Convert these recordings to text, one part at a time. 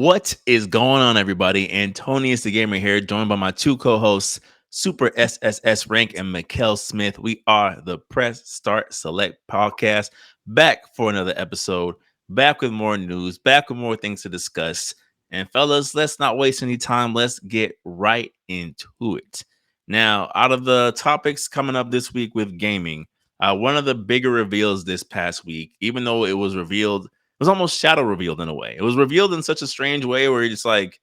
What is going on, everybody? Antonius the Gamer here, joined by my two co-hosts, Super SSS Rank and Mikkel Smith. We are the Press Start Select podcast, back for another episode, back with more news, back with more things to discuss. And fellas, let's not waste any time. Let's get right into it. Now, out of the topics coming up this week with gaming, one of the bigger reveals this past week, even though it was revealed was almost shadow revealed in a way. It was revealed in such a strange way where you're just like,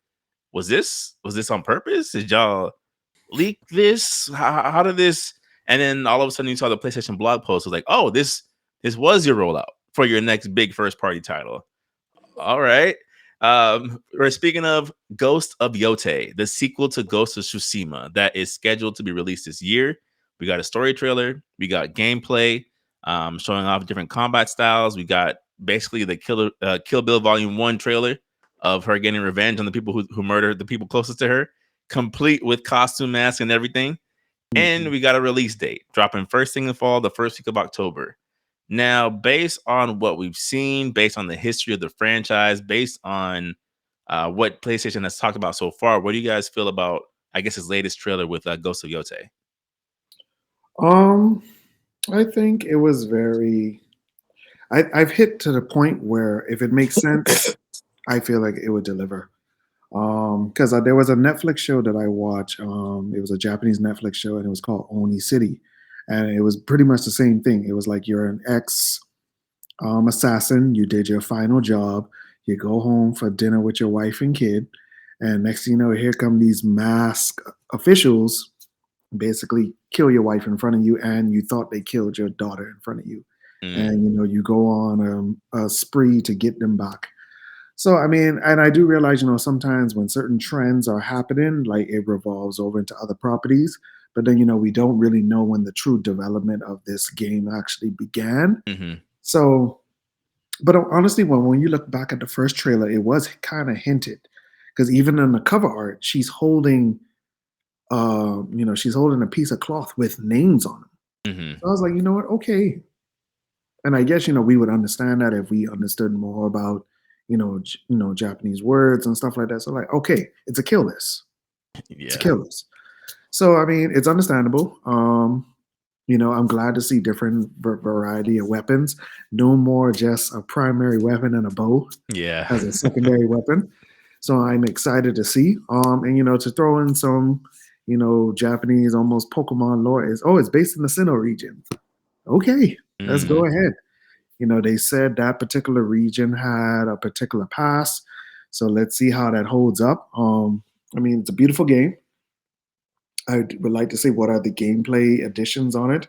was this on purpose? Did y'all leak this? How did this? And then all of a sudden you saw the PlayStation blog post. It was like, oh, this was your rollout for your next big first party title. All right. We're speaking of Ghost of Yotei, the sequel to Ghost of Tsushima that is scheduled to be released this year. We got a story trailer, we got gameplay, showing off different combat styles. We got basically the Kill Bill Volume 1 trailer of her getting revenge on the people who murdered the people closest to her, complete with costume mask and everything. And Mhm. we got a release date dropping first thing in the fall, the first week of October. Now, based on what we've seen, based on the history of the franchise, based on what PlayStation has talked about so far, what do you guys feel about, I guess, his latest trailer with Ghost of Yotei? Um, I think it was very. I've hit to the point where if it makes sense, I feel like it would deliver. Because there was a Netflix show that I watched. It was a Japanese Netflix show, and it was called Oni City, and it was pretty much the same thing. It was like you're an ex assassin. You did your final job. You go home for dinner with your wife and kid, and next thing you know, here come these masked officials basically kill your wife in front of you, and you thought they killed your daughter in front of you, Mm, and you go on a spree to get them back. So I mean, and I do realize sometimes when certain trends are happening, like it revolves over into other properties, but then we don't really know when the true development of this game actually began. hmm So, but honestly, when you look back at the first trailer, it was kind of hinted, because even in the cover art, she's holding a piece of cloth with names on them. hmm So I was like, you know what? Okay. And I guess, we would understand that if we understood more about, Japanese words and stuff like that. So like, okay, it's a kill list. It's a Yeah. kill list. So I mean, it's understandable. I'm glad to see different variety of weapons. No more just a primary weapon and a bow Yeah. as a secondary weapon. So I'm excited to see. And to throw in some, Japanese almost Pokemon lore is it's based in the Sinnoh region. Okay, let's go mm, ahead. They said that particular region had a particular past. So let's see how that holds up. I mean, it's a beautiful game. I would like to see what are the gameplay additions on it,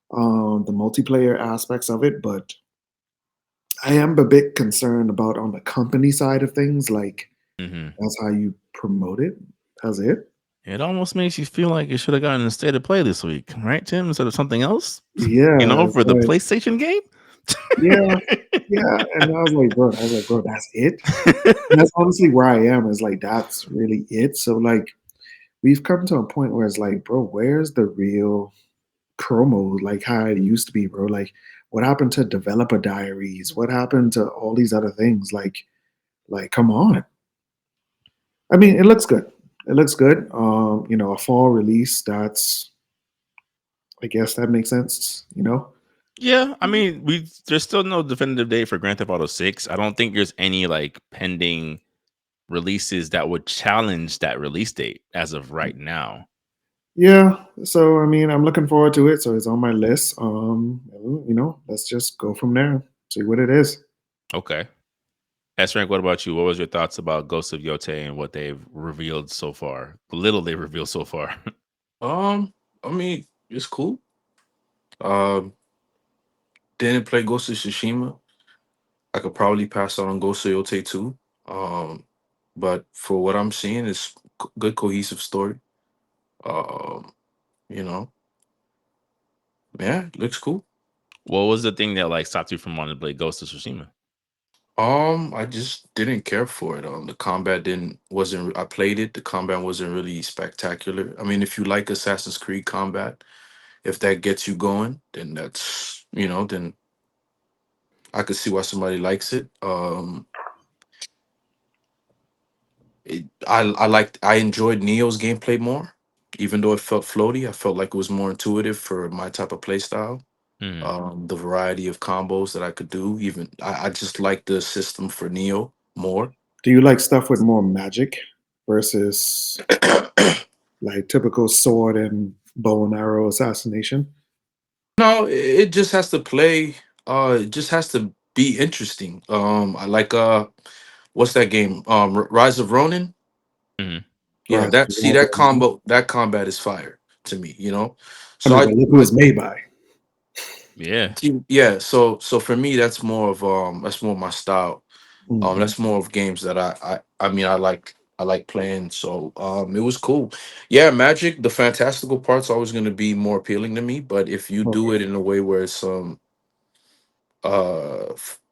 the multiplayer aspects of it, but I am a bit concerned about on the company side of things. Like, hmm that's how you promote it. That's it. It almost makes you feel like it should have gotten a state of play this week, right, Tim? Instead of something else, Yeah, it's for the like, PlayStation game. yeah, yeah. And I was like, bro, that's it. And that's honestly where I am. Is like that's really it. So like we've come to a point where it's like, bro, where's the real promo? Like how it used to be, bro. Like what happened to developer diaries? What happened to all these other things? Like, come on. I mean, it looks good. It looks good. A fall release. That's I guess that makes sense. Yeah, I mean, there's still no definitive date for Grand Theft Auto 6. I don't think there's any like pending releases that would challenge that release date as of right now. Yeah. So I mean, I'm looking forward to it. So it's on my list. Let's just go from there. See what it is. Okay. S Rank, what about you? What was your thoughts about Ghost of Yotei and what they've revealed so far? The little they revealed so far. Um, I mean, it's cool. Um, didn't play Ghost of Tsushima. I could probably pass on Ghost of Yotei too. Um, but for what I'm seeing, it's good cohesive story. Um, you know, yeah, looks cool. What was the thing that like stopped you from wanting to play Ghost of Tsushima? I just didn't care for it. The combat didn't wasn't. I played it. The combat wasn't really spectacular. I mean, if you like Assassin's Creed combat, if that gets you going, then then I could see why somebody likes it. I enjoyed Neo's gameplay more, even though it felt floaty. I felt like it was more intuitive for my type of play style. Mm. The variety of combos that I could do. Even I just like the system for Neo more. Do you like stuff with more magic versus like typical sword and bow and arrow assassination? No, it just has to play. It just has to be interesting. I like what's that game? Rise of Ronin. Mhm. Yeah, Right. that see that combo, that combat is fire to me. I So mean, I but look who but it's made by. Yeah. yeah, so for me that's more my style. Hmm. That's more of games that I mean I like playing. So it was cool. Yeah, Magic, the fantastical part's always going to be more appealing to me, but if you do Okay. it in a way where it's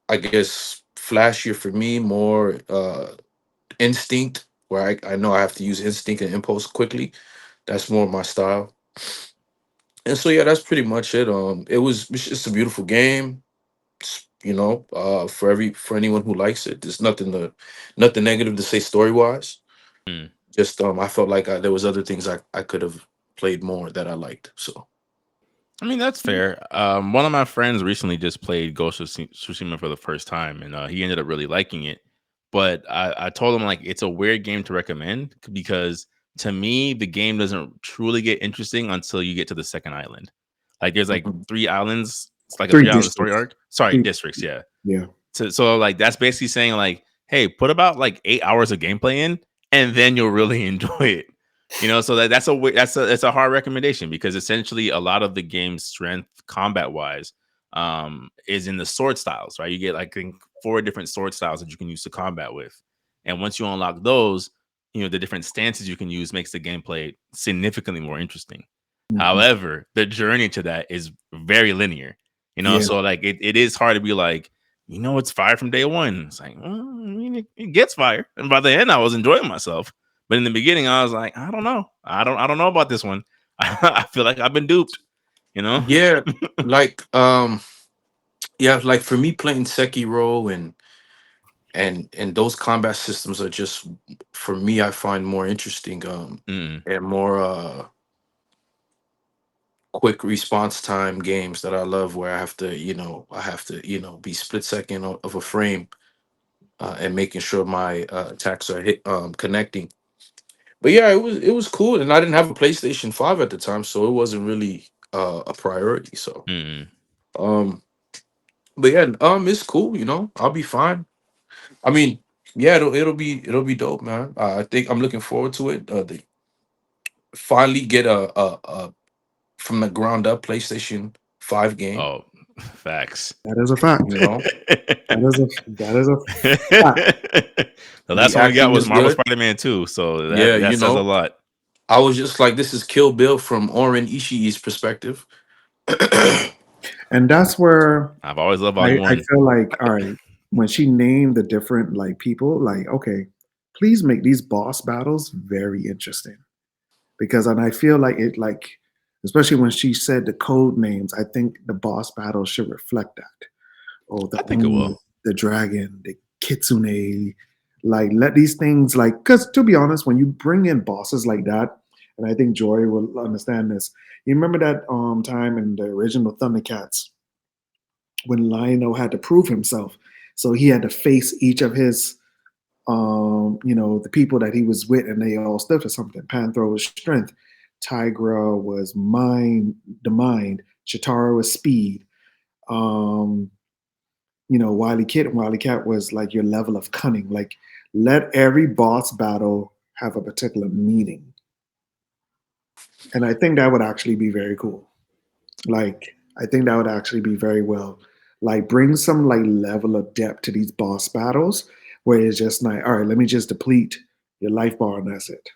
I guess flashier for me, more instinct, where I know I have to use instinct and impulse quickly. That's more my style. And so yeah, that's pretty much it. It's just a beautiful game. For anyone who likes it, there's nothing negative to say story wise. Mm. Just I felt like there was other things I could have played more that I liked. So I mean, that's fair. One of my friends recently just played Ghost of Tsushima for the first time, and he ended up really liking it. But I told him like it's a weird game to recommend because to me the game doesn't truly get interesting until you get to the second island. Like there's like mhm. 3 islands. It's like a Three 3 island story districts. arc. Sorry, Three. districts. Yeah. Yeah. So like that's basically saying like, hey, put about like 8 hours of gameplay in, and then you'll really enjoy it. So that's a hard recommendation because essentially a lot of the game's strength combat wise is in the sword styles, right? You get like I think 4 different sword styles that you can use to combat with, and once you unlock those, the different stances you can use makes the gameplay significantly more interesting. Hmm. However, the journey to that is very linear, Yeah. so like it is hard to be like, it's fire from day one. It's like, well, I mean, it gets fire. And by the end, I was enjoying myself. But in the beginning, I was like, I don't know. I don't know about this one. I feel like I've been duped, you know? Yeah, like yeah, like for me playing Sekiro and those combat systems are just for me I find more interesting Mm, and more quick response time games that I love where I have to be split second of a frame and making sure my attacks are connecting. But yeah, it was cool, and I didn't have a PlayStation 5 at the time, so it wasn't really a priority. So, mm. um, but yeah, it's cool. I'll be fine. I mean, yeah, it'll be dope, man. I think I'm looking forward to it. They finally get a from the ground up PlayStation 5 game. Oh, facts. That is a fact. You know, That is a fact. The last the one we got acting was is Marvel good. Spider-Man 2, so that Yeah, that says a lot. I was just like, this is Kill Bill from Oren Ishii's perspective. And that's where I've always loved I, Volume I 1. feel like, all right, when she named the different like people, like, okay, please make these boss battles very interesting. Because and I feel like it like especially when she said the code names, I think the boss battles should reflect that. Oh, the I think it Oni, will. the dragon, the kitsune, like let these things like because to be honest, when you bring in bosses like that, and I think Joy will understand this. You remember that time in the original Thundercats when Lionel had to prove himself. So he had to face each of his the people that he was with and they all stood for something. Panthro was strength. Tigra was mind. Chitara was speed. Um, Wily Kit and Wily Cat was like your level of cunning. Like let every boss battle have a particular meaning. And I think that would actually be very cool. Like, I think that would actually be very well. Like, bring some like level of depth to these boss battles, where it's just like, all right, let me just deplete your life bar and that's it.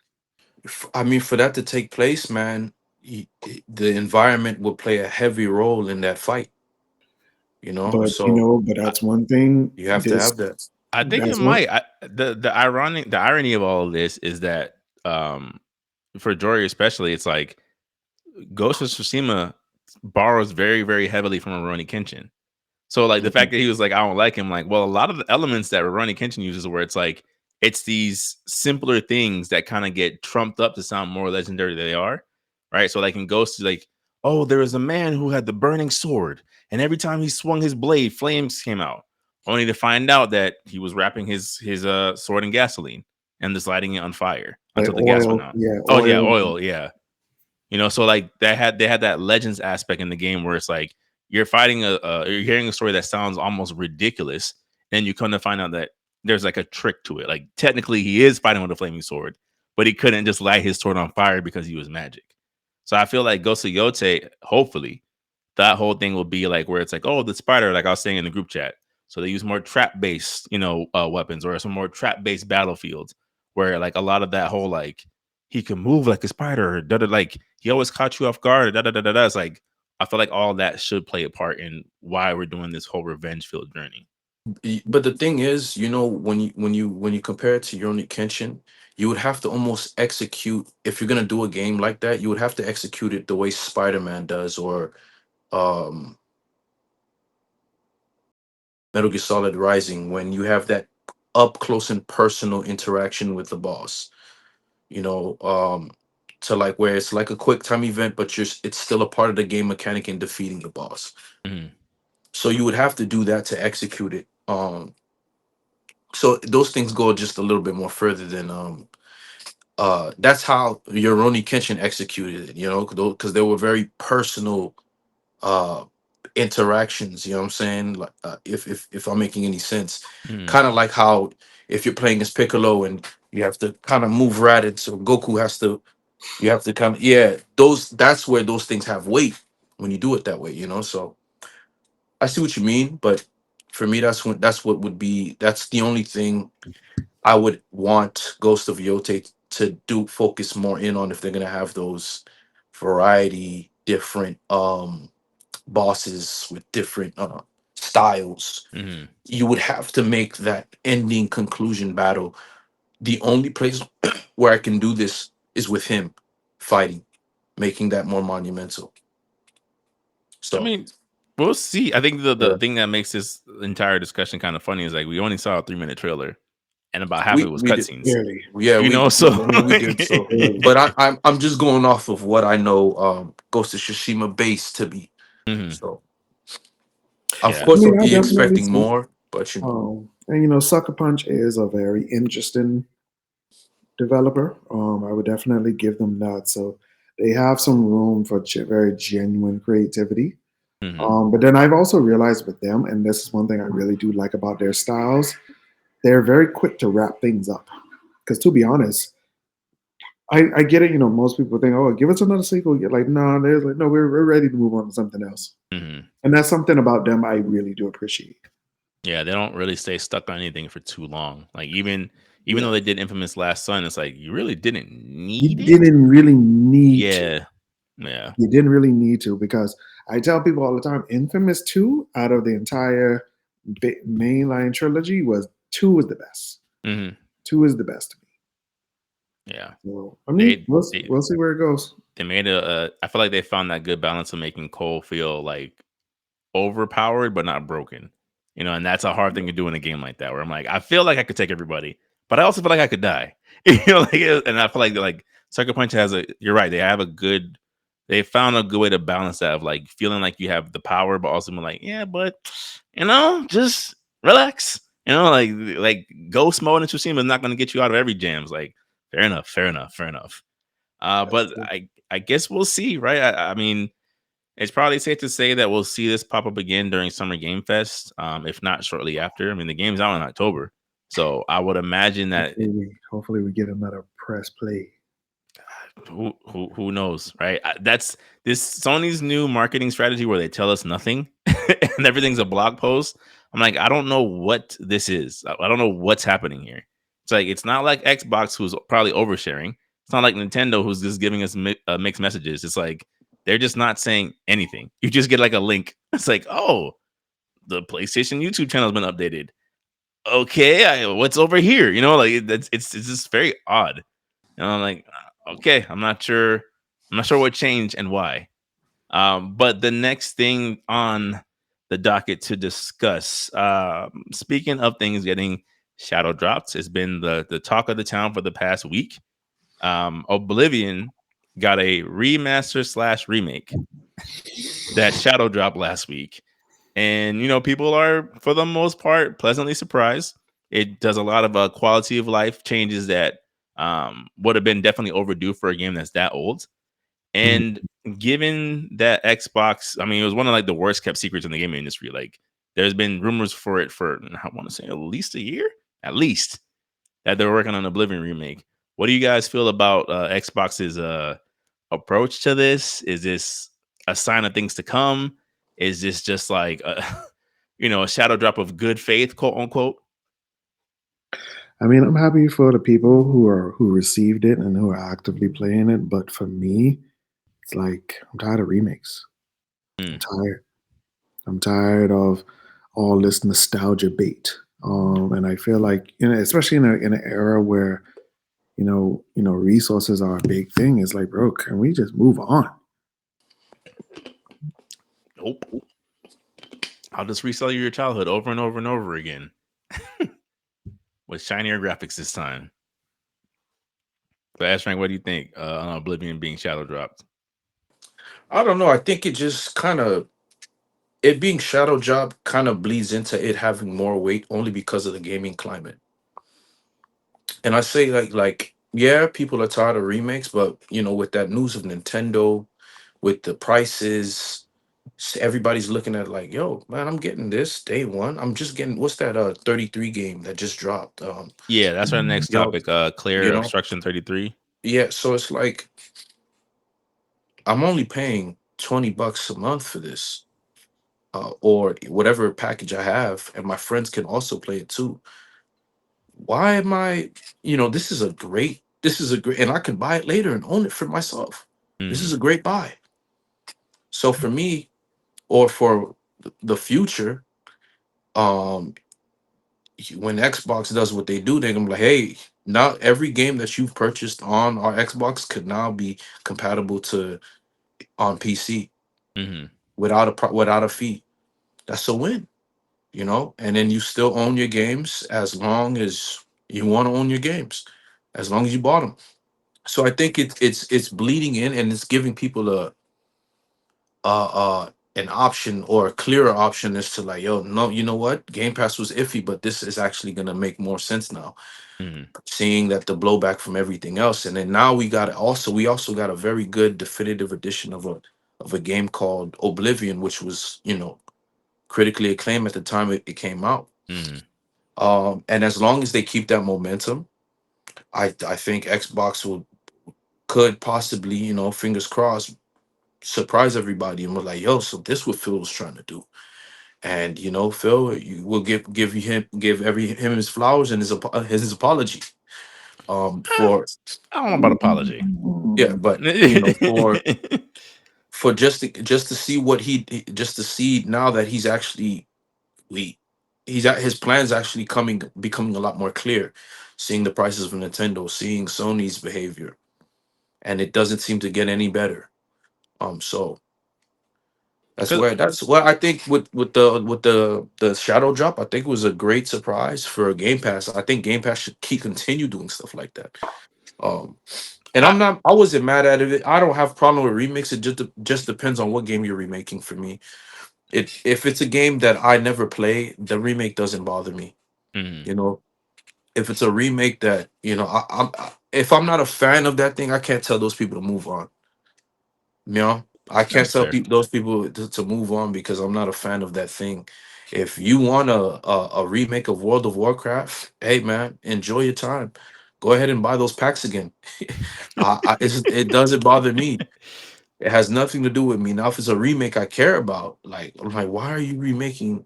I mean, for that to take place, man, the environment will play a heavy role in that fight. But So but I, that's one thing. you have to This have that. I think it that's one. might. The irony of all of this is that for Jory especially, it's like Ghost of Tsushima borrows very, very heavily from Rurouni Kenshin. So like the Mhm. fact that he was like, I don't like him, like, well, a lot of the elements that Rurouni Kenshin uses where it's like it's these simpler things that kind of get trumped up to sound more legendary than they are, right? So like in Ghost, like, oh, there was a man who had the burning sword, and every time he swung his blade, flames came out. Only to find out that he was wrapping his sword in gasoline and just lighting it on fire Like until the gas went oil, out. yeah, Oh yeah, oil. oil, yeah. So like they had that legends aspect in the game where it's like you're fighting you're hearing a story that sounds almost ridiculous, and you come to find out that there's like a trick to it. Like technically he is fighting with a flaming sword, but he couldn't just light his sword on fire because he was magic. So I feel like Ghost of Yotei, hopefully, that whole thing will be like where it's like, oh, the spider, like I was saying in the group chat. So they use more trap based, weapons or some more trap based battlefields where like a lot of that whole like he can move like a spider, like he always caught you off guard, da da da da da. It's like I feel like all that should play a part in why we're doing this whole revenge filled journey. But the thing is, when you compare it to Yoni Kenshin, you would have to almost execute, if you're gonna do a game like that, you would have to execute it the way Spider-Man does, or um Metal Gear Solid Rising, when you have that up close and personal interaction with the boss. You know, to like where it's like a quick time event, but it's still a part of the game mechanic in defeating the boss. Mhm. So you would have to do that to execute it. So those things go just a little bit more further than that's how Yoroni Kenshin executed it, because they were very personal uh interactions, you know what I'm saying? Like if I'm making any sense. Mhm. Kind of like how if you're playing as Piccolo and you have to kind of move rapid, so Goku has to you have to kind of, yeah, that's where those things have weight when you do it that way, so I see what you mean, but for me that's the only thing I would want Ghost of Yotei to do, focus more in on, if they're gonna have those variety different bosses with different styles. Mhm. You would have to make that ending conclusion battle. The only place where I can do this is with him fighting, making that more monumental. I So mean, we'll see. I think the yeah, thing that makes this entire discussion kind of funny is like we only saw a 3-minute trailer, and about half of we it was we did. cutscenes. Really, Yeah, So I mean, we did so, really. but I'm just going off of what I know. Ghost of Tsushima base to be. Mhm. So of Yeah. I course I'll mean, I be definitely expecting see. more, but And Sucker Punch is a very interesting developer. I would definitely give them that. So they have some room for very genuine creativity. Mhm. But then I've also realized with them, and this is one thing I really do like about their styles, they're very quick to wrap things up. Because to be honest, I get it. Most people think, oh, give us another sequel. You're like, no, they're like, no, we're ready to move on to something else. Mhm. And that's something about them I really do appreciate. Yeah, they don't really stay stuck on anything for too long. Like even Yeah. though they did Infamous Last Son, it's like you really didn't You need it. didn't really need to. Yeah. Yeah. You didn't really need to because I tell people all the time, Infamous 2 out of the entire mainline trilogy was 2 was the best. Mhm. 2 is the best to me. Yeah. So, I mean, They they we'll see where it goes. they made I feel like they found that good balance of making Cole feel like overpowered but not broken. And that's a hard thing to do in a game like that where I'm like, I feel like I could take everybody, but I also feel like I could die. And I feel like Sucker Punch has you're right, they found a good way to balance that of like feeling like you have the power, but also being like, yeah, but just relax. Like ghost mode in Tsushima is not gonna get you out of every jam. It's like, fair enough, fair enough, fair enough. That's But true. I guess we'll see, right? I mean, it's probably safe to say that we'll see this pop up again during Summer Game Fest, if not shortly after. I mean, the game's out in October, so I would imagine that Hopefully we get another press play. who knows, right? That's this Sony's new marketing strategy where they tell us nothing and everything's a blog post. I'm like, I don't know what this is. I don't know what's happening here. It's like it's not like Xbox, who's probably oversharing. It's not like Nintendo, who's just giving us mixed messages. It's like they're just not saying anything. You just get like a link. It's like, oh, the PlayStation YouTube channel has been updated. Okay, what's over here? Like it's just very odd. And I'm like, okay, I'm not sure. I'm not sure what changed and why. But the next thing on the docket to discuss, speaking of things getting shadow drops. It's been the talk of the town for the past week. Oblivion got a remaster slash remake that shadow dropped last week. And people are for the most part pleasantly surprised. It does a lot of quality of life changes that would have been definitely overdue for a game that's that old. Mm. And given that Xbox, I mean, it was one of like the worst kept secrets in the gaming industry. Like, there's been rumors for it for I want to say at least a year, at least, that they're working on an Oblivion remake. What do you guys feel about Xbox's approach to this? Is this a sign of things to come? Is this just like a, a shadow drop of good faith, quote unquote? I mean, I'm happy for the people who received it and who are actively playing it, but for me, it's like I'm tired of remakes. I'm Mm, tired. I'm tired of all this nostalgia bait. And I feel like, especially in an era where resources are a big thing. It's like, bro, can we just move on? nope. I'll just resell you your childhood over and over and over again with shinier graphics this time. But Ash Frank, what do you think on Oblivion being shadow dropped? I don't know. I think it just kind of it being shadow job kind of bleeds into it having more weight only because of the gaming climate. And I say like yeah, people are tired of remakes, but with that news of Nintendo, with the prices, everybody's looking at like, yo, man, I'm getting this day one. I'm just getting what's that 33 game that just dropped. Yeah, that's our next You know, topic. Clair you know, Obstruction 33. yeah. So it's like I'm only paying $20 a month for this, or whatever package I have, and my friends can also play it too. Why am I? This is a great, and I can buy it later and own it for myself. This is Mm-hmm. a great buy. So for me, or for the future, um, when Xbox does what they do, they're gonna be like, hey, now every game that you've purchased on our Xbox could now be compatible to on PC Mm-hmm. without a fee. That's a win. And then you still own your games as long as you want to own your games, as long as you bought them. So I think it's bleeding in, and it's giving people an option, or a clearer option, as to like, yo, no, you know what, Game Pass was iffy, but this is actually gonna make more sense now, Mm-hmm. seeing that the blowback from everything else. And then now we also got a very good definitive edition of a game called Oblivion, which was critically acclaimed at the time it came out. Mm-hmm. And as long as they keep that momentum, I think Xbox could possibly, fingers crossed, surprise everybody, and we're like, yo, so this what Phil was trying to do. And Phil, you will give him his flowers and his apology. For I don't know about apology. Yeah, but for just to see what just to see now that he's actually we he's at his plans actually becoming a lot more clear, seeing the prices of Nintendo, seeing Sony's behavior, and it doesn't seem to get any better. So Because that's what I think with the shadow drop. I think it was a great surprise for Game Pass. I think Game Pass should continue doing stuff like that. Um, and I I wasn't mad at it. I don't have problem with remakes. It just depends on what game you're remaking for me. If it's a game that I never play, the remake doesn't bother me. mm, You know, if it's a remake that if I'm not a fan of that thing, I can't tell those people to move on. I can't that's tell fair. those people to move on because I'm not a fan of that thing. If you want a remake of World of Warcraft, hey man, enjoy your time. Go ahead and buy those packs again. It doesn't bother me. It has nothing to do with me. Now, if it's a remake I care about, like I'm like, why are you remaking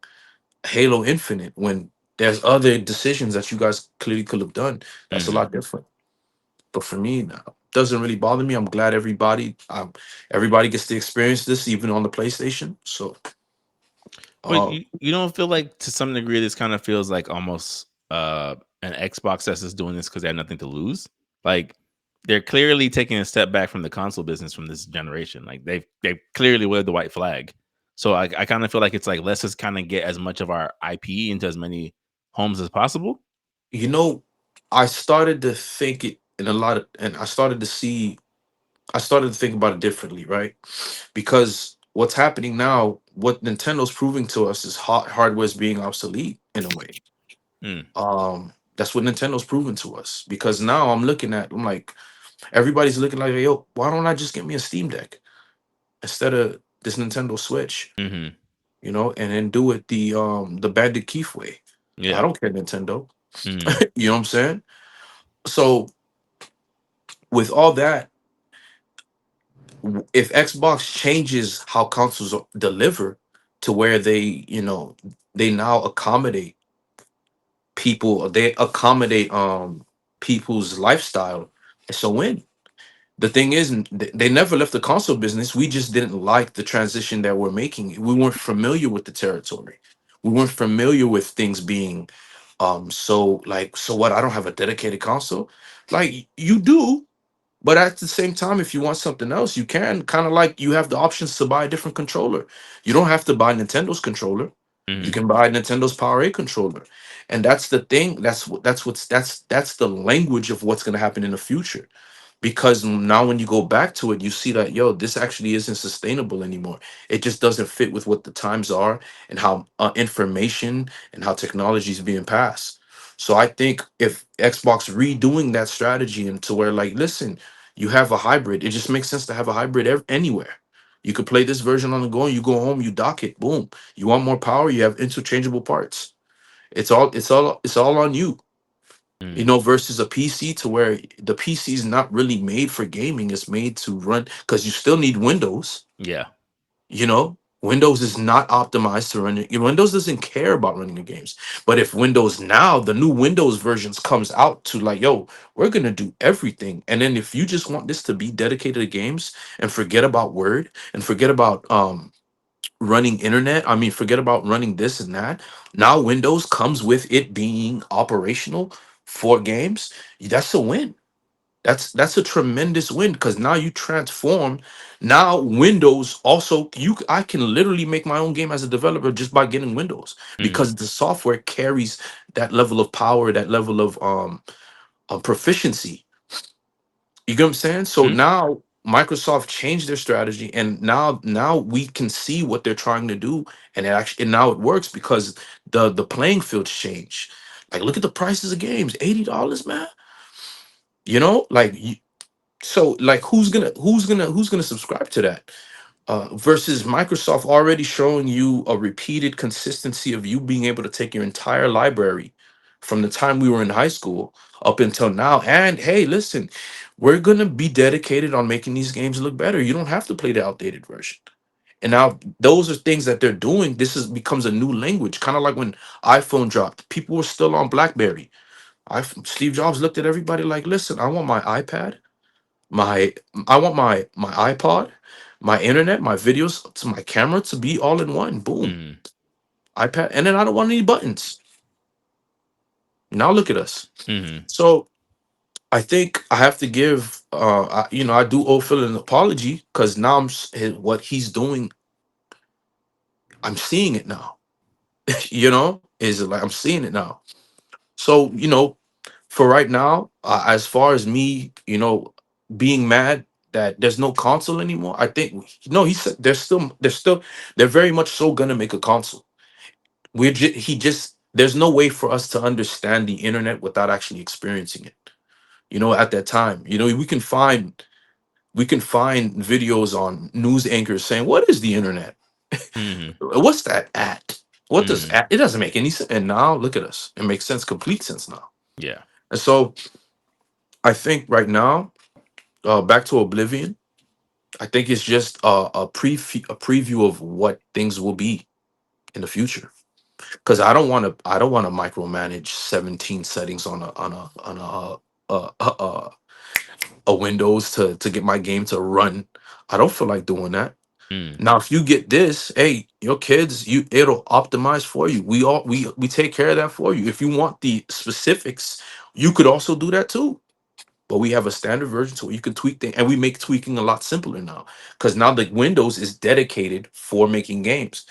Halo Infinite when there's other decisions that you guys clearly could have done? That's a Hmm. lot different. But for me, now, doesn't really bother me. I'm glad everybody gets to experience this, even on the PlayStation. So, But um, you don't feel like to some degree this kind of feels like almost an Xbox that's just doing this because they have nothing to lose. Like, they're clearly taking a step back from the console business from this generation. Like, they've clearly waved the white flag. So I kind of feel like it's like, let's just kind of get as much of our IP into as many homes as possible. You know, I started to think it in a lot of, and I started to think about it differently, right? Because what's happening now, what Nintendo's proving to us is hardware is being obsolete in a way. Mm, That's what Nintendo's proven to us. Because now I'm like, everybody's looking like, yo, why don't I just get me a Steam Deck instead of this Nintendo Switch, mm-hmm. and then do it the Bandit Keith way. I Yeah. don't care, Nintendo. Mm, You know what I'm saying? So with all that, if Xbox changes how consoles deliver to where they now accommodate people, they accommodate people's lifestyle, it's a win. The thing is, they never left the console business. We just didn't like the transition that we're making. We weren't familiar with the territory. We weren't familiar with things being so like, so what, I don't have a dedicated console. Like, you do, but at the same time, if you want something else, you can. Kind of like you have the options to buy a different controller. You don't have to buy Nintendo's controller. You mm-hmm. can buy Nintendo's Power A controller. And that's the thing. That's the language of what's going to happen in the future. Because now when you go back to it, you see that, yo, this actually isn't sustainable anymore. It just doesn't fit with what the times are and how information and how technology is being passed. So I think if Xbox redoing that strategy into where, like, listen, you have a hybrid, it just makes sense to have a hybrid anywhere. You could play this version on the go, you go home, you dock it, boom. You want more power, you have interchangeable parts. It's all on you. Mm, Versus a PC, to where the PC is not really made for gaming. It's made to run, because you still need Windows. yeah. Windows is not optimized to run it. Windows doesn't care about running the games. But if Windows now, the new Windows versions comes out to like, yo, we're gonna do everything. And then if you just want this to be dedicated to games and forget about Word and forget about running internet, I mean, forget about running this and that. Now Windows comes with it being operational for games. That's a win. That's a tremendous win, because now you transform. Now Windows also, I can literally make my own game as a developer just by getting Windows, Mm, because the software carries that level of power, that level of proficiency. You get what I'm saying? So mm, now Microsoft changed their strategy, and now we can see what they're trying to do, and now it works because the playing fields change. Like, look at the prices of games, $80, man. Like, so like, who's gonna subscribe to that? Versus Microsoft already showing you a repeated consistency of you being able to take your entire library from the time we were in high school up until now. And hey, listen, we're gonna be dedicated on making these games look better. You don't have to play the outdated version. And now those are things that they're doing. This is becomes a new language, kind of like when iPhone dropped. People were still on BlackBerry. Steve Jobs looked at everybody like, listen, I want my iPad, my I want my iPod, my internet, my videos, to my camera to be all in one. Boom. mm, iPad, and then I don't want any buttons. Now look at us. mm, So I think I have to give I do owe Phil an apology, because now what he's doing, I'm seeing it now. Is like, I'm seeing it now. So, for right now, as far as me, being mad that there's no console anymore, I think, no, he said they're very much so gonna make a console. He just There's no way for us to understand the internet without actually experiencing it. At that time, we can find videos on news anchors saying, "What is the internet? mm, What's that at? What does mm, at?" It doesn't make any sense. And now look at us. It makes sense, complete sense now. yeah. And so I think right now, back to Oblivion. I think it's just a preview of what things will be in the future. Because I don't want to micromanage 17 settings on a Windows to get my game to run. I don't feel like doing that. Mm, Now, if you get this, hey, your kids, it'll optimize for you. We take care of that for you. If you want the specifics, you could also do that too. But we have a standard version so you can tweak things, and we make tweaking a lot simpler now, because now the Windows is dedicated for making games.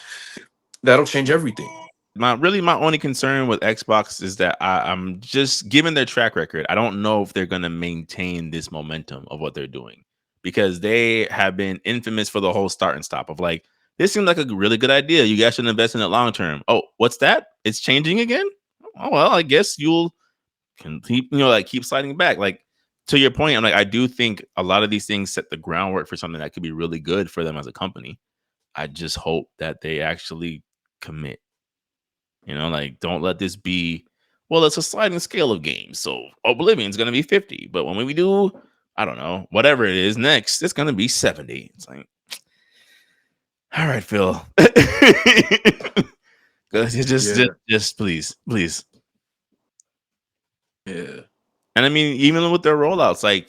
That'll change everything. my only concern with Xbox is that I'm just given their track record. I don't know if they're going to maintain this momentum of what they're doing because they have been infamous for the whole start and stop of like this seemed like a really good idea. You guys should invest in it long term. Oh, what's that? It's changing again. Oh well, I guess you'll can keep like keep sliding back. Like to your point, I'm like I do think a lot of these things set the groundwork for something that could be really good for them as a company. I just hope that they actually commit. Like don't let this be. Well, it's a sliding scale of games, so Oblivion's gonna be 50, but when we do, I don't know, whatever it is next, it's gonna be 70. It's like, all right, Phil, Yeah, just please, please. yeah. And I mean, even with their rollouts, like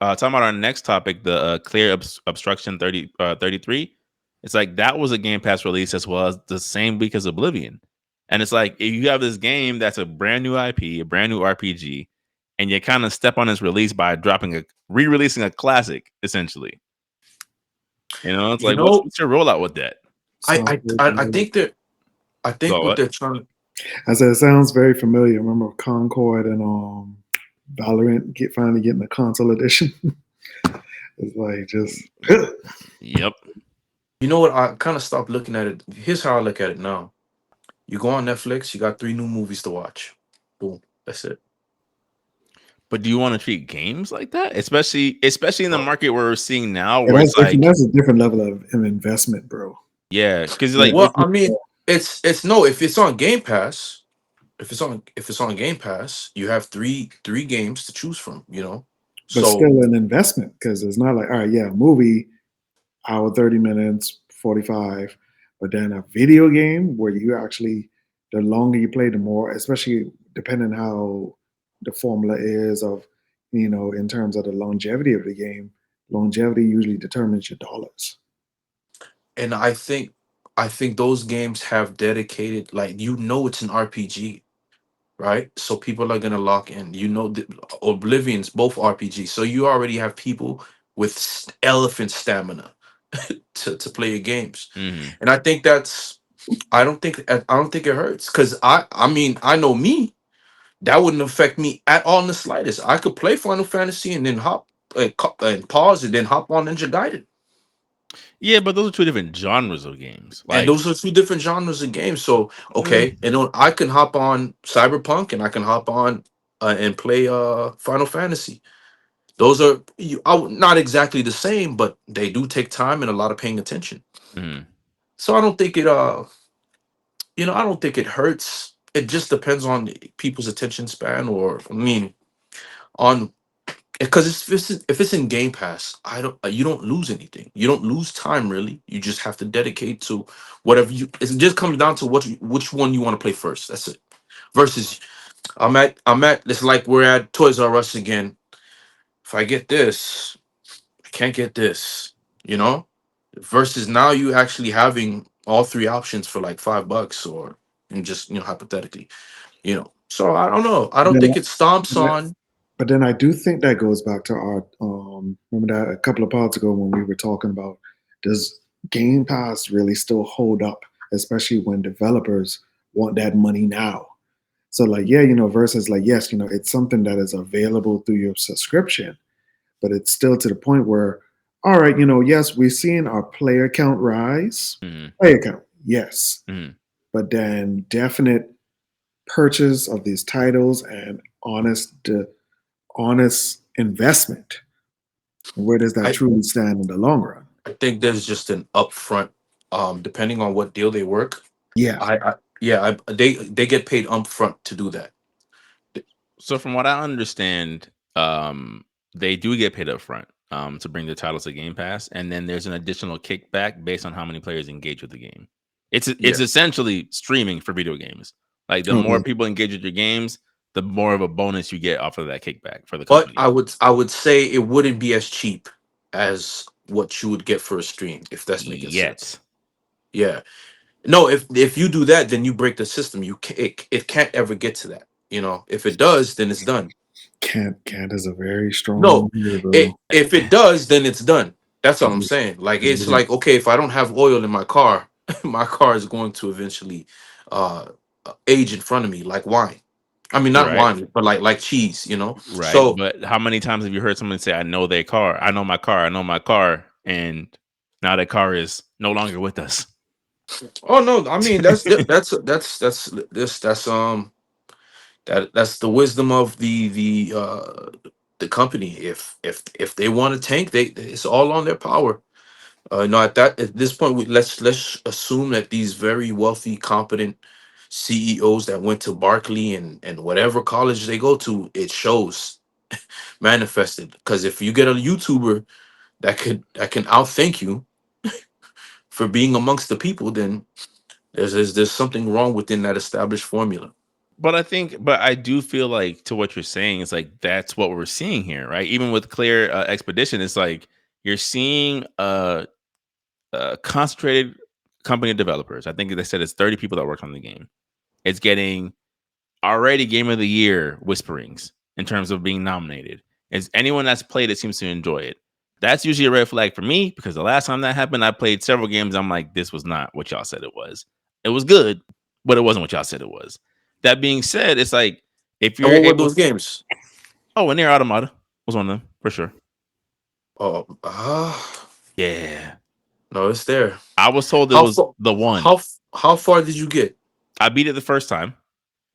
talking about our next topic, the Clear Obstruction 33, it's like that was a Game Pass release as well as the same week as Oblivion. And it's like if you have this game that's a brand new IP, a brand new RPG, and you kind of step on its release by re-releasing a classic, essentially. It's You like know, what's your rollout with that? Sounds very I familiar. think that I think Well, what what? they're trying. I said it sounds very familiar. Remember Concord and Valorant finally getting the console edition. It's like just Yep. You know what? I kind of stopped looking at it. Here's how I look at it now. You go on Netflix, you got 3 new movies to watch. Boom. That's it. But do you want to treat games like that, especially in the Well, market where we're seeing now, yeah, where that's it's different. like, That's a different level of investment, bro. yeah, because Yeah, like well, I mean, it's no. If it's on Game Pass, if it's on Game Pass, you have three games to choose from. but So still an investment because it's not like all right, yeah, movie hour 30 minutes 45, but then a video game where you actually the longer you play, the more, especially depending how the formula is of in terms of the longevity of the game. Longevity usually determines your dollars. and I think those games have dedicated, like, it's an RPG, right? So people are gonna lock in. Oblivion's both RPGs, so you already have people with elephant stamina to play your games, mhm. and I think that's. I don't think it hurts because I mean I know me, that wouldn't affect me at all in the slightest. I could play Final Fantasy and then hop and pause and then hop on Ninja Gaiden. Yeah, but those are two different genres of games. And Like, those are two different genres of games. So mm, okay, and then I can hop on Cyberpunk and I can hop on and play Final Fantasy. Those are not exactly the same, but they do take time and a lot of paying attention. mhm. So I don't think I don't think it hurts. It just depends on people's attention span, or I mean, on because if it's in Game Pass, I don't you don't lose anything. You don't lose time really. You just have to dedicate to whatever you. It just comes down to which one you want to play first. That's it. Versus I'm at. It's like we're at Toys R Us again. If I get this, I can't get this. You know. Versus now you actually having all three options for like $5, or and just hypothetically. So I don't know. I don't Then, think it stomps but on. but then I do think that goes back to our remember that a couple of parts ago when we were talking about does Game Pass really still hold up, especially when developers want that money now. So like yeah, versus like yes, it's something that is available through your subscription, but it's still to the point where all right, yes, we're seeing our player count rise. Mhm. Player count, yes, Mhm. but then definite purchase of these titles and honest investment. Where does that I truly stand in the long run? I think there's just an upfront, depending on what deal they work. Yeah. Yeah, they get paid upfront to do that. So from what I understand, they do get paid up front to bring the titles to Game Pass, and then there's an additional kickback based on how many players engage with the game. It's Yeah, essentially streaming for video games. Like the more Okay. people engage with your games, the more of a bonus you get off of that kickback for the but company. I would say it wouldn't be as cheap as what you would get for a stream, if that's making sense. Yet. Yeah, no, if you do that, then you break the system. It can't ever get to that. If it does, then it's done. Can't is a very strong No, word, bro. if it does, then it's done. That's all I'm It's saying. Like, it's really- like, okay, if I don't have oil in my car, my car is going to eventually uh age in front of me like wine. I mean, not Right. wine, but like cheese, you know. Right. So, But how many times have you heard someone say, I know their car, I know my car, I know my car, and now that car is no longer with us? oh no, I mean that's the wisdom of the company. If they want to tank, it's all on their power. No, at this point, let's assume that these very wealthy, competent CEOs that went to Barkley and whatever college they go to, it shows manifested. Because if you get a YouTuber that can outthink you for being amongst the people, then there's something wrong within that established formula. But I do feel like to what you're saying, it's like that's what we're seeing here, right? Even with Clair Expedition, it's like you're seeing a concentrated company of developers. I think they said it's 30 people that work on the game. It's getting already Game of the Year whisperings in terms of being nominated. As anyone that's played it seems to enjoy it. That's usually a red flag for me because the last time that happened, I played several games. I'm like, this was not what y'all said it was. It was good, but it wasn't what y'all said it was. That being said, it's like if And you're what were able, those games? oh, and Near Automata was one of them for sure. Oh, Yeah, no, it's there. I was told it How was far? the one. How far did you get? I beat it the first time.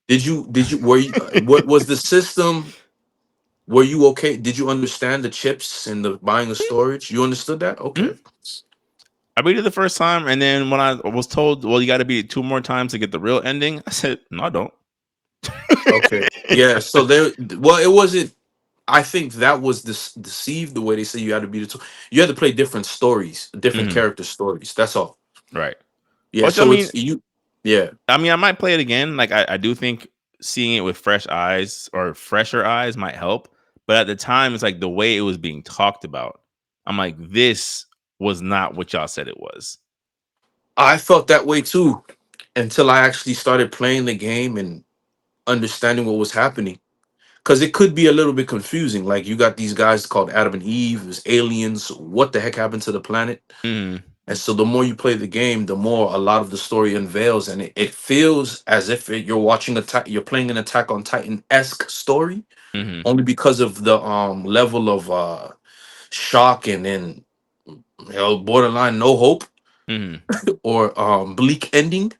Did you were you, what was the system? Were you okay? Did you understand the chips and the buying of storage? You understood that? Okay. Mhm. I beat it the first time, and then when I was told, "Well, you got to beat it 2 more times to get the real ending," I said, "No, I don't." Okay. Yeah. So there. Well, it wasn't. I think that was deceived the way they say you had to beat it. You had to play different stories, different Mhm. character stories. That's all. Right. Yeah. Which I So mean, it's you. Yeah. I might play it again. Like I do think seeing it with fresh eyes or fresher eyes might help. But at the time, it's like the way it was being talked about. I'm like, this was not what y'all said it was. I felt that way too until I actually started playing the game and understanding what was happening. Because it could be a little bit confusing. Like you got these guys called Adam and Eve, there's aliens. What the heck happened to the planet? Mhm. And so the more you play the game, the more a lot of the story unveils, and it feels as if you're watching you're playing an Attack on Titan esque story, Mhm. only because of the level of shock and then borderline no hope Mhm. or bleak ending.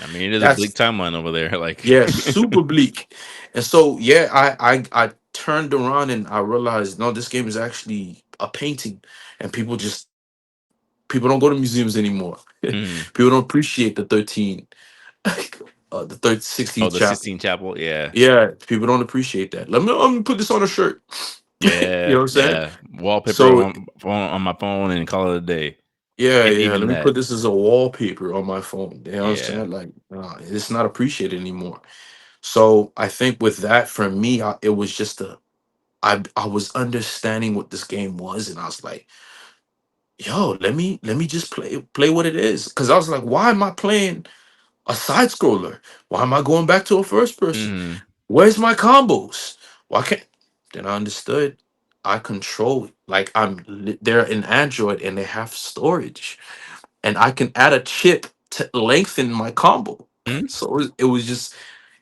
I mean, it is a bleak That's timeline over there. Like, yeah, super bleak. And so yeah, I turned around and I realized no, this game is actually a painting, and people don't go to museums anymore. mhm. People don't appreciate the 13 the third Oh, 16th the chapter. Sistine Chapel. Yeah. Yeah, people don't appreciate that. Let me put this on a shirt. You Yeah. know what I'm saying? Yeah. Wallpaper So on my phone and call it a day. yeah, If yeah. even Let me that. put this as a wallpaper on my phone. You know what I'm Yeah. saying? Like, it's not appreciated anymore. So I think with that, for me, it was just I was understanding what this game was, and I was like, yo, let me just play what it is. Because I was like, why am I playing a side scroller? Why am I going back to a first person? Mhm. Where's my combos? Why can't? Then I understood. I control it. Like they're an Android and they have storage, and I can add a chip to lengthen my combo. Mhm. So it was just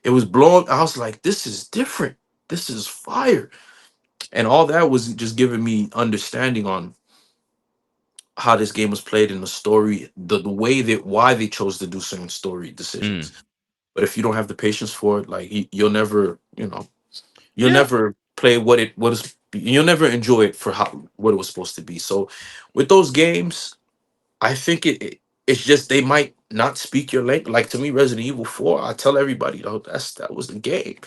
it was blowing. I was like, this is different. This is fire, and all that was just giving me understanding on how this game was played in the story, the way that why they chose to do certain story decisions. Mhm. But if you don't have the patience for it, like you'll never, you'll Yeah. never play what is you'll never enjoy it for how what it was supposed to be. So with those games, I think it's just they might not speak your language. Like to me, Resident Evil 4, I tell everybody, oh, that was the game.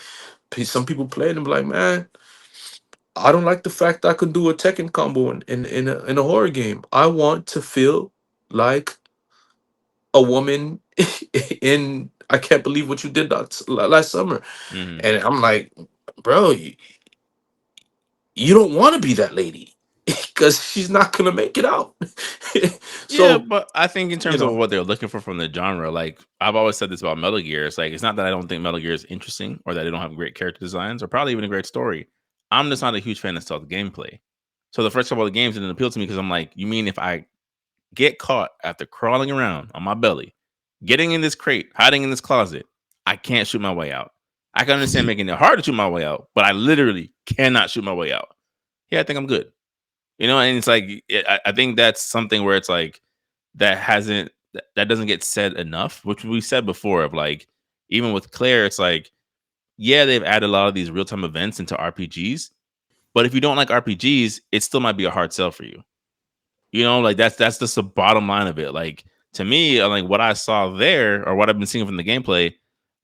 Some people play it and be like, man, I don't like the fact I could do a Tekken combo in a horror game. I want to feel like a woman in I can't believe what you did last summer. Mhm. And I'm like, bro, you don't want to be that lady because she's not gonna make it out. Yeah, So but I think in you terms of know, what they're looking for from the genre, like I've always said this about Metal Gear. It's like it's not that I don't think Metal Gear is interesting or that they don't have great character designs or probably even a great story. I'm just not a huge fan of stealth gameplay. So the first couple of games didn't appeal to me because I'm like, you mean if I get caught after crawling around on my belly getting in this crate, hiding in this closet, I can't shoot my way out. I can understand making it hard to shoot my way out, but I literally cannot shoot my way out. Yeah, I think I'm good. And it's like I think that's something where it's like that doesn't get said enough, which we said before of like even with Claire, it's like yeah, they've added a lot of these real time events into RPGs, but if you don't like RPGs, it still might be a hard sell for you. Like that's just the bottom line of it. Like to me, like what I saw there or what I've been seeing from the gameplay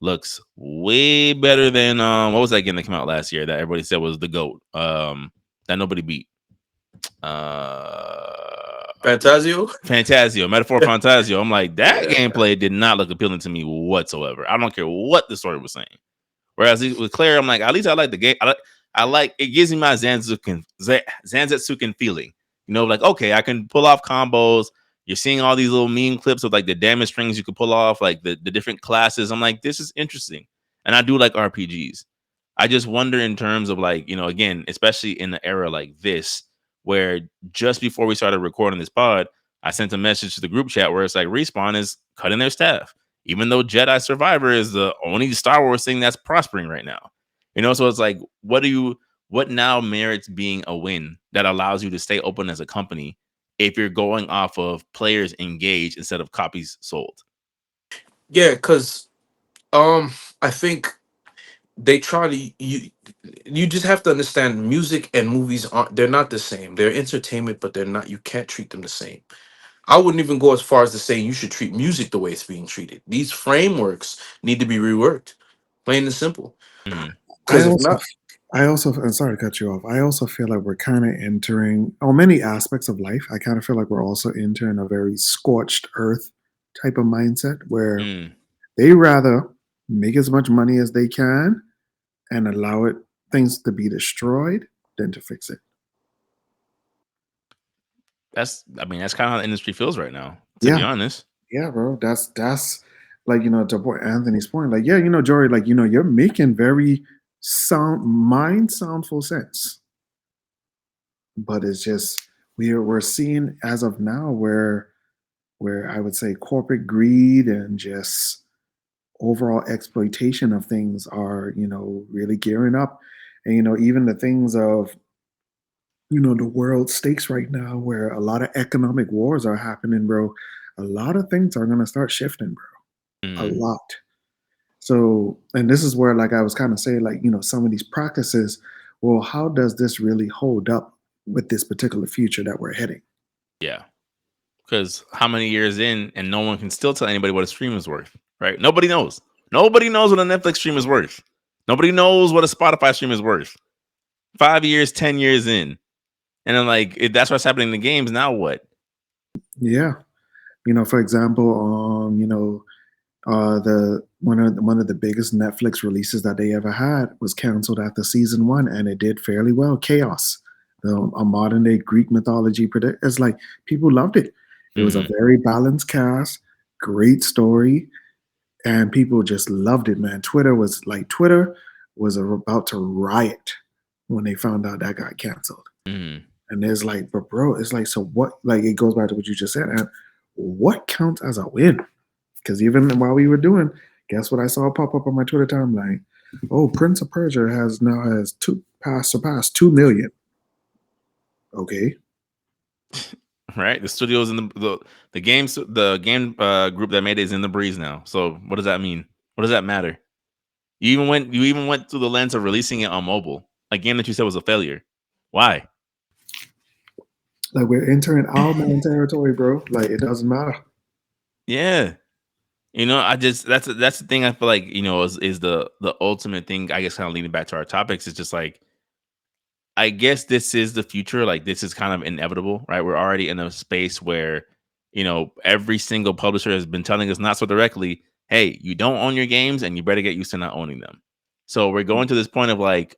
looks way better than what was that game that came out last year that everybody said was the GOAT that nobody beat. Fantasio. Fantasio, Metaphor Fantasio. I'm like, that gameplay did not look appealing to me whatsoever. I don't care what the story was saying. Whereas with Claire, I'm like, at least I like the game. I like it gives me my Zanzetsuken feeling. Like okay, I can pull off combos. You're seeing all these little meme clips of like the damage strings you could pull off, like the different classes. I'm like, this is interesting, and I do like RPGs. I just wonder in terms of like again, especially in the era like this, where just before we started recording this pod, I sent a message to the group chat where it's like Respawn is cutting their staff even though Jedi Survivor is the only Star Wars thing that's prospering right now. So it's like, what now merits being a win that allows you to stay open as a company if you're going off of players engaged instead of copies sold? Yeah, because I think they try to you just have to understand music and movies aren't they're not the same. They're entertainment, but they're not. You can't treat them the same. I wouldn't even go as far as to say you should treat music the way it's being treated. These frameworks need to be reworked, plain and simple. Mm, I Because if also, not, I'm sorry to cut you off. I also feel like we're kind of entering, on many aspects of life, I kind of feel like we're also entering a very scorched earth type of mindset where mm. they rather make as much money as they can and allow things to be destroyed than to fix it. That's kind of how the industry feels right now, to be Yeah, honest. yeah, bro. That's like to Anthony's point. Like, yeah, Jory, like you're making very soundful sense, but it's just we're seeing as of now where I would say corporate greed and just overall exploitation of things are really gearing up, and even the things of the world stakes right now where a lot of economic wars are happening, bro. A lot of things are gonna start shifting, bro. A Mm, lot. So, and this is where, like, I was kind of saying, like, some of these practices, well, how does this really hold up with this particular future that we're heading? yeah, because how many years in and no one can still tell anybody what a stream is worth, right? Nobody knows. Nobody knows what a Netflix stream is worth. Nobody knows what a Spotify stream is worth. 5 years, 10 years in, and then like if that's what's happening in the games. Now what? Yeah. For example, the one of the biggest Netflix releases that they ever had was canceled after season one, and it did fairly well. Chaos, a modern day Greek mythology. It's like people loved it. It was a Mm, very balanced cast, great story, and people just loved it. Man, Twitter was about to riot when they found out that got canceled. mm. And there's like, but bro, it's like, so what? Like, it goes back to what you just said. And what counts as a win? Because even while we were doing, guess what I saw pop up on my Twitter timeline? Oh, Prince of Persia has surpassed 2 million. Okay, Right. The studios in the game group that made it is in the breeze now. So what does that mean? What does that matter? You even went through the lens of releasing it on mobile, a game that you said was a failure. Why? like we're entering our man territory, bro. Like it doesn't matter. Yeah. I just that's the thing I feel like, is the ultimate thing, I guess kind of leading back to our topics is just like I guess this is the future. Like this is kind of inevitable, right? We're already in a space where, every single publisher has been telling us not so directly, hey, you don't own your games and you better get used to not owning them. So we're going to this point of like,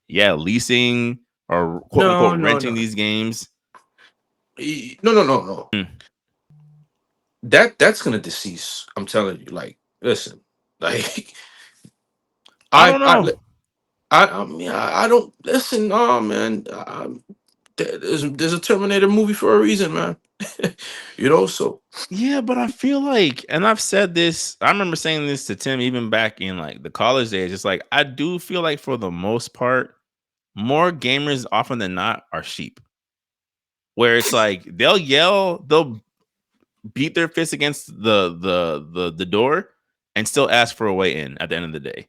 yeah, leasing or quote no, unquote no, renting no, these games. no, no, no, no. Hmm. That's gonna decease. I'm telling you. Like, listen, like I I don't I know. I mean I don't listen. Oh man, there's a Terminator movie for a reason, man. You know, so Yeah, but I feel like, and I've said this, I remember saying this to Tim even back in like the college days. It's like, I do feel like for the most part, more gamers often than not are sheep, where it's like they'll beat their fist against the door and still ask for a way in at the end of the day.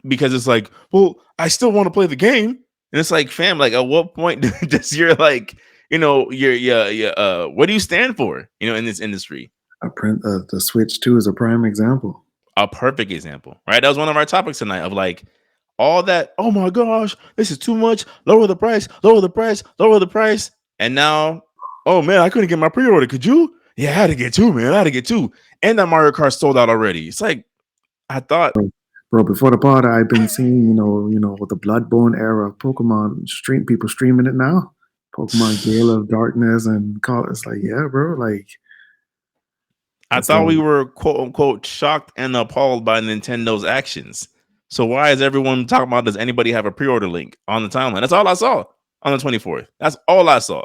Because it's like, well, I still want to play the game. And it's like, fam, like at what point does your like, what do you stand for, in this industry? The Switch 2 is a prime example. A perfect example, right? That was one of our topics tonight of like all that, oh my gosh, this is too much. Lower the price, lower the price, lower the price. And now, oh man, I couldn't get my pre-order. Could you? Yeah, I had to get two, man. I had to get two. And that Mario Kart sold out already. It's like, I thought, Bro, before the pod, I've been seeing, with the Bloodborne era, Pokemon people streaming it now. Pokemon Gale of Darkness and call it's like, yeah, bro, like I it's thought like we were quote unquote shocked and appalled by Nintendo's actions. So why is everyone talking about, does anybody have a pre-order link on the timeline? That's all I saw on the 24th. That's all I saw.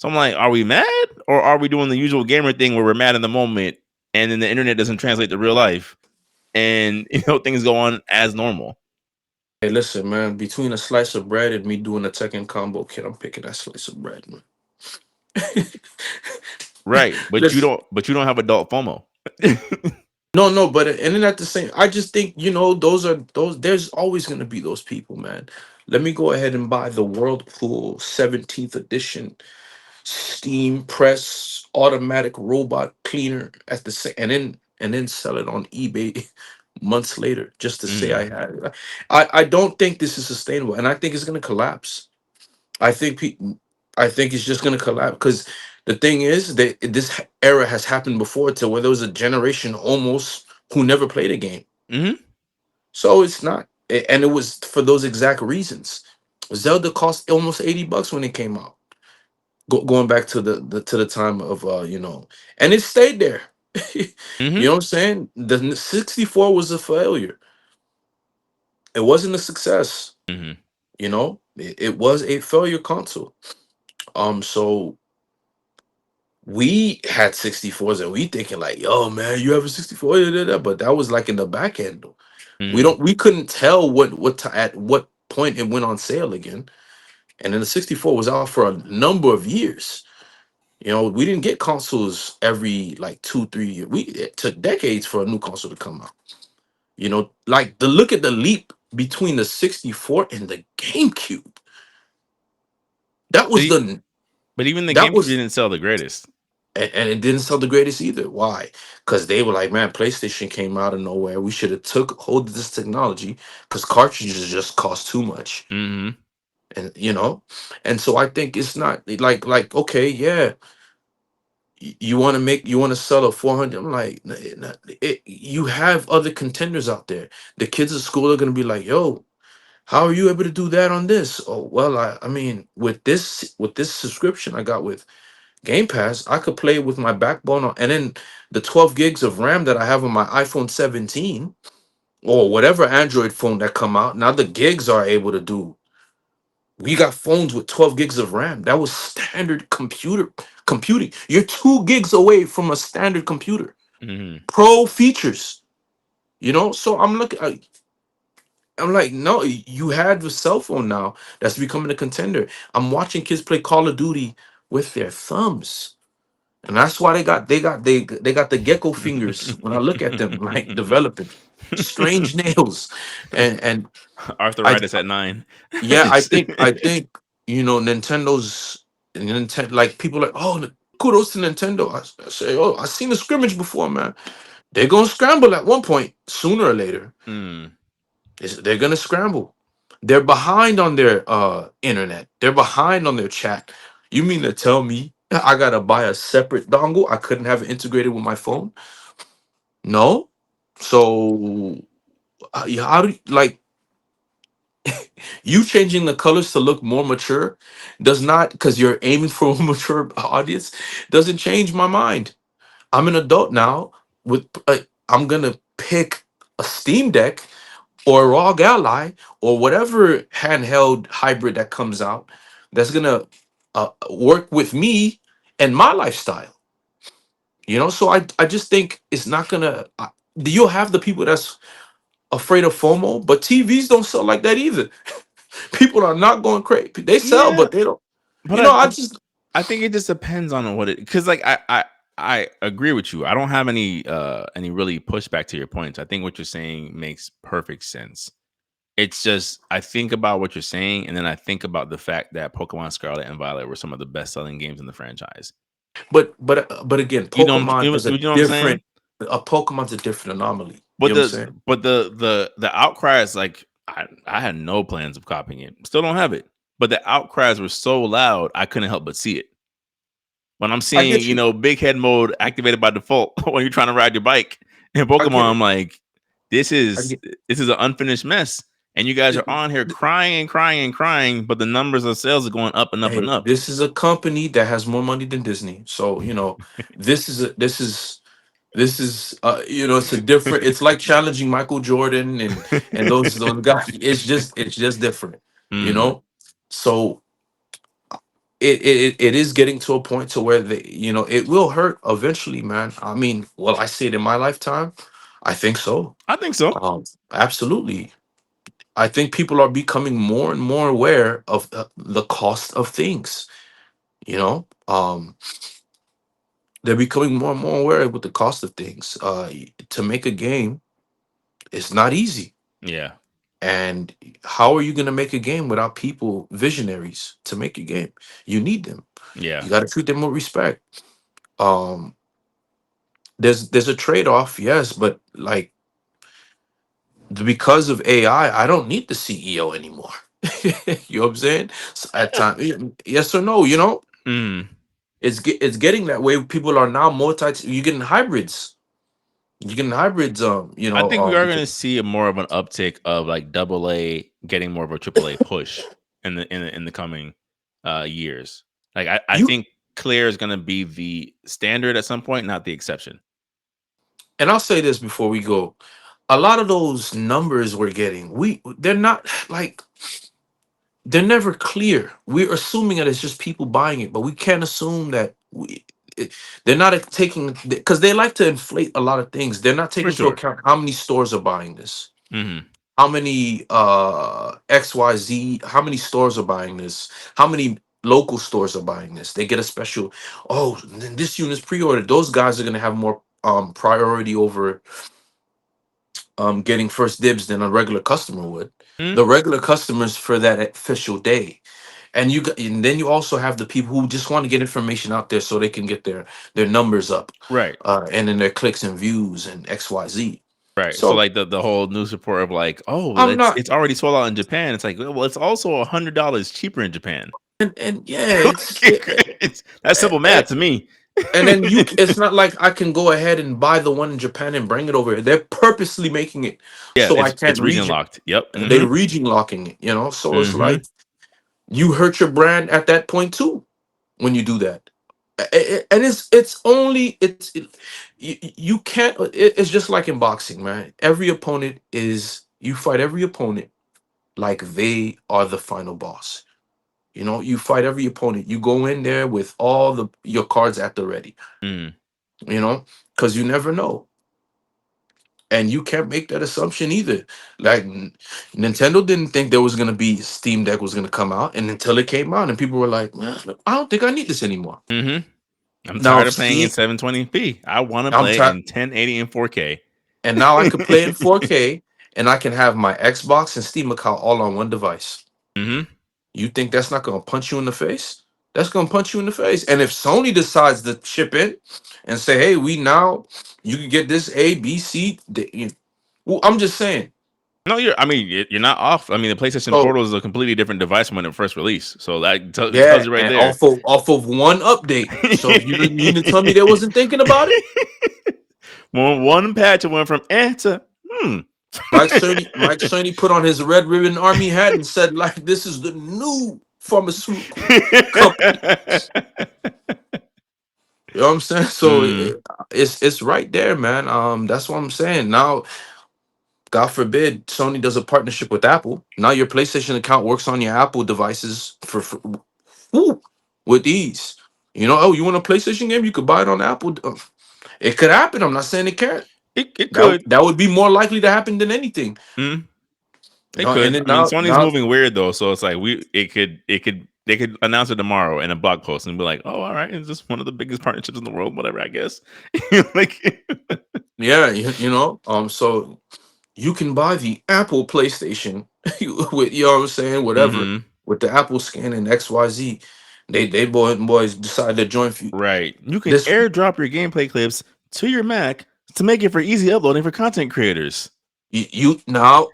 So I'm like, are we mad, or are we doing the usual gamer thing where we're mad in the moment and then the internet doesn't translate to real life and things go on as normal? hey, listen, man. Between a slice of bread and me doing a Tekken combo, kid, I'm picking that slice of bread, man. Right. But you Listen, don't have adult FOMO. no, no, but and then at the same, I just think those are those. There's always gonna be those people, man. Let me go ahead and buy the Whirlpool 17th edition steam press automatic robot cleaner at the same, and then sell it on eBay months later just to say I Mm, had it. I don't think this is sustainable, and I think it's gonna collapse. I think I think it's just gonna collapse because the thing is that this era has happened before to where there was a generation almost who never played a game. hmm So it's not, and it was for those exact reasons. Zelda cost almost $80 when it came out. Going back to the time of and it stayed there. You hmm know what I'm saying? The 64 was a failure. It wasn't a success. hmm It was a failure console. So we had 64s and we thinking like, yo, man, you have a 64, da, da, da," but that was like in the back end. hmm We couldn't tell at what point it went on sale again. And then the 64 was out for a number of years. We didn't get consoles every like 2, 3 years. It took decades for a new console to come out. Like the look at the leap between the 64 and the GameCube. That But, was the but even the that GameCube was didn't sell the greatest. and it didn't sell the greatest either. Why? Because they were like, man, PlayStation came out of nowhere. We should have took hold of this technology because cartridges just cost too much. hmm And and so I think it's not like okay, yeah, you want to sell a 400. I'm like, you have other contenders out there. The kids at school are going to be like, yo, how are you able to do that on this? Oh, well, I mean, with this subscription I got with Game Pass, I could play with my backbone and then the 12 gigs of RAM that I have on my iPhone 17 or whatever Android phone that come out. Now the gigs are able to do. We got phones with 12 gigs of RAM. That was standard computing. You're 2 gigs away from a standard computer. hmm Pro features. So I'm like, no, you had the cell phone now that's becoming a contender. I'm watching kids play Call of Duty with their thumbs. And that's why they got the gecko fingers when I look at them, like developing strange nails. And I Arthritis at 9. yeah, I think Nintendo, like people like, oh, kudos to Nintendo. I say, oh, I seen the scrimmage before, man. They're gonna scramble at one point, sooner or later. mm. They're gonna scramble. They're behind on their internet. They're behind on their chat. You mean to tell me I gotta buy a separate dongle? I couldn't have it integrated with my phone? No. So how do like you changing the colors to look more mature does not, because you're aiming for a mature audience, doesn't change my mind. I'm an adult now. I'm gonna pick a Steam Deck or a ROG Ally or whatever handheld hybrid that comes out that's gonna work with me and my lifestyle. So I just think it's not gonna. You'll have the people that's afraid of FOMO, but TVs don't sell like that either. People are not going crazy. They sell, Yeah, but they don't. but I just I think it just depends on what it, because like I agree with you. I don't have any really pushback to your points. I think what you're saying makes perfect sense. It's just I think about what you're saying, and then I think about the fact that Pokemon Scarlet and Violet were some of the best selling games in the franchise. but again, Pokemon is a You know what I'm saying? different. A Pokemon's a different anomaly. You But know what I'm saying? the outcry is like I had no plans of copying it. Still don't have it. But the outcries were so loud I couldn't help but see it. When I'm I seeing, get you. big head mode activated by default when you're trying to ride your bike in I get Pokemon, I'm it. like, this I is get this is an unfinished mess. And you guys are it. on here crying and crying and crying, but the numbers of sales are going up and up and Hey, up. this is a company that has more money than Disney. So, it's a different, it's like challenging Michael Jordan and those guys. It's just different, you Mm, know? So it is getting to a point to where it will hurt eventually, man. I mean, will I see it in my lifetime? I think so. I think so. Absolutely. I think people are becoming more and more aware of the cost of things, you know? They're becoming more and more aware with the cost of things. To make a game is not easy. Yeah. And how are you going to make a game without people, visionaries, to make a game? You need them. Yeah. You got to treat them with respect. Um, there's a trade off, yes, but like because of AI, I don't need the CEO anymore. You know what I'm saying? So at time, yes or no? Mm. It's getting that way. People are now multi. You're getting hybrids. You're getting hybrids. I think we are going to see a more of an uptick of like double A getting more of a triple A push in the coming years. Like I you think Claire is going to be the standard at some point, not the exception. and I'll say this before we go. A lot of those numbers we're getting, they're not like they're never clear. We're assuming that it's just people buying it, but we can't assume that they're not taking because they like to inflate a lot of things. They're not For taking into sure. account how many stores are buying this, Hmm. how many XYZ, how many stores are buying this, how many local stores are buying this. They get a special, oh, then this unit's pre-ordered. Those guys are gonna have more priority over getting first dibs than a regular customer would. Mm. The regular customers for that official day, and then you also have the people who just want to get information out there so they can get their numbers up, Right. and then their clicks and views and XYZ. Right. So So like the whole news report of like, oh, I'm not, it's already sold out in Japan. It's like, well, it's also $100 cheaper in Japan. and yeah, That's simple math and, to me. and then it's not like I can go ahead and buy the one in Japan and bring it over here. They're purposely making it Yeah, so I can't it's region region. locked. Yep. They're Mm-hmm. region locking it, So it's Mm-hmm. like you hurt your brand at that point too when you do that. And it's only you can't. It's just like in boxing, man. Every opponent is you fight every opponent like they are the final boss. You fight every opponent. You go in there with all your cards at the ready. Mm. You know, because you never know, and you can't make that assumption either. Like Nintendo didn't think there was gonna be Steam Deck was gonna come out, and until it came out, and people were like, "Man, I don't think I need this anymore." Mm-hmm. I'm Now tired of playing in Steam, 720p. I want to I'm play tired. in 1080 and 4K. And now I could play in 4K and I can have my Xbox and Steam account all on one device. Mm-hmm. You think that's not going to punch you in the face? That's going to punch you in the face. And if Sony decides to chip in and say, hey, you can get this A, B, C, well, I'm just saying. No, you're not off. I mean, the PlayStation So, Portal is a completely different device from when it first released. So that tells yeah, you right and there. off of one update. So you didn't mean to tell me they wasn't thinking about it? one patch went from to Mike Cerny put on his red ribbon army hat and said, like, this is the new pharmaceutical company. You know what I'm saying? So mm, it's right there, man. That's what I'm saying. Now, God forbid, Sony does a partnership with Apple. Now your PlayStation account works on your Apple devices woo, with ease. You know, oh, you want a PlayStation game? You could buy it on Apple. It could happen. I'm not saying it can't. It That could. that would be more likely to happen than anything. Mm, You it know, and could. then I mean, now Sony's now moving weird though, so it's like they could announce it tomorrow in a blog post and be like, "Oh, all right, it's just one of the biggest partnerships in the world, whatever." I guess. Like, yeah, you know, so you can buy the Apple PlayStation with, you know what I'm saying, whatever, hmm with the Apple scan and XYZ. Boys decided to join right. You can this. airdrop your gameplay clips to your Mac to make it for easy uploading for content creators. You now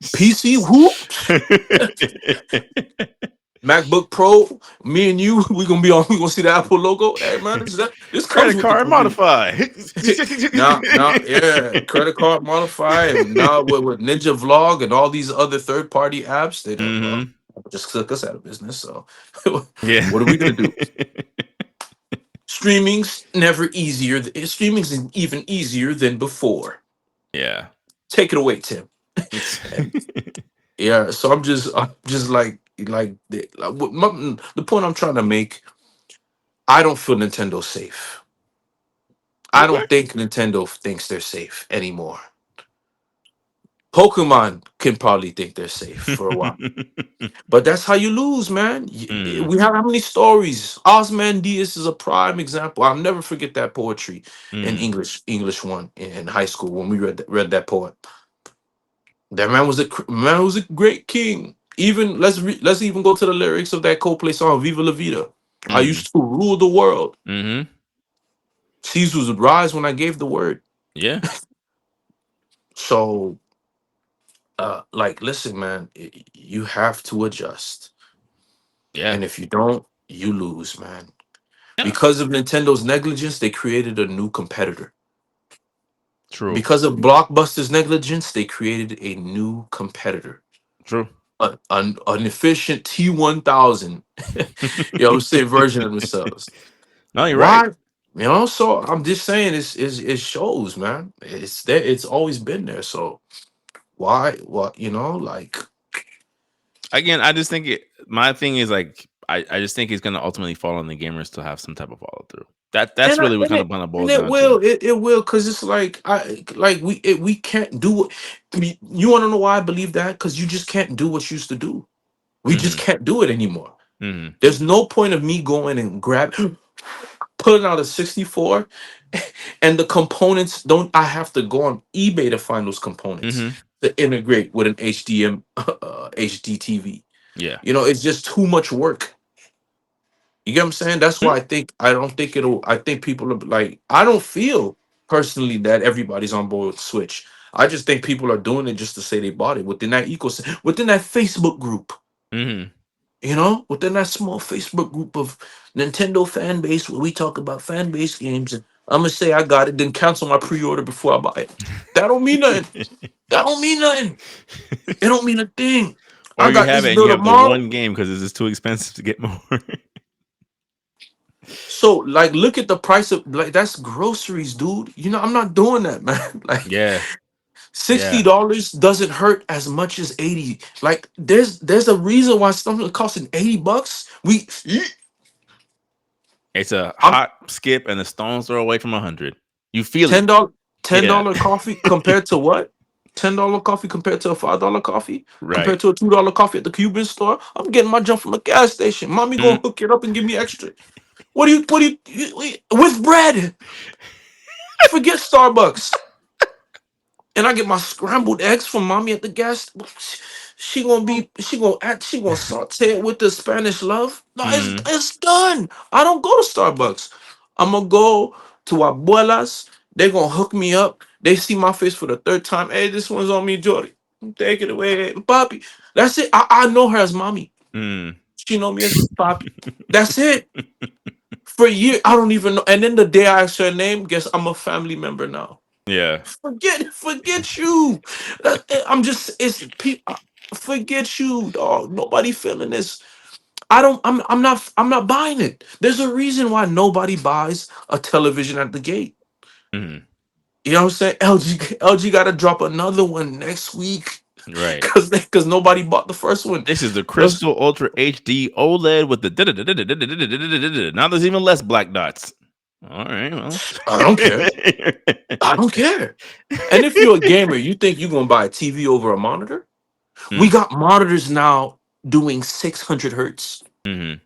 PC who MacBook Pro, me and you, we gonna see the Apple logo. Hey man, this comes Credit with the card computer. modify. Now, yeah, credit card modify, and now with Ninja Vlog and all these other third party apps, they don't well, hmm just took us out of business. So, Yeah. what are we gonna do? Streaming's never easier. Streaming's even easier than before. Yeah. Take it away, Tim. And yeah, so I'm just like the point I'm trying to make. I don't feel Nintendo safe. I Okay. don't think Nintendo thinks they're safe anymore. Pokemon can probably think they're safe for a while. But that's how you lose, man. Mm, We have how many stories? Osmandius is a prime example. I'll never forget that poetry in mm, English one in high school when we read that poem. That man was man was a great king. Even let's even go to the lyrics of that Coldplay song "Viva La Vida." I mm, used to rule the world. hmm Caesars would rise when I gave the word. Yeah. So, like, listen, man, you have to adjust, Yeah. and if you don't, you lose, man. Yeah. Because of Nintendo's negligence, they created a new competitor. True. Because of Blockbuster's negligence, they created a new competitor. True. An efficient T1000, you know what I'm saying, version of themselves. No, you're right. Why? You know, so I'm just saying it shows, man. It's there, it's always been there. So why what like Again, I just think my thing is like I just think it's gonna ultimately fall on the gamers to have some type of follow through. That's and I, really what kind of and boils it down to. will it will because it's like we can't do it. I mean, you want to know why I believe that? Because you just can't do what you used to do. We just hmm can't do it anymore. hmm There's no point of me going and pulling out a 64 and the components don't I have to go on eBay to find those components hmm to integrate with an HDM HD TV. Yeah. You know, it's just too much work. You get what I'm saying? That's why I don't think I think people are like, I don't feel personally that everybody's on board with Switch. I just think people are doing it just to say they bought it within that ecosystem, within that Facebook group, hmm within that small Facebook group of Nintendo fan base where we talk about fan base games. And I'm gonna say I got it, then cancel my pre-order before I buy it. That don't mean nothing. That don't mean nothing. It don't mean a thing. Or I you got have this it and bill you have the tomorrow. one game because it's just too expensive to get more. So like look at the price of like that's groceries, dude. You know, I'm not doing that, man. Like Yeah. Yeah. $60 doesn't hurt as much as 80. Like there's a reason why something costing $80. It's a I'm hot skip and a stone's throw away from 100. You feel it. $10 ten Yeah. dollar coffee compared to what? $10 coffee compared to a $5 coffee, Right. compared to a $2 coffee at the Cuban store. I'm getting my junk from a gas station. Mommy gonna Mm. hook it up and give me extra. With bread? Forget Starbucks. And I get my scrambled eggs from mommy at the gas. She gonna saute it with the Spanish love. No, Mm. it's done. I don't go to Starbucks. I'm gonna go to abuelas. They gonna hook me up. They see my face for the third time. Hey, this one's on me, Jody. Take it away, Poppy. That's it. I know her as mommy. Mm. She know me as Poppy. That's it. For a year, I don't even know. And then the day I asked her name, guess I'm a family member now. Yeah. Forget you. I'm just it's people. Forget you, dog. Nobody feeling this. I'm not buying it. There's a reason why nobody buys a television at the gate. Mm. You know what I'm saying? LG got to drop another one next week. Right. because nobody bought the first one. This is the Those- Crystal Ultra HD OLED with the now there's even less black dots. All right, well. I don't care. I don't care. And if you're a gamer, you think you're gonna buy a TV over a monitor? We Mm, got monitors now doing 600 hertz mhm.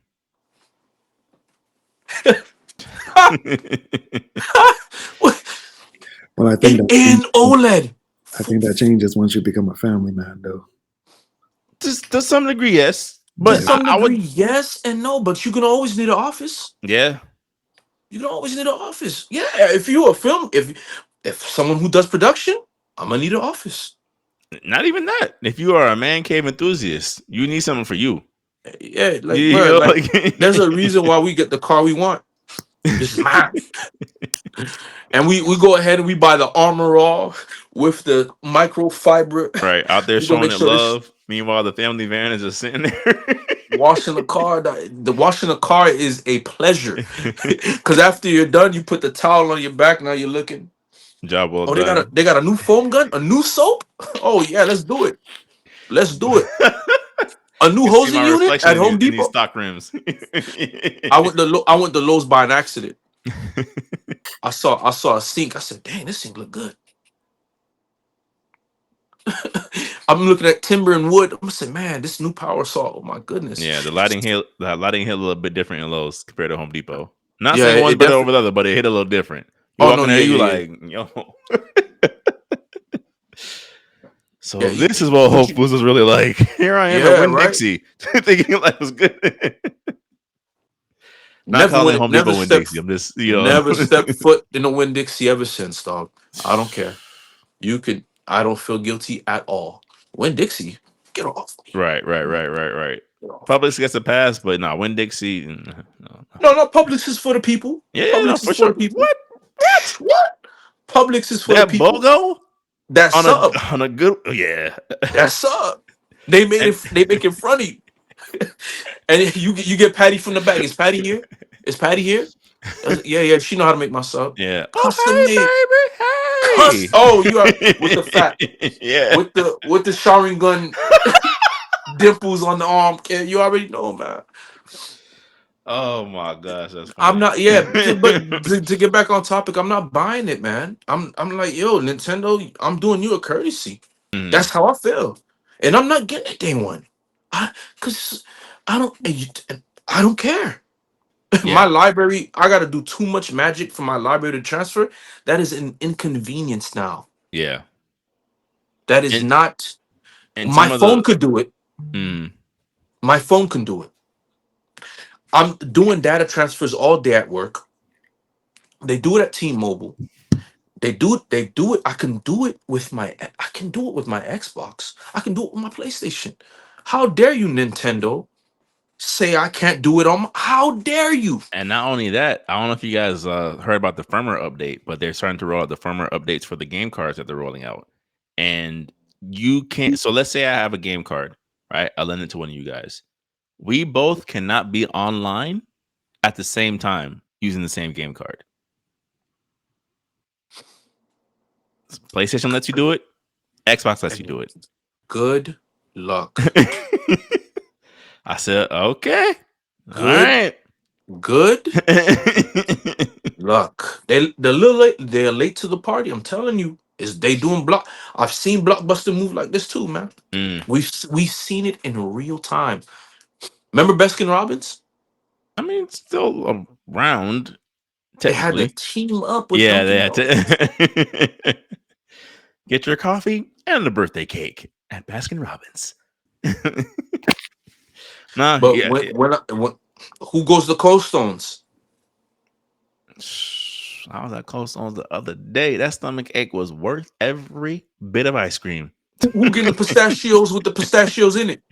Well, in OLED. I think that changes once you become a family man, though. Just to some degree, yes, To but Yeah. some I degree, would, yes and no, but you can always need an office. yeah, You can always need an office. Yeah, if you a film, if someone who does production, I'm gonna need an office. not even that. If you are a man cave enthusiast, you need something for you. Yeah, like You bro, know, like there's a like reason why we get the car we want. This is mine. And we go ahead and we buy the armor all with the microfiber. right out there We gonna showing make it sure this love. Meanwhile, the family van is just sitting there. washing the car. The washing the car is a pleasure because after you're done, you put the towel on your back. Now you're looking. Job well Oh, they got a done. they got a new foam gun, a new soap. Oh yeah, let's do it. Let's do it. A new You see my hosing unit reflection at in Home these Depot. stock rims. I went to Lowe's by an accident. I saw a sink. I said, "Dang, this sink look good." I'm looking at timber and wood. I'm gonna say, "Man, this new power saw. Oh my goodness." Yeah, the lighting hit a little bit different in Lowe's compared to Home Depot. Not Yeah, saying one's it better over definitely. the other, but it hit a little different. You Oh walk no, in there, yeah, you yeah, yeah, like, yo. yeah. So this is what But Hope was really like. Here I am at yeah, Winn right. Dixie, thinking life was good. Not Never calling went. Home Depot Winn Dixie. I'm just, Never stepped foot in a Winn Dixie ever since, dog. I don't care. You could. I don't feel guilty at all. Winn Dixie, get off me. right. Get off. Publix gets a pass, but no, Winn Dixie. No. No, no. Publix is for the people. Yeah, no, Publix for is for sure. the people. What? What? Publix is for the That people. BOGO That sub. on a good, yeah. That sub. They made And it. They make it funny, and you get Patty from the back. Is Patty here? Is Patty here? Yeah, yeah. She know how to make my sub. yeah. Custom made. Oh, hey, Oh, you are with the fat, baby. Hey. Yeah. with the showering gun dimples on the arm. Yeah, you already know, man. Oh my gosh, that's I'm funny. not. Yeah, but to get back on topic, I'm not buying it, man. I'm like, yo, Nintendo. I'm doing you a courtesy. Mhm. That's how I feel, and I'm not getting a day one. Cause I don't. I don't care. My Yeah, library. I got to do too much magic for my library to transfer. That is an inconvenience now. yeah. That is And not. My some of phone the could do it. mm, My phone can do it. I'm doing data transfers all day at work. They do it at T-Mobile. They do it. They do it. I can do it with my. I can do it with my Xbox. I can do it with my PlayStation. How dare you, Nintendo, say I can't do it on? How dare you? and not only that, I don't know if you guys heard about the firmware update, but they're starting to roll out the firmware updates for the game cards that they're rolling out. And you can't. So let's say I have a game card, right? I lend it to one of you guys. We both cannot be online at the same time using the same game card. PlayStation lets you do it. Xbox lets you do it. Good luck. I said, okay. All Good, right. good luck. They're little late. They're late to the party. I'm telling you, is they doing block? I've seen Blockbuster move like this too, man. Mm. We've seen it in real time. Remember Baskin Robbins? I mean, it's still around, They had to technically. team up with Yeah, they Dunkin' had Donuts. to get your coffee and a birthday cake at Baskin Robbins. Nah, But yeah, when who goes to Cold Stones? I was at Cold Stones the other day. That stomach ache was worth every bit of ice cream. Who getting the pistachios with the pistachios in it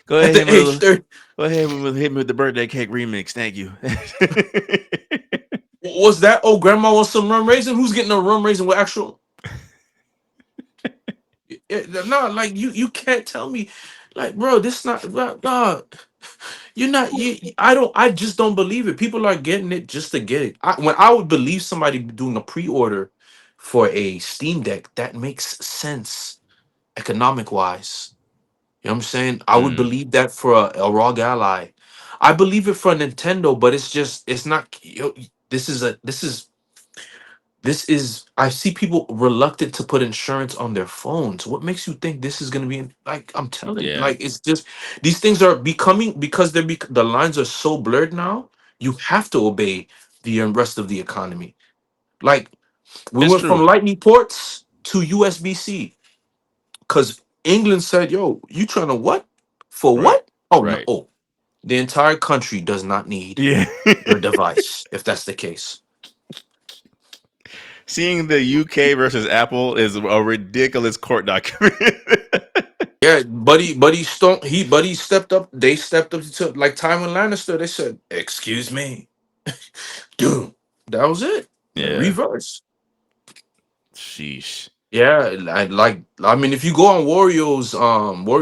Go at ahead, the age 30? go ahead and hit me with the birthday cake remix. Thank you. Was that? Oh, grandma wants some rum raisin. Who's getting a rum raisin with actual? No, like you can't tell me, like, bro, this not, no, you're not. I don't. I just don't believe it. People are getting it just to get it. When I would believe somebody doing a pre-order for a Steam Deck, that makes sense. economic wise. You know what I'm saying? I would Mm, believe that for a ROG Ally. I believe it for Nintendo, but it's not. This is. I see people reluctant to put insurance on their phones. What makes you think this is gonna be like? I'm telling you, yeah, like it's just these things are becoming because the lines are so blurred now. You have to obey the rest of the economy. Like we it's went from true. Lightning ports to USB C because England said, "Yo, you trying to what? For Right, what? Oh no! right. Oh, the entire country does not need Yeah. your device. If that's the case, Seeing the UK versus Apple is a ridiculous court document. yeah, buddy stepped up. They stepped up to like Tywin Lannister. They said, "Excuse me, dude." That was it. Yeah. Reverse. Sheesh. Yeah, I mean, if you go on Wario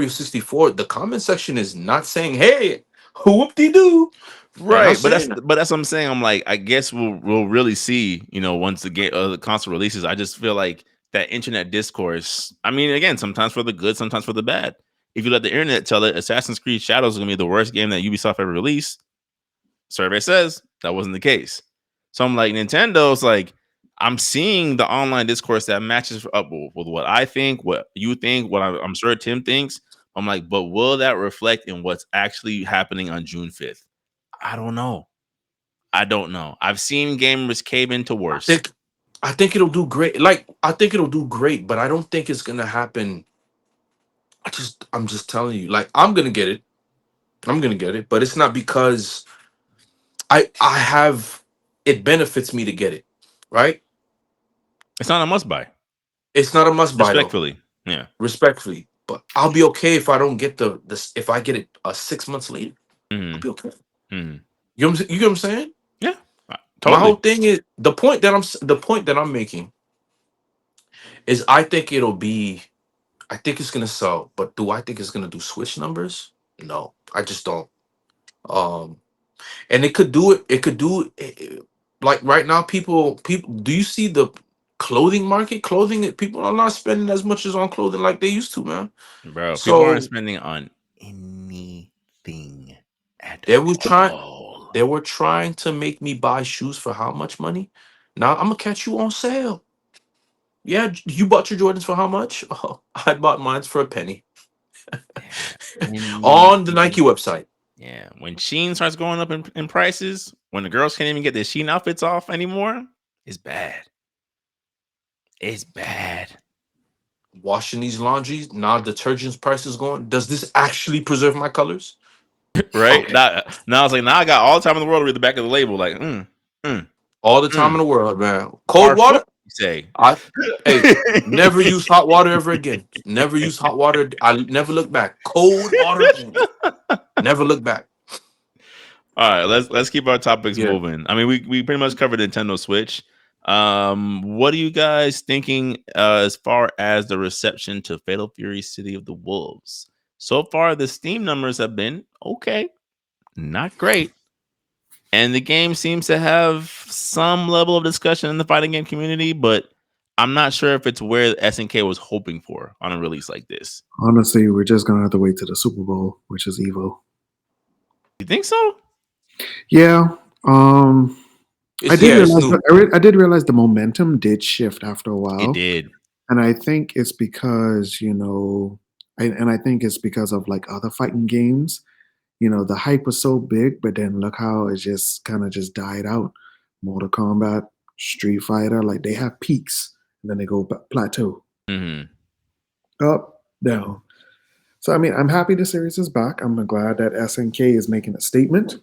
64, the comment section is not saying, "Hey, whoop de doo." They're not Right, but saying that. that's what I'm saying. I'm like, I guess we'll really see, once the console releases. I just feel like that internet discourse. I mean, again, sometimes for the good, sometimes for the bad. If you let the internet tell it, Assassin's Creed Shadows is gonna be the worst game that Ubisoft ever released. Survey says that wasn't the case. So I'm like, Nintendo's like, I'm seeing the online discourse that matches up with what I think, what you think, what I'm sure Tim thinks. I'm like, but will that reflect in what's actually happening on June 5th? I don't know. I don't know. I've seen gamers cave into I worse. think I think it'll do great. Like I think it'll do great, but I don't think it's gonna happen. I'm just telling you. Like I'm gonna get it. I'm gonna get it, but it's not because I have it benefits me to get it, right? It's not a must buy. It's not a must buy though, Respectfully. Yeah. respectfully. But I'll be okay if I don't get this if I get it 6 months later. I'll Hmm. be okay. Hmm. You get what I'm saying? Yeah. My whole Totally. thing is the point that I'm making is I think it's gonna sell, but do I think it's gonna do Switch numbers? No, I just don't. Um, and it could do it. It could do like right now. People. Do you see the clothing market? People are not spending as much as on clothing like they used to, man. Bro, people aren't So spending on anything at they were trying. all. They were trying to make me buy shoes for how much money? Now I'm gonna catch you on sale. Yeah, you bought your Jordans for how much? Oh, I bought mine for a penny Yeah. on the Anything. Nike website. Yeah. When Sheen starts going up in prices, when the girls can't even get their Sheen outfits off anymore, it's bad. It's bad. Washing these laundries, now detergent's price is going. Does this actually preserve my colors? Right? Okay. Now I was like, now I got all the time in the world to read the back of the label. Like, mm, All the time mm. in the world, man. Cold Parfois, water? you say. I hey, never use hot water ever again. Never use hot water. I never look back. Cold water only. Never look back. All right, let's keep our topics Yeah. moving. I mean, we pretty much covered Nintendo Switch. What are you guys thinking as far as the reception to Fatal Fury City of the Wolves? So far, the Steam numbers have been okay, not great, and the game seems to have some level of discussion in the fighting game community, but I'm not sure if it's where SNK was hoping for on a release like this. Honestly, we're just gonna have to wait to the Super Bowl, which is Evo. You think so? Yeah. Um, I It's did yeah, it's realize new. I did realize the momentum did shift after a It while, did. and I think it's because and I think it's because of like other fighting games. The hype was so big, but then look how it just kind of just died out. Mortal Kombat, Street Fighter, like they have peaks and then they go plateau, Hmm. up, down. So I mean, I'm happy the series is back. I'm glad that SNK is making a statement.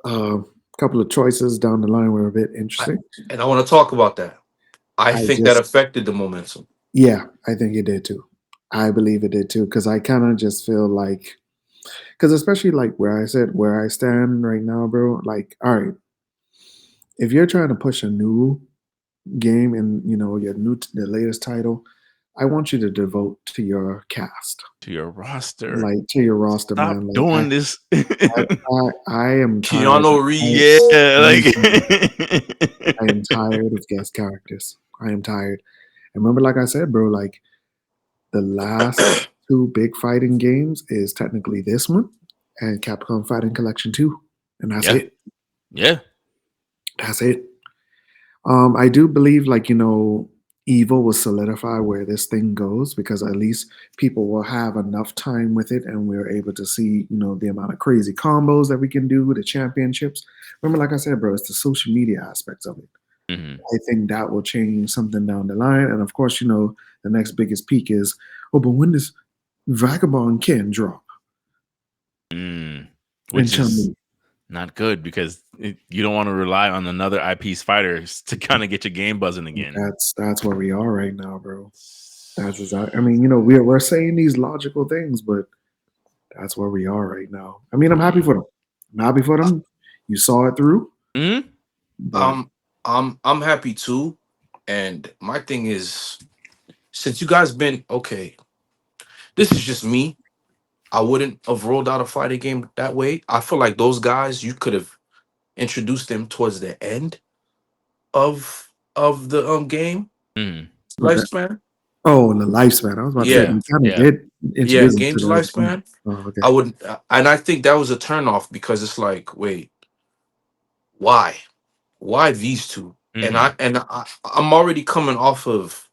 A couple of choices down the line were a bit I, interesting. and I want to talk about that. I I think that just, affected the momentum. yeah, I think it did too. I believe it did too, because I kind of just feel like, because especially like where I stand right now, bro. Like, all right, if you're trying to push a new game and the latest title, I want you to devote to your cast, To your roster. like to your roster, Stop man. Like doing this. I am tired. Keanu Yeah, Reeves. like I am tired of guest characters. I am tired. And remember, like I said, bro, like the last two big fighting games is technically this one and Capcom Fighting Collection 2. And that's Yeah. it. Yeah. That's it. I do believe, like, evil will solidify where this thing goes because at least people will have enough time with it and we're able to see, the amount of crazy combos that we can do, the championships. Remember, like I said, bro, it's the social media aspects of it. Hmm. I think that will change something down the line. And of course, the next biggest peak is, oh, but when does Vagabond Ken drop Mm. in Which is Chun-Li? not good because you don't want to rely on another IP's fighters to kind of get your game buzzing again. That's where we are right now, bro. That's exactly. I mean, we're saying these logical things, but that's where we are right now. I mean, I'm happy for them. I'm happy for them. You saw it through, Mm-hmm. but Um, I'm happy too. And my thing is, since you guys been okay, this is just me. I wouldn't have rolled out a fighting game that way. I feel like those guys you could have introduced them towards the end of the game Mm-hmm. okay. lifespan. Oh, the lifespan. I was about to say Yeah, Yeah. you kind of Yeah. did yeah, introduce them to game's the. lifespan. Oh, okay. I would, and I think that was a turnoff because it's like, wait, why? Why these two? And Mm-hmm. I'm already coming off of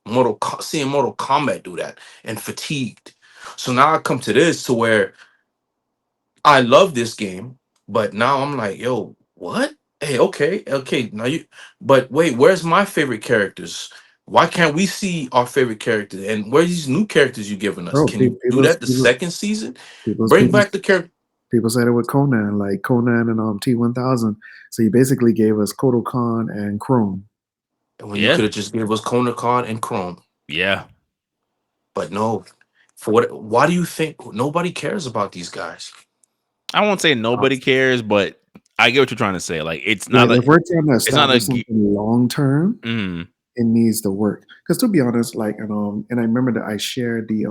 seeing Mortal Kombat do that and fatigued. So now I come to this to where I love this game, but now I'm like, yo, what? Hey, okay. Now you, but wait, where's my favorite characters? Why can't we see our favorite characters? And where's these new characters you giving us? Bro, Can you do that the second season? people's Bring people's back the character. people said it with Conan, like Conan and T1000. So he basically gave us Kodokan and Chrome. When you Yeah. could have just gave us Kona Card and Chrome. Yeah. But no, for what? Why do you think nobody cares about these guys? I won't say Uh, nobody cares, but I get what you're trying to say. Like it's not Like like if we're trying to it's not a. establish something long term, Mm, it needs to work. Because to be honest, like and I remember that I shared the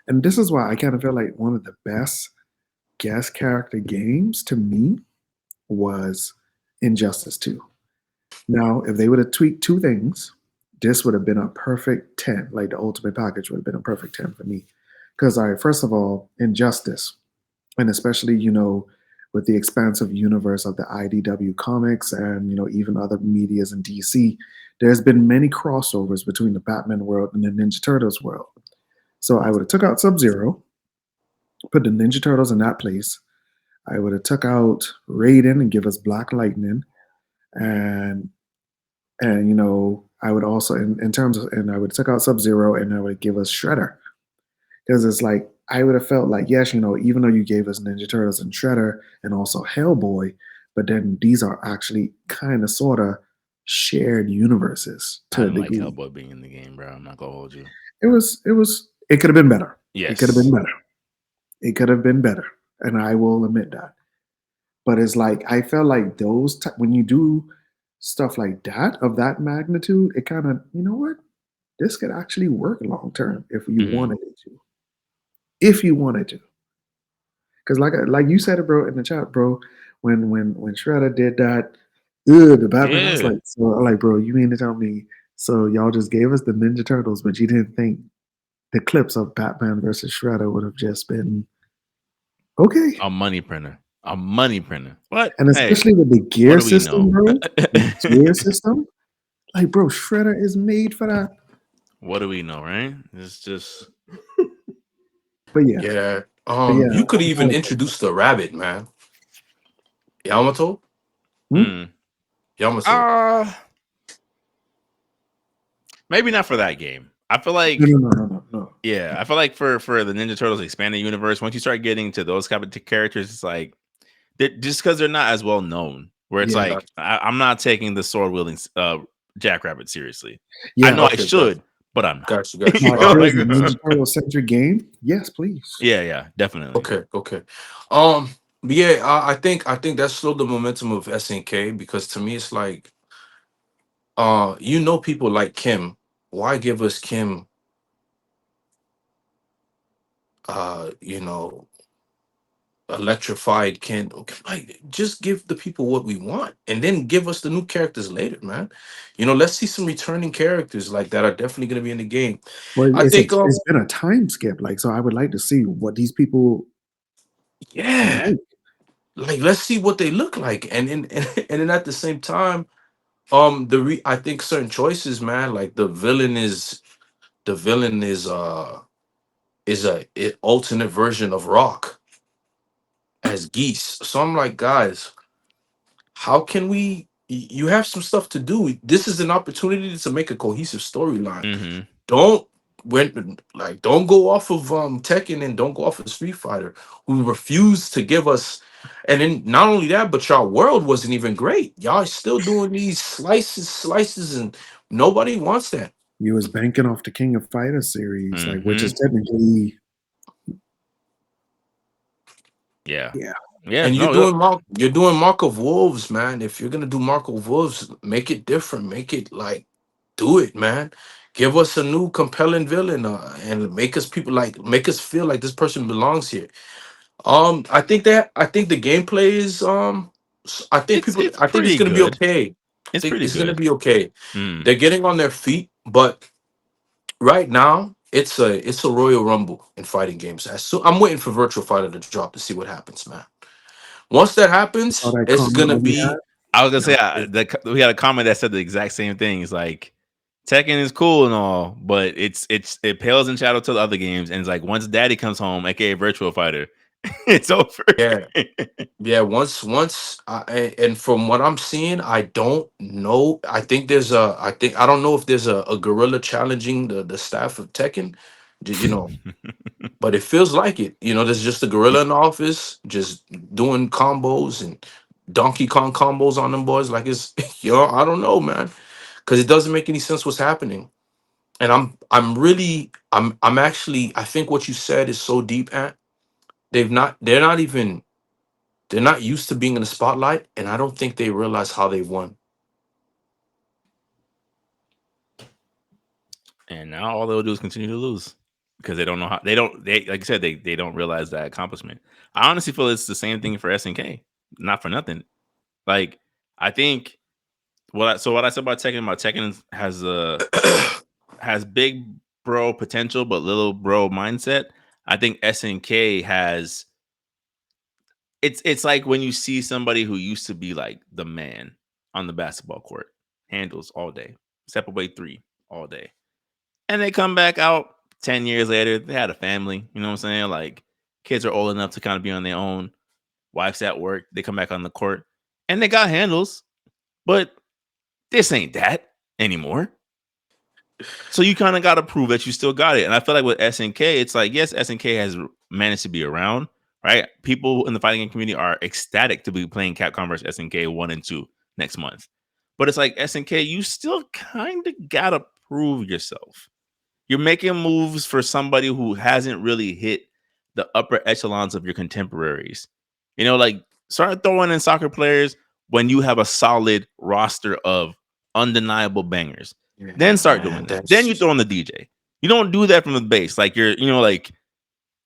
and this is why I kind of feel like one of the best guest character games to me was Injustice 2. Now, if they would have tweaked two things, this would have been a perfect 10. Like the ultimate package would have been a perfect 10 for me. Because I first of all, Injustice, and especially, with the expansive universe of the IDW comics and, even other medias in DC, there's been many crossovers between the Batman world and the Ninja Turtles world. So I would have took out Sub-Zero, put the Ninja Turtles in that place. I would have took out Raiden and give us Black Lightning, and I would also in terms of, and I would took out Sub-Zero and I would give us Shredder because it's like I would have felt like, yes, even though you gave us Ninja Turtles and Shredder and also Hellboy, but then these are actually kind of sort of shared universes I to a didn't like degree. Hellboy being in the game, bro. I'm not gonna hold you. It could have been better. It could have Yes. been better. It could have been better, and I will admit that. But it's like I felt like when you do stuff like that of that magnitude, it kind of, what, this could actually work long term if you Hmm. wanted it to. If you wanted to, because like you said it, bro, in the chat, bro, when Shredder did that, the Batman, I was Yeah. like, so I'm like, bro, you mean to tell me? So y'all just gave us the Ninja Turtles, but you didn't think the clips of Batman versus Shredder would have just been okay? A money printer. A money printer. What? And Hey, especially with the what gear do we system, know? bro, the gear system, like, bro, Shredder is made for that. What do we know, right? It's just But yeah, yeah. but yeah, You could I'm even kind introduce the rabbit, man. Yamato, of, mm. Yamato. uh maybe not for that game. I feel no, like no, no, no, no, no. yeah, I feel like for the Ninja Turtles expanded universe, once you start getting to those kind of characters, it's like just because they're not as well known. Where it's Yeah, like I'm not taking the sword wielding Jackrabbit seriously. I yeah. know I Okay, should, but I'm not. got You you. Now, All if know, it right. was a like, Ninja Turtle centric game, yes, please. yeah, yeah, definitely. Okay. Um, but yeah, I think that's still the momentum of SNK because to me it's like, people like Kim. Why give us Kim? Uh, you know, electrified can like just give the people what we want and then give us the new characters later, man. Let's see some returning characters like that are definitely going to be in the game. Well, I think it's been a time skip. Like, so I would like to see what these people are yeah, like. like let's see what they look like, and then at the same time, I think certain choices, man, like the villain is alternate version of Rock as Geese. So I'm like, guys, how can you have some stuff to do. This is an opportunity to make a cohesive storyline. Mm-hmm. Don't don't go off of Tekken and don't go off of Street Fighter, who refused to give us. And then not only that, but y'all world wasn't even great. Y'all still doing these slices, and nobody wants that. You was banking off the King of Fighters series, like, which Mm-hmm. is technically, Yeah. yeah. Yeah. And No. Look. you're doing Mark of Wolves, man. If you're gonna do Mark of Wolves, make it different. Make it like do it, man. Give us a new compelling villain, and make us feel like this person belongs here. I think the gameplay is It's I think it's pretty gonna be good. okay. I It's think pretty it's gonna good. be okay. Mm. They're getting on their feet, but right now it's a Royal Rumble in fighting games. I'm waiting for Virtual Fighter to drop to see what happens, man. Once that You saw happens, that it's comment gonna that we be had? I was gonna That say was good. we had a comment that said the exact same thing. It's like Tekken is cool and all, but it pales in shadow to the other games. And it's like once Daddy comes home, aka Virtual Fighter, it's over. yeah, yeah. And from what I'm seeing, I don't know. I don't know if there's a gorilla challenging the staff of Tekken. You know, but it feels like it. There's just a gorilla in the office, just doing combos and Donkey Kong combos on them boys. Like it's, I don't know, man, because it doesn't make any sense what's happening. And I'm actually, I think what you said is so deep, Ant. They're not used to being in the spotlight, and I don't think they realize how they won. And now all they'll do is continue to lose because they don't know how they like I said they don't realize that accomplishment. I honestly feel it's the same thing for SNK. Not for nothing. Like I think what I said about Tekken has big bro potential but little bro mindset. I think SNK has it's like when you see somebody who used to be like the man on the basketball court, handles all day, step away three all day, and they come back out 10 years later. They had a family, you know what I'm saying? Like kids are old enough to kind of be on their own. Wife's at work. They come back on the court and they got handles, but this ain't that anymore. So you kind of got to prove that you still got it. And I feel like with SNK, it's like, yes, SNK has managed to be around, right? People in the fighting game community are ecstatic to be playing Capcom versus SNK 1 and 2 next month. But it's like SNK, you still kind of got to prove yourself. You're making moves for somebody who hasn't really hit the upper echelons of your contemporaries. Like start throwing in soccer players when you have a solid roster of undeniable bangers. Then Yeah, start doing man. that. Then you throw in the DJ. You don't do that from the base. Like like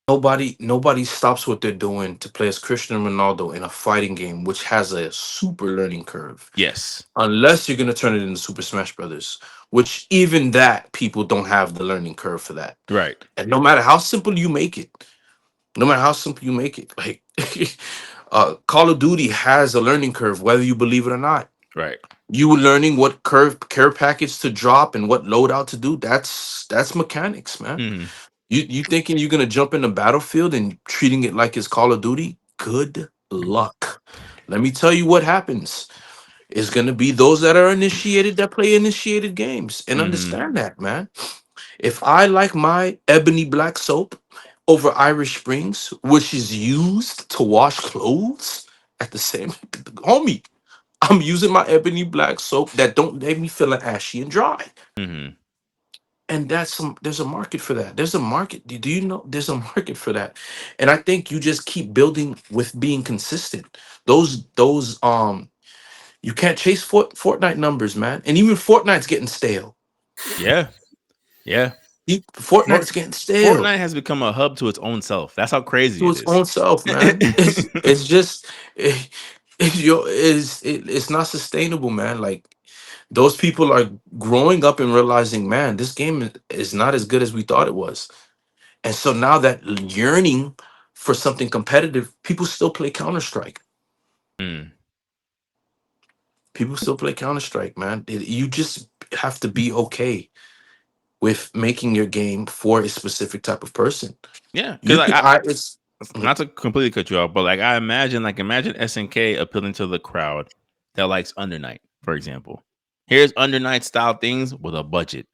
Nobody stops what they're doing to play as Cristiano Ronaldo in a fighting game, which has a super learning curve. yes, Unless you're gonna turn it into Super Smash Brothers, which even that people don't have the learning curve for that. right, And no matter how simple you make it, no matter how simple you make it, like Call of Duty has a learning curve, whether you believe it or not. right. You learning what care package to drop and what loadout to do. That's mechanics, man. Mm-hmm. You thinking you're gonna jump in the battlefield and treating it like it's Call of Duty? Good luck. Let me tell you what happens. It's gonna be those that are initiated that play initiated games and Mm-hmm. understand that, man. If I like my ebony black soap over Irish Springs, which is used to wash clothes at the same homie, I'm using my ebony black soap that don't make me feeling ashy and dry. Mm-hmm. And there's a market for that. There's a market. Do you know there's a market for that? And I think you just keep building with being consistent. Those you can't chase Fortnite numbers, man. And even Fortnite's getting stale. Yeah. Yeah. Fortnite's getting stale Fortnite has become a hub to its own self. That's how crazy to it its is. own self, man. It's just it's not sustainable, man. Like those people are growing up and realizing, man, this game is not as good as we thought it was. And so now that yearning for something competitive, people still play Counter Strike. Mm. People still play Counter Strike, man. You just have to be okay with making your game for a specific type of person. Yeah, because You like can, I, I it's not to completely cut you off, but like I imagine, SNK appealing to the crowd that likes Under Night, for example. Here's Under Night style things with a budget,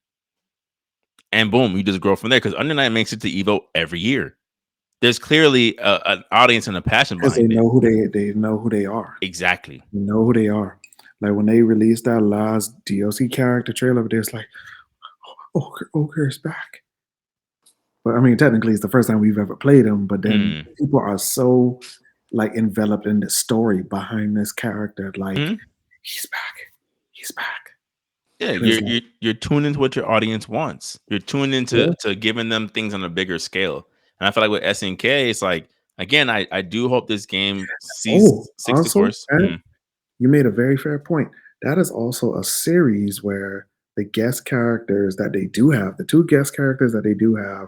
and boom, you just grow from there. Because Under Night makes it to Evo every year. There's clearly an audience and a passion because they behind it. know who they know who they are. Exactly. They know who they are. Like when they released that last DLC character trailer, it's like, oh, Ogre is back. But I mean, technically, it's the first time we've ever played him. But then Mm. people are so like enveloped in the story behind this character. Like, Mhm. he's back. He's back. Yeah, And it's like, you're tuned into what your audience wants. You're tuned into yeah, to giving them things on a bigger scale. And I feel like with SNK, it's like again, I do hope this game oh, seeks the also, course. Ed, you made a very fair point. That is also a series where the guest characters that they do have, the two guest characters that they do have,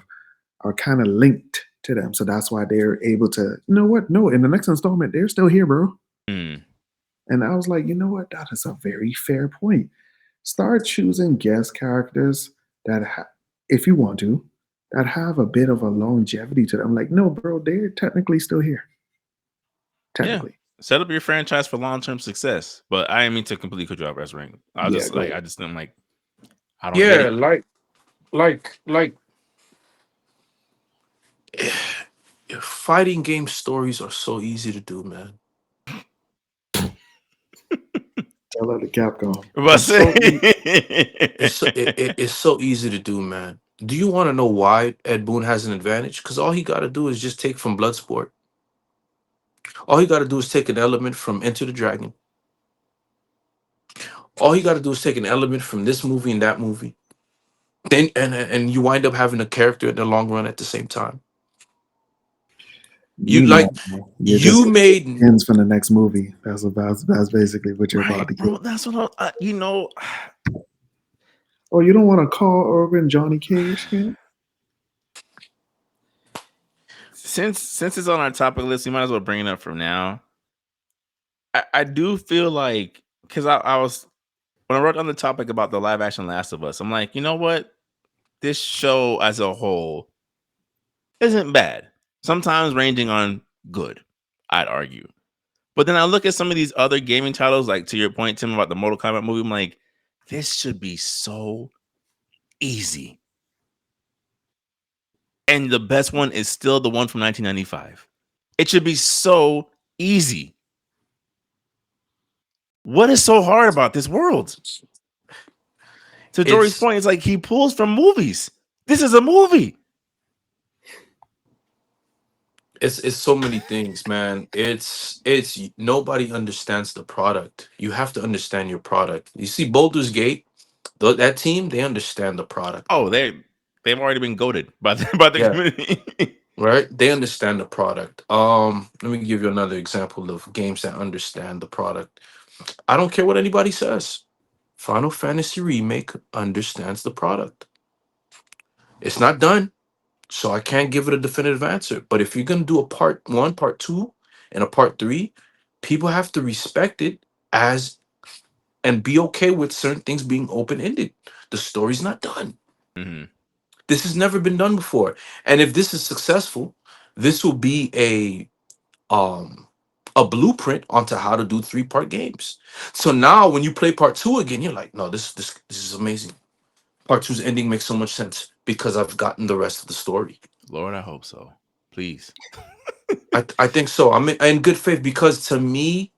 are kind of linked to them. So that's why they're able to, you know what? No, in the next installment, they're still here, bro. Mm. And I was like, you know what? That is a very fair point. Start choosing guest characters that, if you want to, that have a bit of a longevity to them. Like, no, bro, they're technically still here. Yeah. Technically. Set up your franchise for long term success. But I didn't mean to completely cut you off, as ring. Yeah, go ahead. I just didn't like I don't get yeah, it. like fighting game stories are so easy to do, man. Tell her to Capcom. But It's so e- say it's so easy to do, man. Do you want to know why Ed Boon has an advantage? Because all he got to do is just take from Bloodsport. All he got to do is take an element from Enter the Dragon. All he got to do is take an element from this movie and that movie. Then and you wind up having a character in the long run at the same time. You like Meanwhile, you're just you getting made skins from the next movie. That's basically what you're about right, to get. bro. That's what you know. Oh, you don't want to call Urban Johnny Cage skin? Since it's on our topic list, we might as well bring it up from now. I do feel like because I was when I wrote on the topic about the live action Last of Us, I'm like, you know what? This show as a whole isn't bad. Sometimes ranging on good, I'd argue. But then I look at some of these other gaming titles, like to your point, Tim, about the Mortal Kombat movie. I'm like, this should be so easy. And the best one is still the one from 1995. It should be so easy. What is so hard about this world? To Dory's it's point, it's like he pulls from movies. This is a movie. it's so many things, man. It's nobody understands the product. You have to understand your product. You see Boulder's Gate, that team, they understand the product. Oh, they've already been goaded by the Yeah, community. right? They understand the product. Let me give you another example of games that understand the product. I don't care what anybody says. Final Fantasy Remake understands the product. It's not done, so I can't give it a definitive answer. But if you're gonna do a part one, part two, and a part three, people have to respect it as and be okay with certain things being open ended. The story's not done. Mhm. This has never been done before. And if this is successful, this will be um a blueprint onto how to do three-part games. So now when you play part two again, you're like, no, this is amazing. Part two's ending makes so much sense because I've gotten the rest of the story. Lord, I hope so. Please. I think so. I'm in good faith because to me,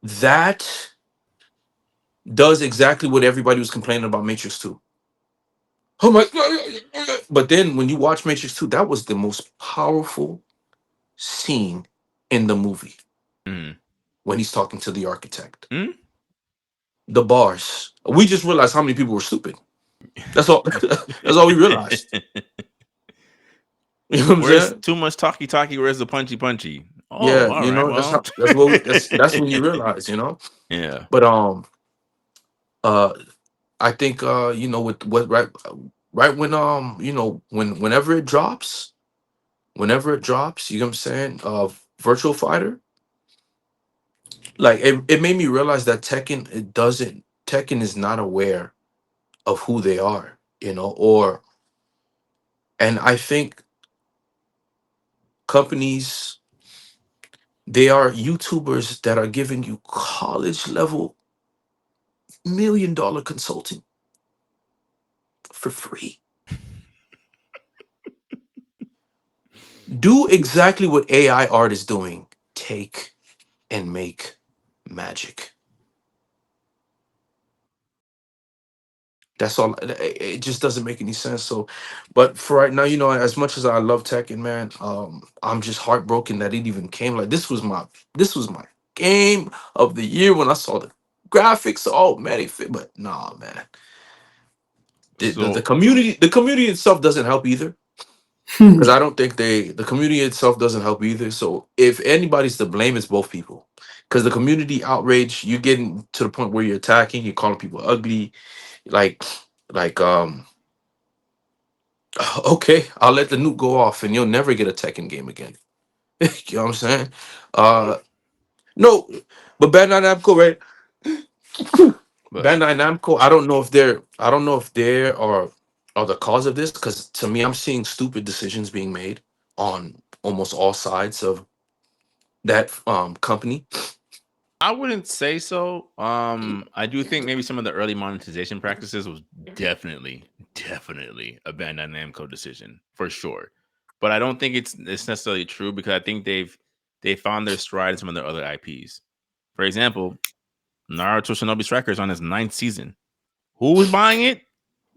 that does exactly what everybody was complaining about Matrix 2. Oh my but then when you watch Matrix 2, that was the most powerful scene in the movie Mhm. when he's talking to the architect. Mhm. the bars. We just realized how many people were stupid. That's all. That's all we realized. You know what I'm Where's saying? too much talky talky? Where's the punchy punchy? Oh, Yeah, all right. that's Well, how. That's what. That's when you realize. yeah. But uh, I think with what right when whenever it drops, you know what I'm saying? Virtual Fighter, like it made me realize that Tekken is not aware of who they are, and I think companies, they are YouTubers that are giving you college level $1 million consulting for free. Do exactly what AI art is doing. Take and make magic. That's all. It just doesn't make any sense. So, but for right now, as much as I love Tekken, man, I'm just heartbroken that it even came. Like this was my game of the year when I saw the graphics. Oh man, it fit, but nah, man. The So community itself doesn't help either, because I don't think the community itself doesn't help either. So if anybody's to blame, it's both people. Because the community outrage, you getting to the point where you're attacking, you're calling people ugly, like like. Okay, I'll let the nuke go off, and you'll never get a Tekken game again. You know what I'm saying? Uh, no, but Bandai Namco, right? but Bandai Namco, I don't know if they are the cause of this, because to me, I'm seeing stupid decisions being made on almost all sides of that company. I wouldn't say so. I do think maybe some of the early monetization practices was definitely a Bandai Namco decision for sure. But I don't think it's necessarily true because I think they found their stride in some of their other IPs. For example, Naruto Shinobi Strikers on its ninth season. Who was buying it?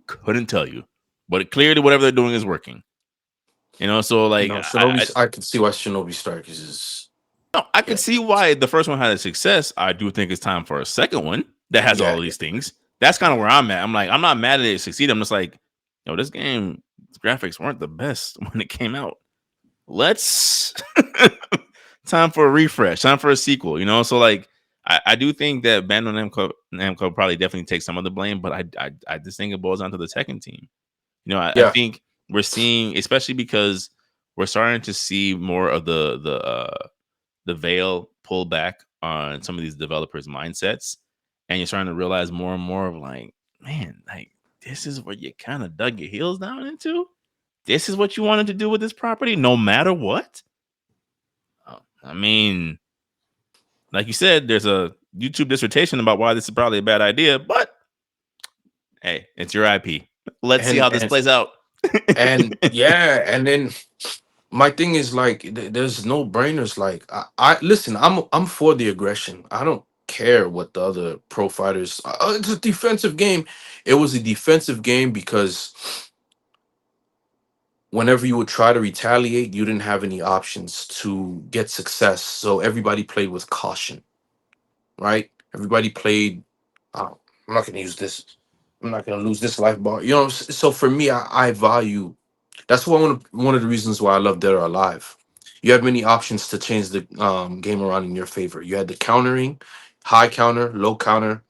Couldn't tell you. But clearly whatever they're doing is working. So like No, Shinobi, I can see why Shinobi Strikers is, no, I could yeah, see why the first one had a success. I do think it's time for a second one that has all yeah, of these things. That's kind of where I'm at. I'm like, I'm not mad at it succeed. I'm just like, this game graphics weren't the best when it came out. Let's time for a refresh, time for a sequel. So like, I do think that Bandai Namco probably definitely takes some of the blame, but I just think it boils down to the Tekken team. I yeah, think we're seeing, especially because we're starting to see more of the veil pull back on some of these developers' mindsets, and you're starting to realize more and more of like, man, like this is what you kind of dug your heels down into. This is what you wanted to do with this property, no matter what. I mean, like you said, there's a YouTube dissertation about why this is probably a bad idea, but hey, it's your IP. Let's see and how this plays out. and yeah, and then my thing is like, there's no brainers. Like, I listen, I'm for the aggression. I don't care what the other pro fighters. It's a defensive game. It was a defensive game because whenever you would try to retaliate, you didn't have any options to get success. So everybody played with caution, right? Everybody played. Oh, I'm not gonna use this. I'm not gonna lose this life bar. So for me, I value. That's one of the reasons why I love Dead or Alive. You have many options to change the game around in your favor. You had the countering, high counter, low counter,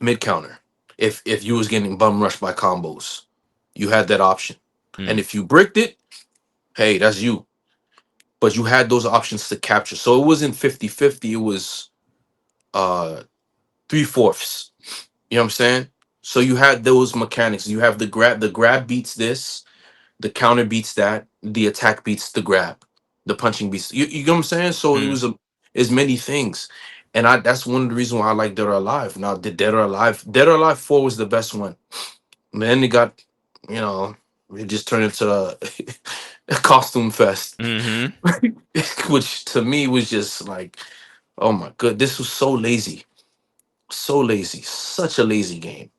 mid counter. If you was getting bum rushed by combos, you had that option. And Mm, if you bricked it, hey, that's you. But you had those options to capture. So it wasn't 50-50. It was uh 3/4. You know what I'm saying? So you had those mechanics. You have the grab beats this, the counter beats that, the attack beats the grab, the punching beats. You know what I'm saying? So it mm, was as many things. And that's one of the reasons why I like Dead or Alive. Now, the Dead or Alive 4 was the best one. And then it got, you know, it just turned into a costume fest, mm-hmm. which to me was just like, oh my god, this was so lazy. So lazy. Such a lazy game.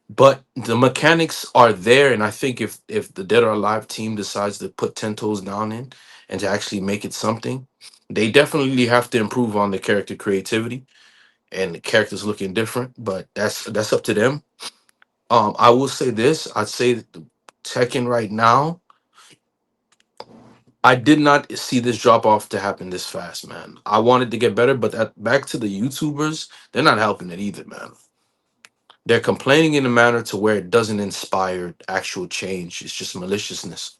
But the mechanics are there, and I think if the Dead or Alive team decides to put 10 toes down in and to actually make it something, they definitely have to improve on the character creativity. and the characters looking different, but that's up to them. I will say this. I'd say that the Tekken right now, I did not see this drop off to happen this fast, man. I wanted to get better, but back to the YouTubers, they're not helping it either, man. They're complaining in a manner to where it doesn't inspire actual change. It's just maliciousness.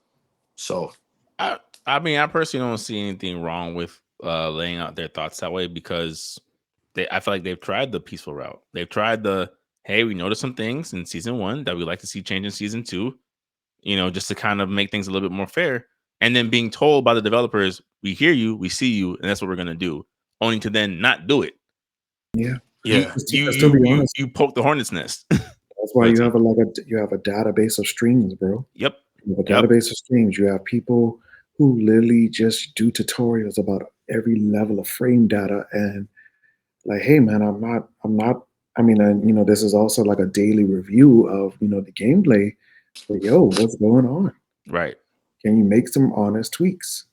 So I I mean, I personally don't see anything wrong with laying out their thoughts that way because I feel like they've tried the peaceful route. They've tried the hey, we noticed some things in season one that we'd like to see change in season two, just to kind of make things a little bit more fair. And then being told by the developers, we hear you, we see you, and that's what we're gonna do. Only to then not do it. Yeah, You yeah, you because to you be you honest, you poke the hornet's nest. that's why Go ahead, you T. have you have a database of streams, bro. Yep. You have a Yep. database of streams. You have people who literally just do tutorials about every level of frame data and like, hey man, I'm not. I mean, this is also like a daily review of the gameplay. But yo, what's going on? Right. Can you make some honest tweaks?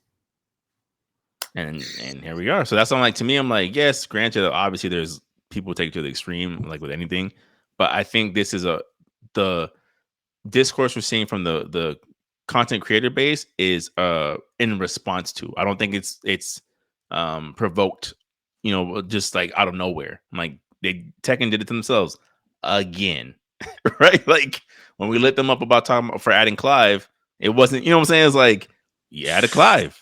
And here we are. So that's like to me, I'm like, yes, granted, obviously there's people take it to the extreme, like with anything, but I think this is the discourse we're seeing from the content creator base is in response to. I don't think it's provoked, just like out of nowhere. Like they Tekken did it to themselves again. Right? Like when we lit them up about talking for adding Clive, it wasn't, what I'm saying? It's like, you added Clive.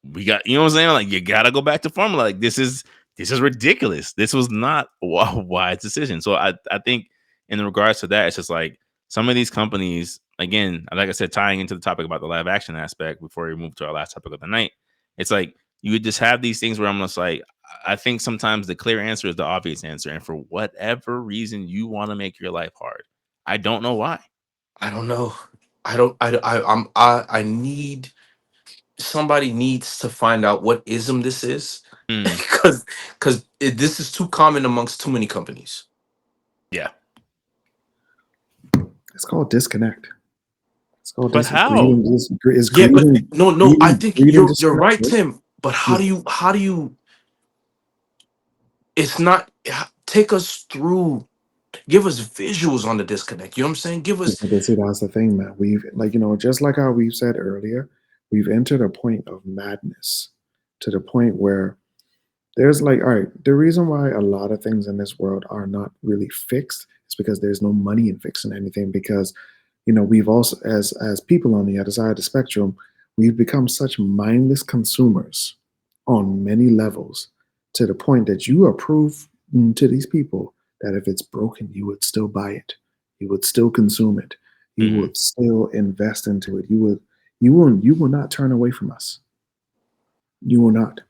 We got, what I'm saying? Like you gotta go back to formula. Like this is ridiculous. This was not a wise decision. So I think in regards to that, it's just like some of these companies, again, like I said, tying into the topic about the live action aspect before we move to our last topic of the night, it's like you would just have these things where I'm just like, I think sometimes the clear answer is the obvious answer. And for whatever reason you want to make your life hard, I don't know why. I don't know. I need somebody needs to find out what ism this is Mm, because this is too common amongst too many companies. yeah. It's called disconnect. It's called But greed how? and is Yeah, but greed no, I think greed and you're disconnect. right, Right? Tim. But Yeah. how do you it's not take us through, give us visuals on the disconnect. You know what I'm saying? Give us But see, that's the thing, man. We've just like how we've said earlier, we've entered a point of madness to the point where there's like, all right, the reason why a lot of things in this world are not really fixed is because there's no money in fixing anything. Because we've also, as people on the other side of the spectrum, we've become such mindless consumers on many levels to the point that you approve to these people that if it's broken, you would still buy it, you would still consume it, you Mhm. would still invest into it, you will not turn away from us. You will not.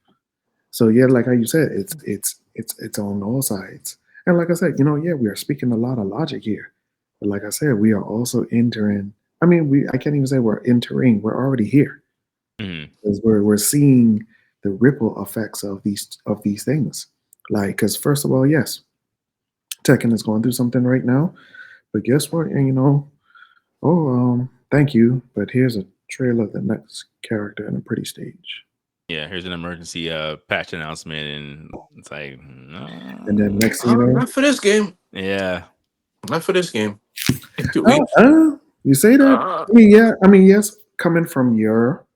So yeah, like how you said, it's on all sides. And like I said, yeah, we are speaking a lot of logic here. But like I said, we are also entering. I mean, I can't even say we're entering. We're already here Mhm. because we're seeing the ripple effects of these things. Like, because first of all, yes, Tekken is going through something right now. But guess what? And oh, thank you. But here's a trailer of the next character in a pretty stage. Yeah, here's an emergency patch announcement, and it's like, And then no. next thing you know, not for this game. Yeah. Not for this game. Uh, you say that? Uh, I mean, yeah. I mean, yes. Coming from your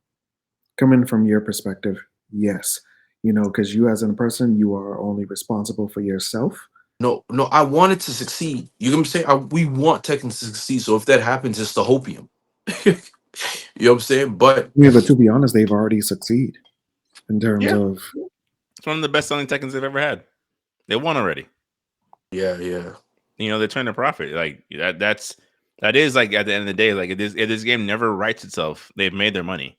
perspective, yes. Because you as a person, you are only responsible for yourself. no, I want it to succeed. You know what I'm saying? We want Tekken to succeed. So if that happens, it's the hopium. You know what I'm saying? But Yeah, but to be honest, they've already succeed in terms Yeah. of It's one of the best selling Tekkens they've ever had. They won already. yeah. They turned a profit. Like that is like at the end of the day, like if this game never writes itself, they've made their money.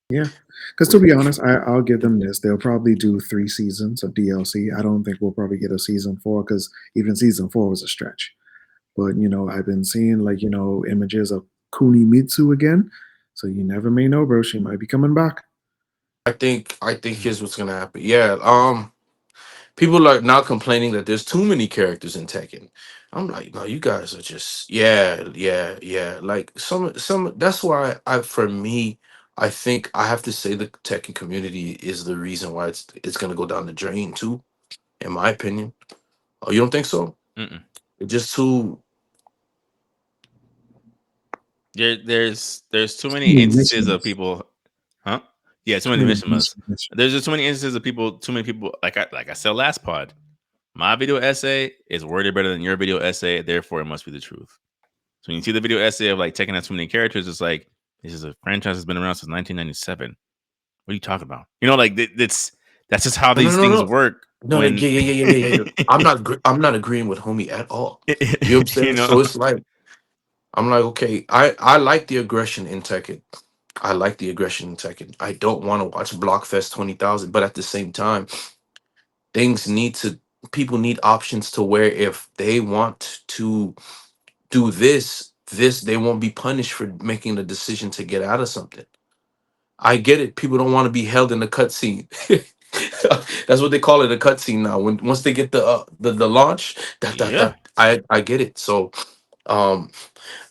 yeah. Because to be honest, I'll give them this. They'll probably do 3 seasons of DLC. I don't think we'll probably get a season 4 because even season 4 was a stretch. But I've been seeing like images of Kunimitsu again. So you never may know, bro. She might be coming back. I think here's what's gonna happen. Yeah. People are now complaining that there's too many characters in Tekken. I'm like, no, you guys are just yeah. Like some that's why for me, I think I have to say the Tekken community is the reason why it's gonna go down the drain too, in my opinion. Oh, you don't think so? Mm-mm. It's just too. There's too Too many many instances of missions. people, huh? Yeah, too Too many many missions. There's missions. just too many instances of people. Too many people. Like I said last pod, my video essay is worded better than your video essay. Therefore, it must be the truth. So when you see the video essay of like taking out too many characters, it's like this is a franchise that's been around since 1997. What are you talking about? You know, like that's just how No, no, these no, things no. work. No, like, When yeah. I'm not agreeing with homie at all. You know what I'm you saying? know, So it's like I'm like, okay, I like the aggression in Tekken. I like the aggression in Tekken. I don't want to watch Blockfest 20,000, but at the same time, things need to people need options to where if they want to do this they won't be punished for making the decision to get out of something. I get it. People don't want to be held in a cutscene. That's what they call it, a cutscene now. When once they get the launch, yeah, I get it. So, um,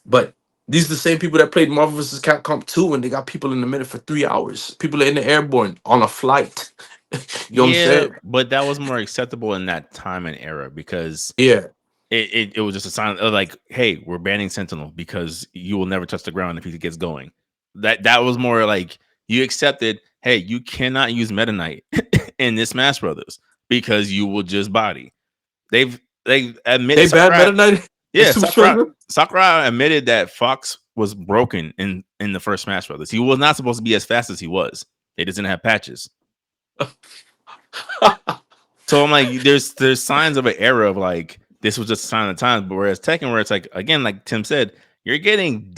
but these are the same people that played Marvel vs. Capcom 2 and they got people in the minute for 3 hours. People are in the airborne on a flight. You know what I'm yeah, saying? but that was more acceptable in that time and era because Yeah, it was just a sign of like, hey, we're banning Sentinel because you will never touch the ground if he gets going. That was more like you accepted, hey, you cannot use Meta Knight in this Smash Brothers because you will just body. They admit they banned Sakurai, Meta Knight and yeah, Super Smash Sakurai Bros. Sakurai admitted that Fox was broken in the first Smash Brothers. He was not supposed to be as fast as he was. They just didn't have patches. So I'm like, there's signs of an era of like this was just a sign of the times. But whereas Tekken, where it's like again, like Tim said, you're getting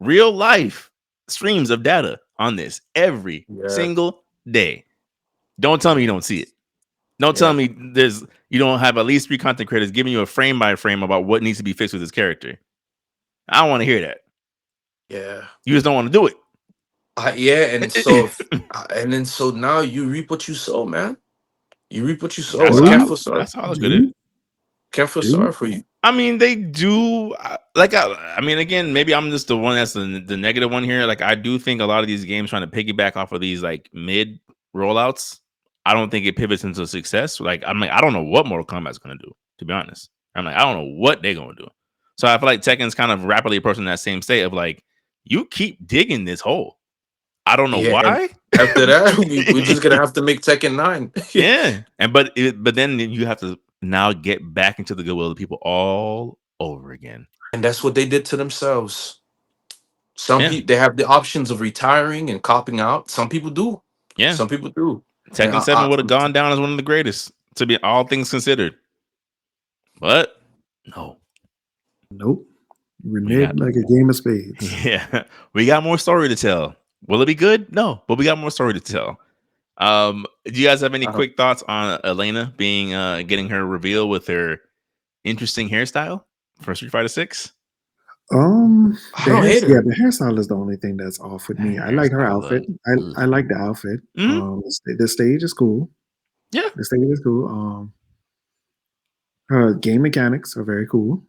real life streams of data on this every Yeah, single day. Don't tell me you don't see it. Don't tell yeah, me you don't have at least 3 content creators giving you a frame by frame about what needs to be fixed with this character. I don't want to hear that. yeah. You just don't want to do Yeah, and so it. and then so now you reap what you sow, man. You reap what you sow. That's I Do can't we? feel sorry. that's how I look at it. Do Can't feel do we? sorry for you. I mean, they do. Like, I mean, again, maybe I'm just the one that's the negative one here. Like, I do think a lot of these games trying to piggyback off of these like mid rollouts. I don't think it pivots into success. Like, I'm like, I don't know what Mortal Kombat's gonna do. To be honest, I'm like, I don't know what they're gonna do. So I feel like Tekken's kind of rapidly approaching that same state of like, you keep digging this hole. I don't know Yeah, and why. after that, we're just gonna have to make Tekken 9. Yeah, and but then you have to now get back into the goodwill of the people all over again. And that's what they did to themselves. Some Yeah, people they have the options of retiring and copping out. Some people do. yeah. Some people do. And Tekken 7 would have gone down as one of the greatest, to be all things considered. But no, Nope. we got Reneged like a game of spades. yeah, we got more story to tell. Will it be good? No, but we got more story to tell. Do you guys have any I don't quick thoughts on Elena being getting her reveal with her interesting hairstyle for Street Fighter 6? I don't hate Yeah, her. the hairstyle is the only thing that's off with me. I like her Hairstyle outfit. look. I like the outfit. Mhm. The stage is cool. Yeah, The stage is cool. Her game mechanics are very cool.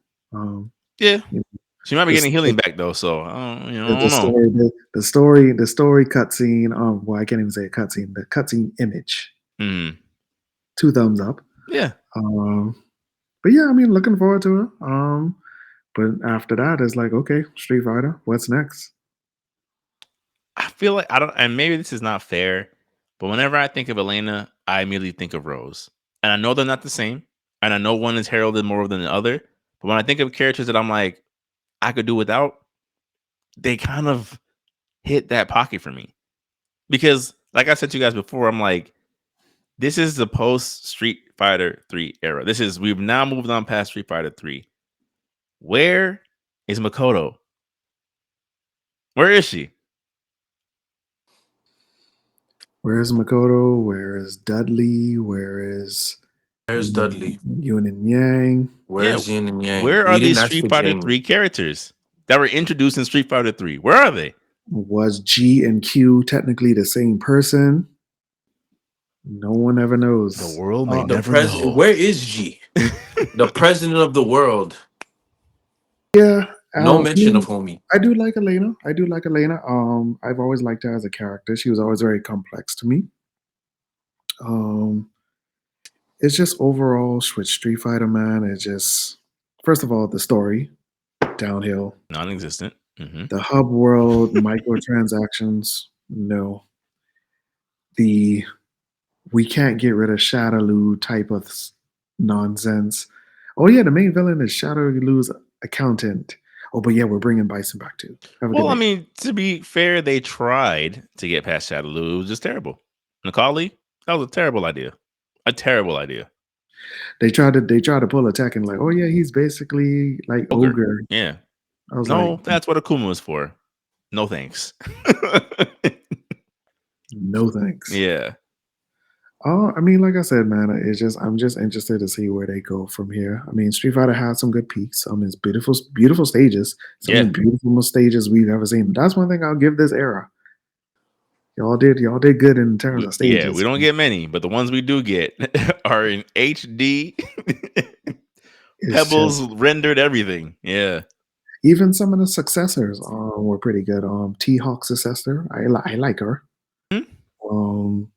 yeah. You know, She might be the, getting healing st- back though, so I the don't know. story, the story cutscene. Well, I can't even say a cutscene. The cutscene image. Mm, 2 thumbs up. yeah, Um, but yeah, I mean, looking forward to it. But after that, it's like, okay, Street Fighter. What's next? I feel like I don't, and maybe this is not fair, but whenever I think of Elena, I immediately think of Rose, and I know they're not the same, and I know one is heralded more than the other. But when I think of characters that I'm like I could do without, they kind of hit that pocket for me because, like I said to you guys before, I'm like, this is the post Street Fighter 3 era. We've now moved on past Street Fighter 3. Where is Makoto? Where is she? Where's Makoto? Where is Dudley? Where is Where's Dudley? Yun and Yang? Yeah, Where's Yin and Yang? where are We didn't these ask Street for Fighter Jamie. 3 characters that were introduced in Street Fighter 3? Where are they? Was G and Q technically the same person? No one ever The knows. world may The never president. know. Where is G? The president of the world. Yeah, No I mention of mean, homie. I do like Elena. I do like Elena. I've always liked her as a character. She was always very complex to me. Um, it's just overall with Street Fighter, man. It's just first of all the story downhill, Non-existent. Hmm. the hub world, microtransactions. No, the we can't get rid of Shadaloo type of nonsense. Oh yeah, the main villain is Shadaloo's accountant. Oh, but yeah, we're bringing Bison back too. Have a good Well, I day. mean, to be fair, they tried to get past Shadaloo. It was just terrible. Nikali, that was a terrible idea. A terrible idea. They tried to pull a Tekken like, oh yeah, he's basically like Ogre. ogre. Yeah. I was like, No, that's what Akuma was for. No thanks. no thanks. Yeah. Oh, I mean, like I said, man, it's just I'm just interested to see where they go from here. I mean, Street Fighter had some good peaks. It's beautiful, beautiful stages. Some of Yeah. the beautiful stages we've ever seen. That's one thing I'll give this era. Y'all did good in terms of We stages. don't get many, but the ones we do get are in HD. It's Pebbles just rendered everything. Yeah. even some of the successors were pretty good. T Hawk successor, I like her. Hmm? Um,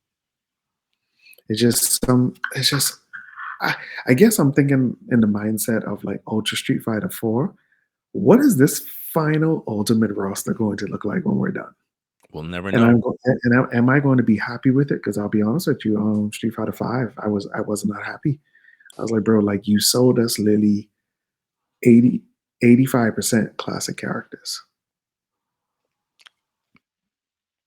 it's just some. It's just I, I guess I'm thinking in the mindset of like Ultra Street Fighter 4. What is this final ultimate roster going to look like when we're done? We'll never And know. am I going to be happy with it? Because I'll be honest with you, Street Fighter 5, I was not happy. I was like, bro, like you sold us literally 85% classic characters.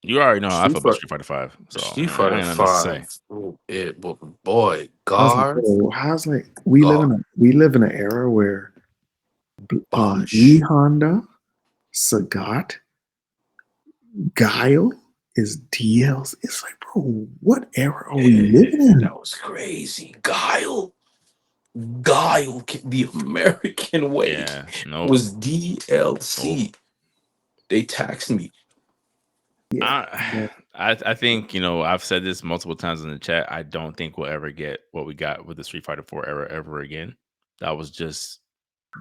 You already know how I feel Street about Fighter, Street Fighter 5. So Street I Fighter ain't nothing else to say. 5. Oh, boy, I was like, God, bro, how's like God, we live in an era where E Bosh. Honda, Sagat, Guile is DLs. It's like, bro, what era are we living Yeah, in? that was crazy. Guile, the American way Yeah. Nope. was Nope. DLC. They taxed me. Yeah, I but I think, I've said this multiple times in the chat. I don't think we'll ever get what we got with the Street Fighter 4 era ever again. That was just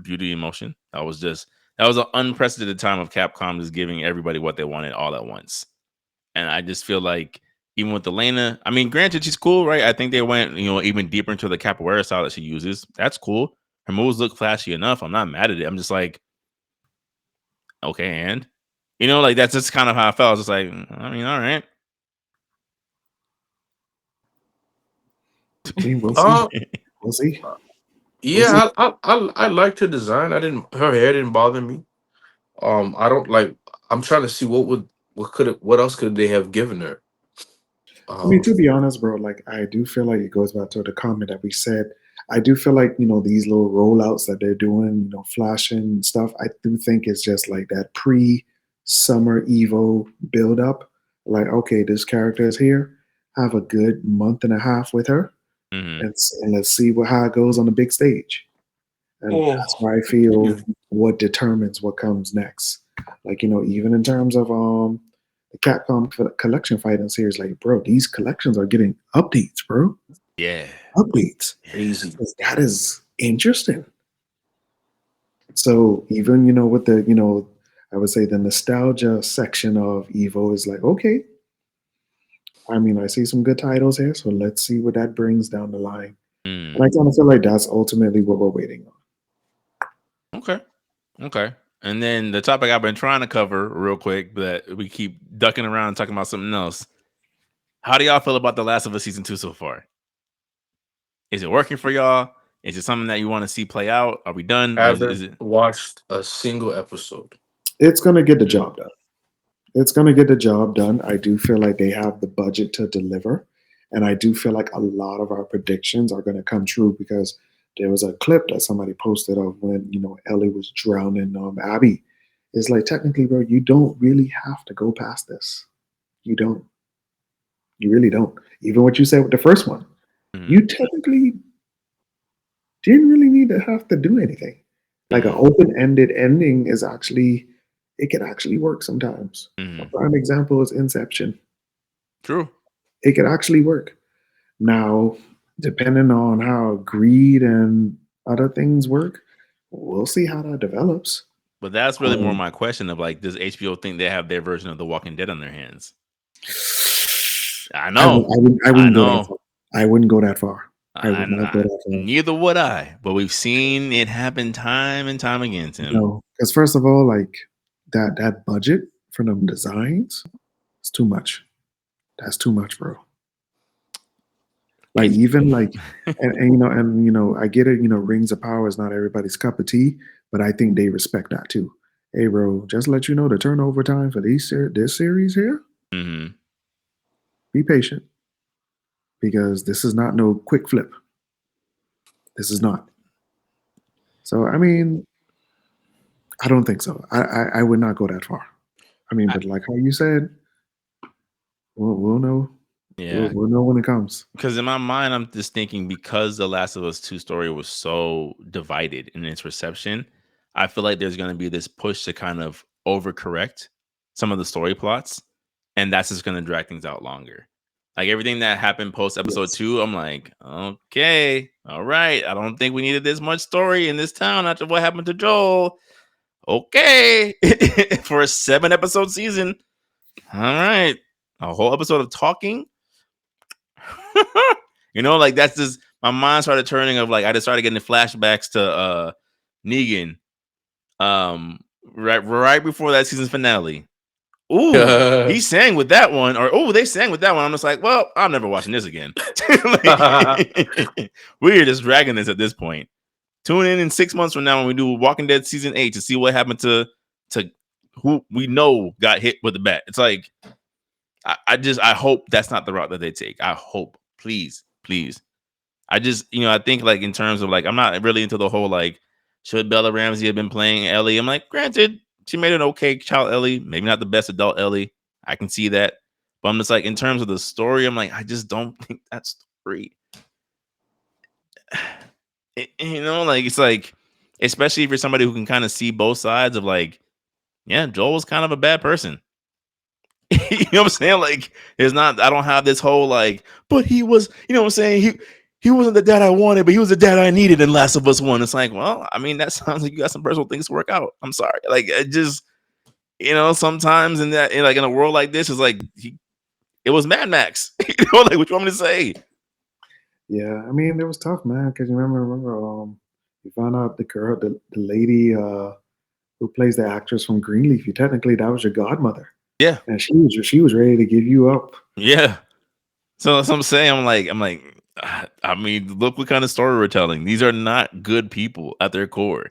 beauty and motion. That was an unprecedented time of Capcom just giving everybody what they wanted all at once. And I just feel like even with Elena, I mean, granted, she's cool, right? I think they went, even deeper into the capoeira style that she uses. That's cool. Her moves look flashy enough. I'm not mad at it. I'm just like, okay, and like that's just kind of how I felt. I was just like, I mean, all right. I mean, we'll see. Uh, We'll see. We'll see. yeah, I liked her design. I didn't. Her hair didn't bother me. I don't like. I'm trying to see what else could they have given her. I mean, to Um, be honest, bro, like I do feel like it goes back to the comment that we said. I do feel like these little rollouts that they're doing, flashing and stuff. I do think it's just like that pre-summer Evo build up. Like, okay, this character is here. Have a good month and a half with her, Hmm. and let's see how it goes on the big stage. And that's oh, why I feel what determines what comes next. Like, even in terms of the Capcom collection fighting series, like, bro, these collections are getting updates, bro. Yeah. Updates. Yeah. crazy. That is interesting. So even, with the, I would say the nostalgia section of Evo is like, okay, I mean, I see some good titles here, so let's see what that brings down the line. And Mm. I kind of feel like that's ultimately what we're waiting on. Okay. Okay. And then the topic I've been trying to cover real quick, but we keep ducking around and talking about something else. How do y'all feel about The Last of Us season 2 so far? Is it working for y'all? Is it something that you want to see play out? Are we done? Is Haven't it? watched a single episode. It's going to get the Mm, job done. It's going to get the job done. I do feel like they have the budget to deliver. And I do feel like a lot of our predictions are going to come true because there was a clip that somebody posted of when, Ellie was drowning Abby. It's like, technically, bro, you don't really have to go past this. You don't. You really don't. Even what you said with the first one, mm, you technically didn't really need to have to do anything. Like an mm, open-ended ending is actually, it can actually work sometimes. A mm. prime example is Inception. True. It could actually work. Now, depending on how greed and other things work, we'll see how that develops. But that's really more Um, my question of like, does HBO think they have their version of The Walking Dead on their hands? I I, wou- know. I, wouldn't, I I wouldn't go that know. far. I wouldn't go that far. I would not go that far. Neither would I, but we've seen it happen time and time again, Tim. No, because first of all, like that budget for them designs, it's too much. That's too much, bro. Like even like, and I get it. Rings of Power is not everybody's cup of tea, but I think they respect that too. Hey, bro, just let you know the turnover time for this series here. Mhm. Be patient, because this is not no quick flip. This is not. So I mean, I don't think so. I would not go that far. I mean, but like how you said, we'll know. Yeah, We'll know when it comes. because in my mind, I'm just thinking because the Last of Us 2 story was so divided in its reception, I feel like there's going to be this push to kind of overcorrect some of the story plots, and that's just going to drag things out longer. Like everything that happened post episode Yes. 2, I'm like, okay, all right. I don't think we needed this much story in this town after what happened to Joel. Okay, for a 7 episode season, all right, a whole episode of talking. Like that's just my mind started turning of like I just started getting flashbacks to Negan right before that season's finale. Ooh, he sang with that one, or they sang with that one. I'm just like, well, I'm never watching this again. Like, we're just dragging this at this point. Tune in 6 months from now when we do Walking Dead season 8 to see what happened to who we know got hit with the bat. It's like I hope that's not the route that they take. I hope, please. I just, I think like in terms of like, I'm not really into the whole like, should Bella Ramsey have been playing Ellie? I'm like, granted, she made an okay child Ellie, maybe not the best adult Ellie. I can see that. But I'm just like, in terms of the story, I'm like, I just don't think that story. Like it's like, especially if you're somebody who can kind of see both sides of like, yeah, Joel was kind of a bad person. You know what I'm saying? Like, it's not, I don't have this whole like, but he was, you know what I'm saying? He wasn't the dad I wanted, but he was the dad I needed in Last of Us 1. It's like, well, I mean, that sounds like you got some personal things to work out. I'm sorry. Like, it just, sometimes like in a world like this, it's like, it was Mad Max. Like, what you want me to say? Yeah, I mean, it was tough, man. Because remember, you found out the lady who plays the actress from Greenleaf. Technically, that was your godmother, Yeah. and she was ready to give you up. Yeah. So I'm saying, I'm like, I mean, look what kind of story we're telling. These are not good people at their core.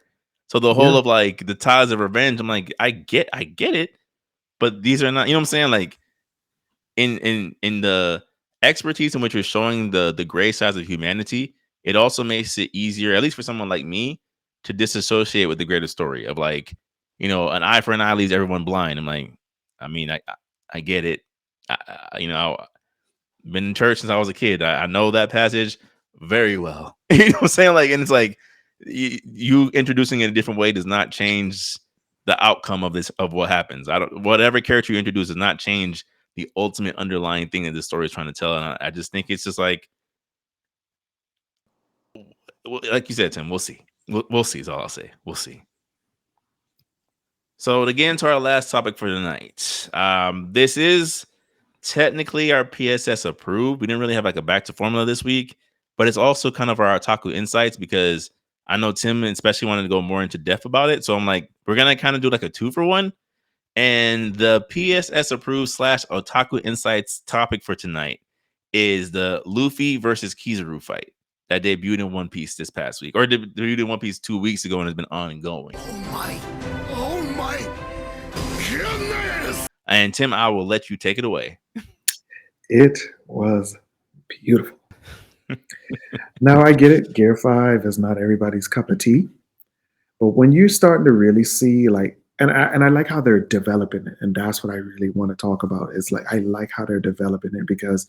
So the whole Yeah, of like the ties of revenge, I'm like, I get it, but these are not, you know what I'm saying? Like in the expertise in which you're showing the gray sides of humanity, it also makes it easier, at least for someone like me, to disassociate with the greater story of like, an eye for an eye leaves everyone blind. I'm like, I mean, I get it. Been in church since I was a kid. I know that passage very well. You know what I'm saying? Like, and it's like you introducing it in a different way does not change the outcome of what happens. Whatever character you introduce does not change the ultimate underlying thing that the story is trying to tell. And I just think it's just like you said, Tim. We'll see. We'll see. Is all I'll say. We'll see. So to get into our last topic for tonight, this is technically our PSS approved. We didn't really have like a back to formula this week, but it's also kind of our otaku insights because I know Tim especially wanted to go more into depth about it. So I'm like, we're gonna kind of do like a 2-for-1. And the PSS approved / otaku insights topic for tonight is the Luffy versus Kizaru fight that debuted in One Piece this past week, or debuted in One Piece 2 weeks ago and has been ongoing. Oh my goodness! And Tim, I will let you take it away. it was beautiful. Now I get it. Gear 5 is not everybody's cup of tea, but when you're starting to really see like, and I like how they're developing it, and that's what I really want to talk about. Is like I like how they're developing it because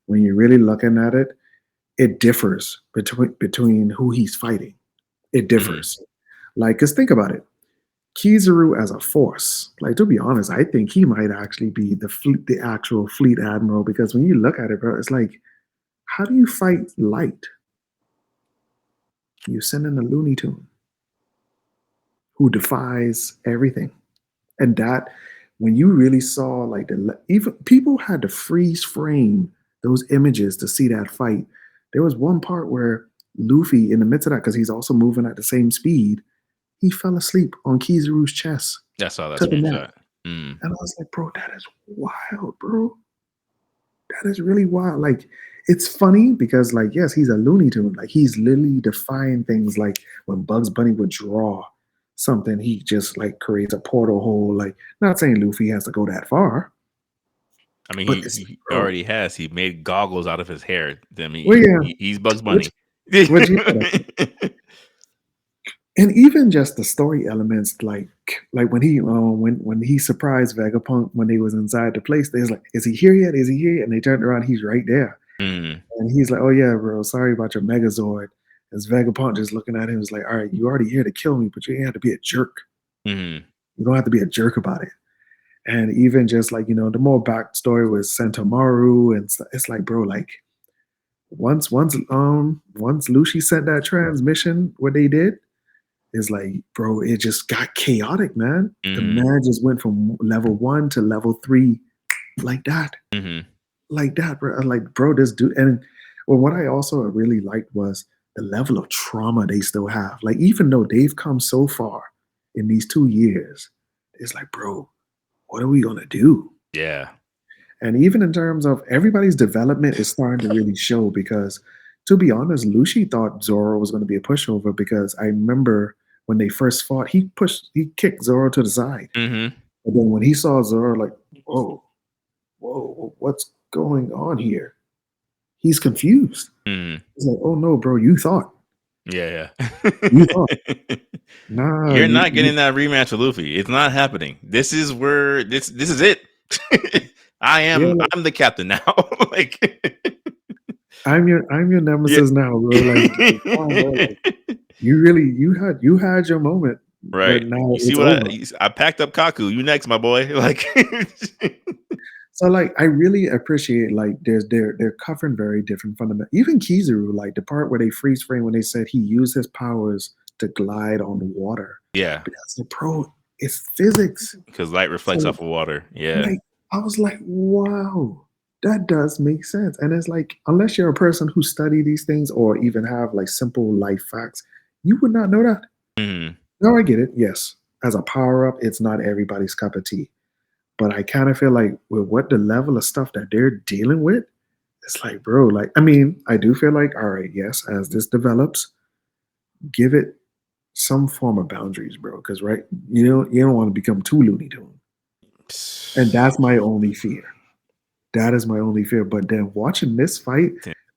when you're really looking at it, it differs between who he's fighting. It differs. Like, cause think about it. Kizaru as a force, like to be honest, I think he might actually be the actual fleet admiral because when you look at it, bro, it's like, how do you fight light? You send in a Looney Tune who defies everything, and that when you really saw like even people had to freeze frame those images to see that fight. there was one part where Luffy, in the midst of that, because he's also moving at the same speed, he fell asleep on Kizaru's chest, I saw that took a nap. screenshot. Mm. And I was like, bro, that is wild, bro. That is really wild. Like, it's funny because, like, yes, he's a Looney Tune. Like, he's literally defying things. Like, when Bugs Bunny would draw something, he just, like, creates a portal hole. Like, not saying Luffy has to go that far, I mean, but it's, he bro. already has. He made goggles out of his hair. I mean, Well, yeah. he's Bugs Bunny. Which you and even just the story elements, like when he surprised Vegapunk when they was inside the place, they was like, "Is he here yet? Is he here yet?" And they turned around, he's right there, Mm. and he's like, "Oh yeah, bro, sorry about your Megazord." As Vegapunk just looking at him, was like, "All right, you already here to kill me, but you ain't have to be a jerk. Mm. You don't have to be a jerk about it." And even just like the more backstory with Sentomaru and stuff, it's like, bro, like once Lucy sent that transmission, what they did. Is like, bro, it just got chaotic, man. The Mm. man just went from level 1 to level 3 like that. Mm. Like that, bro. I'm like, bro, this dude. And well, what I also really liked was the level of trauma they still have. Like, even though they've come so far in these 2 years, it's like, bro, what are we gonna do? Yeah. And even in terms of everybody's development is starting to really show because, to be honest, Lucy thought Zoro was going to be a pushover because I remember when they first fought, he kicked Zoro to the side. Mm-hmm. But then when he saw Zoro, like, whoa, what's going on here? He's confused. Mm. He's like, oh no, bro, you thought. Yeah. You thought. Nah, You're not getting that rematch with Luffy. It's not happening. This is where this is it. I'm the captain now. Like I'm your nemesis now, bro. Like, bro. Like, you had your moment, right. but now You see it's what over. I packed up Kaku. You next, my boy. Like So like I really appreciate like they're covering very different fundamental. Even Kizaru, like the part where they freeze frame when they said he used his powers to glide on water. yeah, Because the pro, it's physics. because light reflects So, off of water. Yeah, like I was like, wow, that does make sense. And it's like unless you're a person who study these things or even have like simple life facts, you would not know that. mm-hmm. No, I get it. Yes, as a power up, it's not everybody's cup of tea. But I kind of feel like with what the level of stuff that they're dealing with, it's like, bro, like, I mean, I do feel like, all right, yes, as this develops, give it some form of boundaries, bro. Because right, you don't want to become too Looney Tune. And that's my only fear. That is my only fear. But then watching this fight,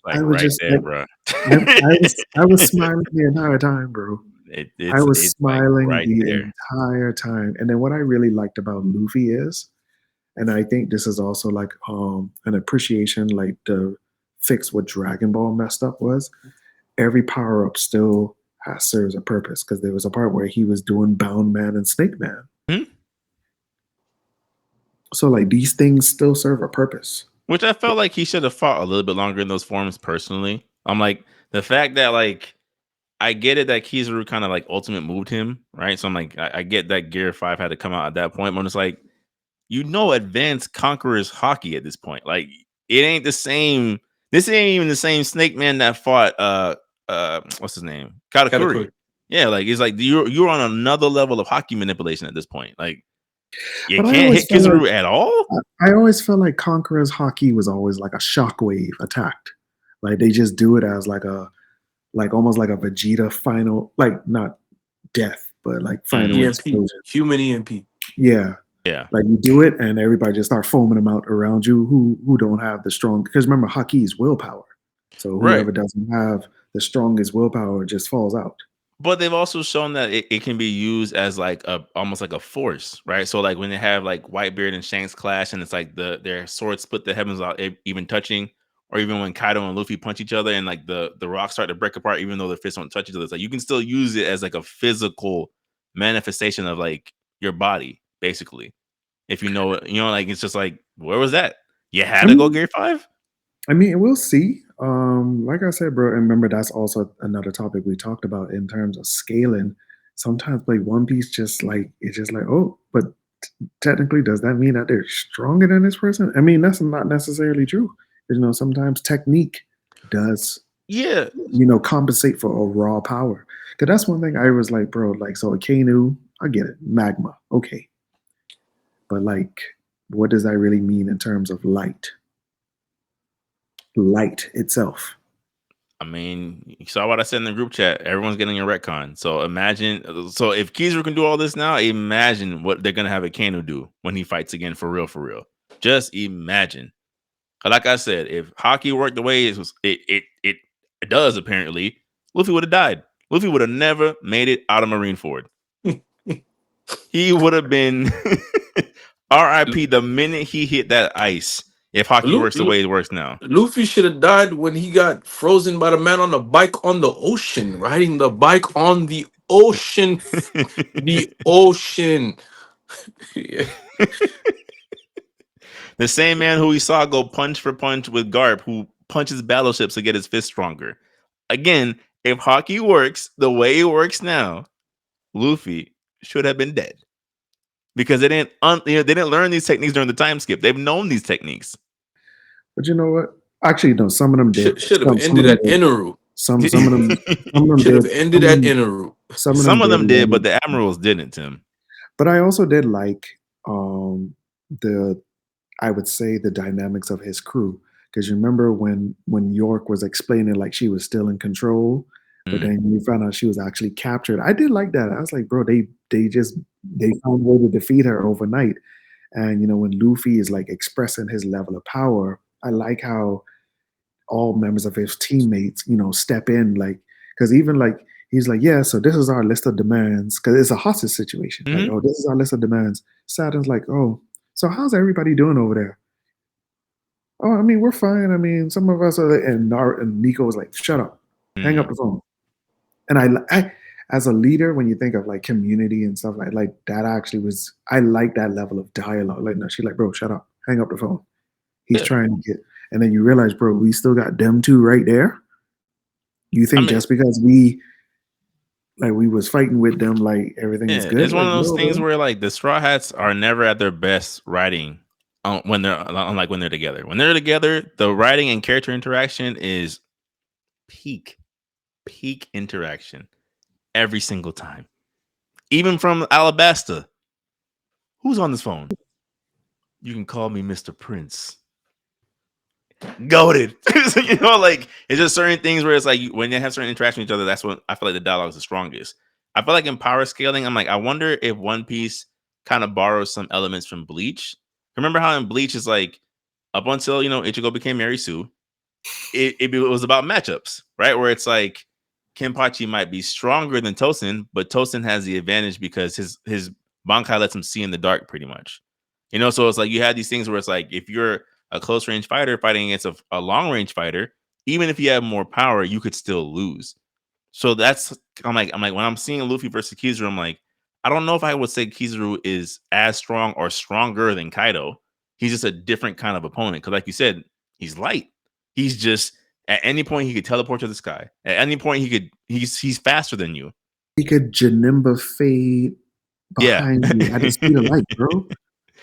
like I was right just there, like, bro. I was smiling the entire time, bro. I was It's smiling like right the there. entire time. And then what I really liked about Luffy is, and I think this is also like an appreciation, like the fix what Dragon Ball messed up was every power up still serves a purpose because there was a part where he was doing Bound Man and Snake Man. Hmm? So like these things still serve a purpose. Which I felt like he should have fought a little bit longer in those forms personally. I'm like the fact that like I get it that Kizaru kind of like ultimate moved him, right? So I'm like, I get that Gear 5 had to come out at that point, but I'm just like, advanced conqueror's hockey at this point. Like, it ain't the same. This ain't even the same Snake Man that fought what's his name? Katakuri. Yeah, like it's like you're on another level of hockey manipulation at this point. Like you But can't hit Kizaru at all. I always felt like Conqueror's hockey was always like a shockwave attacked. Like they just do it as like almost like a Vegeta final, like not death, but like final EMP, explosion. human EMP. Yeah. Yeah. Like you do it and everybody just start foaming them out around you who don't have the strong, because remember hockey is willpower. So whoever doesn't have the strongest willpower just falls out. But they've also shown that it can be used as like almost like a force, right? So like when they have like Whitebeard and Shanks clash and it's like their swords split the heavens out even touching, or even when Kaido and Luffy punch each other and like the rocks start to break apart even though their fists don't touch each other. It's like you can still use it as like a physical manifestation of like your body, basically. If like it's just like, where was that? You had to go Gear 5? I mean, we'll see. Like I said, bro, and remember that's also another topic we talked about in terms of scaling. Sometimes like One Piece just like it's just like, oh, but technically does that mean that they're stronger than this person? I mean, that's not necessarily true. Sometimes technique does Yeah. Compensate for a raw power. Because that's one thing I was like, bro, like, so a Kanu, I get it, magma, okay. But like, what does that really mean in terms of light? Light itself. I mean, you saw what I said in the group chat. Everyone's getting a retcon. So imagine. So if Kizaru can do all this now, imagine what they're gonna have a Kano do when he fights again for real, for real. Just imagine. Like I said, if hockey worked the way it does, apparently, Luffy would have died. Luffy would have never made it out of Marineford. He would have been R.I.P. the minute he hit that ice. If hockey Lu- works the Lu- way it works now. Luffy should have died when he got frozen by the man on the bike on the ocean, riding the bike on the ocean. The ocean. Yeah. The same man who we saw go punch for punch with Garp, who punches battleships to get his fist stronger. Again, if hockey works the way it works now, Luffy should have been dead because they didn't learn these techniques during the time skip. They've known these techniques. But you know what? Actually, no. Some of them did. Should have Some of ended them at did. Inaru. Some of them. Some of them Should have did. ended at Inaru. Some of them did, but learn. the admirals didn't, Tim. But I also did like the I would say the dynamics of his crew. Because you remember when York was explaining like she was still in control, but then you found out she was actually captured. I did like that. I was like, bro, they found a way to defeat her overnight. And when Luffy is like expressing his level of power, I like how all members of his teammates, step in, like, because even like he's like, yeah, so this is our list of demands, because it's a hostage situation. Like, oh, this is our list of demands. Saturn's like, oh, so how's everybody doing over there? Oh, I mean, we're fine. I mean, some of us are, and Nico was like, shut up, hang up the phone. And I, as a leader, when you think of like community and stuff like that, actually was, I like that level of dialogue. Like, no, she's like, bro, shut up, hang up the phone. He's trying to get, and then you realize, bro, we still got them two right there. You think just because we was fighting with them, like everything is good? It's one like, of those no, things bro. where like the Straw Hats are never at their best writing when they're unlike when they're together. When they're together, the writing and character interaction is peak interaction every single time. Even from Alabasta. Who's on this phone? You can call me Mr. Prince. Goated. Like it's just certain things where it's like when they have certain interaction with each other, that's when I feel like the dialogue is the strongest. I feel like in power scaling, I'm like, I wonder if One Piece kind of borrows some elements from Bleach. Remember how in Bleach is like up until Ichigo became Mary Sue, it was about matchups, right? Where it's like Kenpachi might be stronger than Tosin, but Tosin has the advantage because his Bankai lets him see in the dark pretty much. So it's like you have these things where it's like if you're a close range fighter fighting against a long range fighter, even if you have more power, you could still lose. So that's I'm like when I'm seeing Luffy versus Kizaru, I'm like, I don't know if I would say Kizaru is as strong or stronger than Kaido. He's just a different kind of opponent. Because like you said, he's light. He's just at any point he could teleport to the sky. At any point he's faster than you. He could Janimba fade behind you at the speed of light, bro.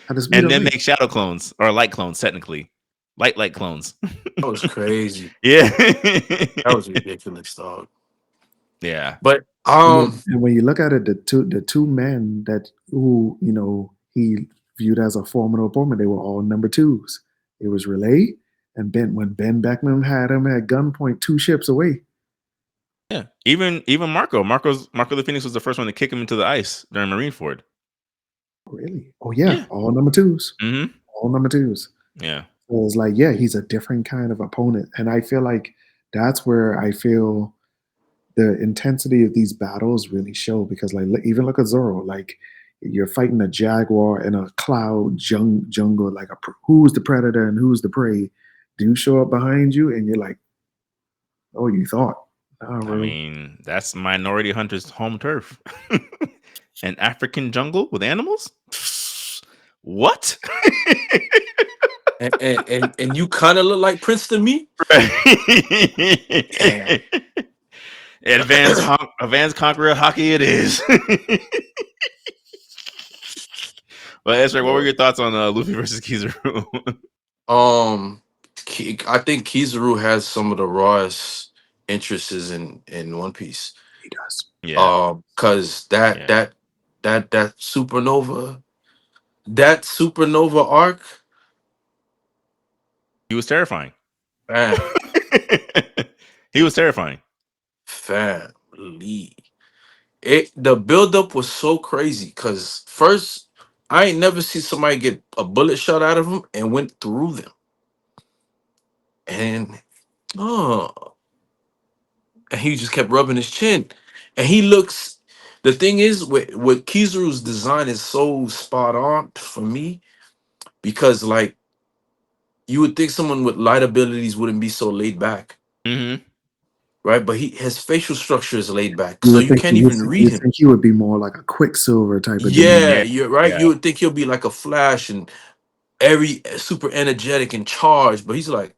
At the speed And of then light. make shadow clones or light clones, technically. Light clones. That was crazy. Yeah. That was ridiculous, dog. Yeah. But and when you look at it, the two men that who he viewed as a formidable opponent, they were all number twos. It was Relay and Ben. When Ben Beckman had him at gunpoint 2 ships away. Yeah. Even Marco the Phoenix was the first one to kick him into the ice during Marineford. Really? Oh yeah. All number twos. Mm-hmm. All number twos. Yeah. So it's like, yeah, he's a different kind of opponent. And I feel like that's where I feel the intensity of these battles really show, because like even look at Zoro, like you're fighting a jaguar in a cloud jungle, like who's the predator and who's the prey. Do show up behind you and you're like, oh, you thought. Nah, I mean, that's Minority Hunter's home turf. An African jungle with animals? What? and you kind of look like Prince to me. Advanced Conqueror hockey it is. Well, Ezra, what were your thoughts on Luffy versus Kizaru? I think Kizaru has some of the rawest interest is in One Piece. He does. Yeah. Cause Yeah. that supernova arc, He was terrifying. man, He was terrifying. family. The buildup was so crazy because first I ain't never seen somebody get a bullet shot out of him and went through them. And oh, and he just kept rubbing his chin. And he looks, the thing is with Kizaru's design is so spot on for me because like you would think someone with light abilities wouldn't be so laid back, Mm-hmm. right? But his facial structure is laid back, You so would you think can't even read him. he would be more like a Quicksilver type of dude. Yeah, Yeah. you're right. Yeah. You would think he'll be like a Flash and every super energetic and charged, but he's like,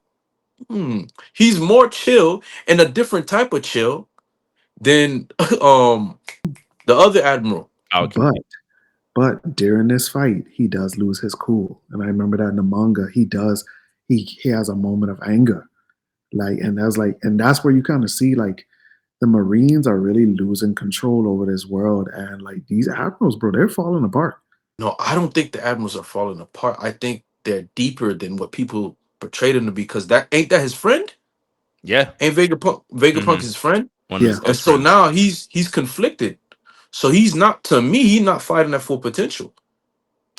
he's more chill and a different type of chill than the other admiral. Okay. But during this fight, he does lose his cool, and I remember that in the manga, he does. He has a moment of anger, and that's where you kind of see like the Marines are really losing control over this world, and like these admirals, bro, they're falling apart. No, I don't think the admirals are falling apart. I think they're deeper than what people portrayed them to be because that ain't that his friend? Yeah. Ain't Vegapunk Mm-hmm. Vegapunk his friend? One of Yeah, his And close so friends. now he's conflicted. So he's not, to me, he's not fighting at full potential.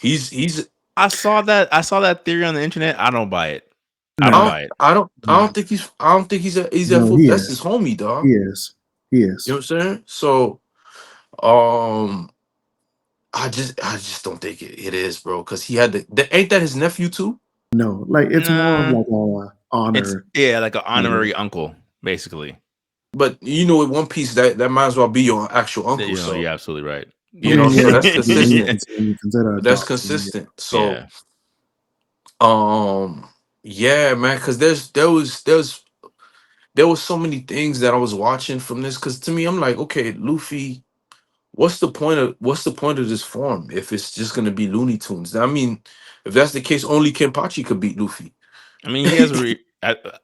He's I saw that theory on the internet. I don't buy it. I I don't no, don't buy it. I don't I no, don't think he's at no, full. he That's his is, homie, he dog. is, he You know is. what I'm saying? So um I just don't think it is, bro. Cause he had ain't that his nephew too? No, like it's more of Nah. like a It's honor. like an honorary uncle, basically. But you know, with One Piece, that might as well be your actual uncle. You know, So you're absolutely right. I you Yeah. know, mean, so yeah, that's Yeah. consistent. when you consider That's adoption, consistent. So Yeah. um yeah, man, because there was so many things that I was watching from this. Cause to me, I'm like, okay, Luffy, what's the point of this form if it's just gonna be Looney Tunes? I mean, if that's the case, only Kenpachi could beat Luffy. I mean, he has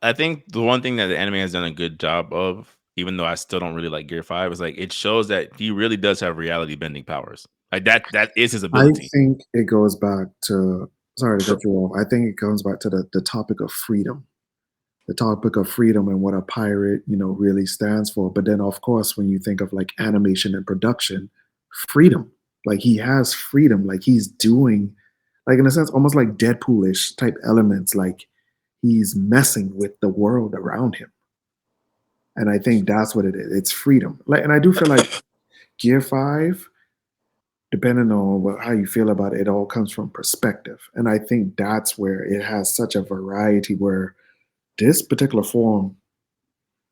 I think the one thing that the anime has done a good job of, even though I still don't really like Gear 5, is like it shows that he really does have reality bending powers. Like that is his I ability. think it goes back to, sorry to cut you off. I think it comes back to the topic of freedom, the topic of freedom and what a pirate, really stands for. But then, of course, when you think of like animation and production, freedom, like he has freedom, like he's doing, like in a sense, almost like Deadpoolish type elements, like he's messing with the world around him. And I think that's what it is. It's freedom. Like, and I do feel like Gear 5, depending on how you feel about it, it all comes from perspective. And I think that's where it has such a variety where this particular form,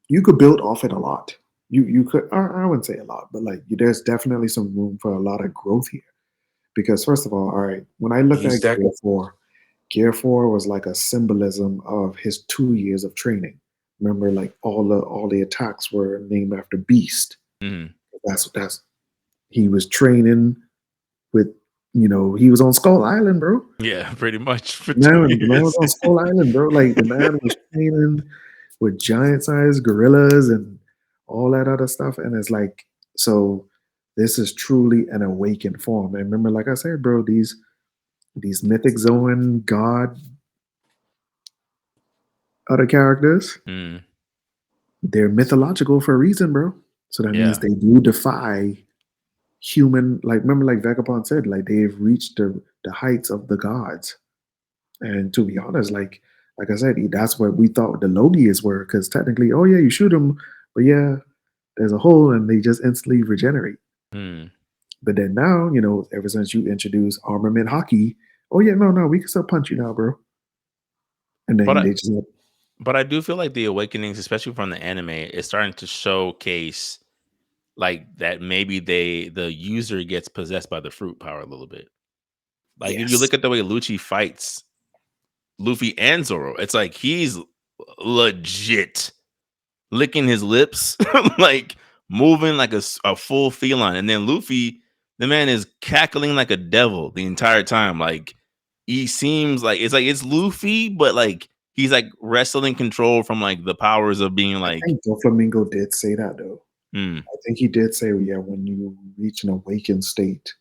you could build off it a lot. You could, I wouldn't say a lot, but like there's definitely some room for a lot of growth here. Because first of all right, when I looked He's at that Gear 4 was like a symbolism of his 2 years of training. Remember, like all the attacks were named after Beast. Mhm. That's he was training with, he was on Skull Island, bro. Yeah, pretty much for 2 The man was years. on Skull Island, bro. Like the man was training with giant sized gorillas and all that other stuff. And it's like, so this is truly an awakened form. And remember, like I said, bro, these mythic Zoan god other characters, Mm, they're mythological for a reason, bro. So that means yeah. they do defy human, like remember, like Vagabond said, like they've reached the heights of the gods. And to be honest, like I said, that's what we thought the Logias were, because technically, oh yeah, you shoot them, but yeah, there's a hole and they just instantly regenerate. Mm. But then now, ever since you introduce armament hockey, oh yeah, no, we can still punch you now, bro. And But then I they just but I do feel like the awakenings, especially from the anime, is starting to showcase like that maybe the user gets possessed by the fruit power a little bit. Like if you yes, look at the way Lucci fights Luffy and Zoro, it's like he's legit licking his lips, like moving like a full feline. And then Luffy, the man is cackling like a devil the entire time. Like he seems like it's Luffy, but like he's like wrestling control from like the powers of being I like, think Doflamingo did say that though. mm, I think he did say, yeah, when you reach an awakened state,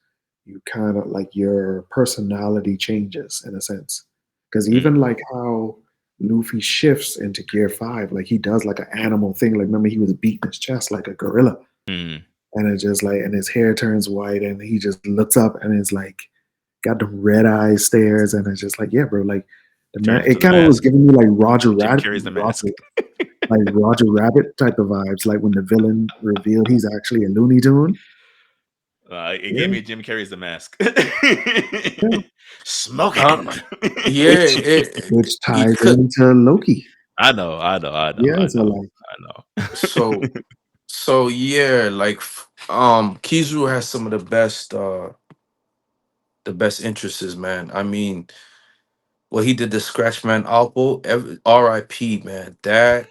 you kind of like your personality changes in a sense. Because mm, even like how Luffy shifts into Gear 5, like he does like an animal thing. Like, remember, he was beating his chest like a gorilla. mm, And it's just like, and his hair turns white and he just looks up and it's like, got the red eye stares. And it's just like, yeah, bro, like the man, turns into it the kind of was mask. giving me like Roger Jim Rabbit, carries the mask. like Roger Rabbit type of vibes, like when the villain revealed he's actually a Looney Tune. It gave Yeah, me Jim carries the mask. yeah. Smoking. Um, yeah, Which he ties could. into Loki. Yeah, so like I know. So so yeah, like Kizaru has some of the best interests, man. I mean, what he did the Scratchman album, R.I.P. man. That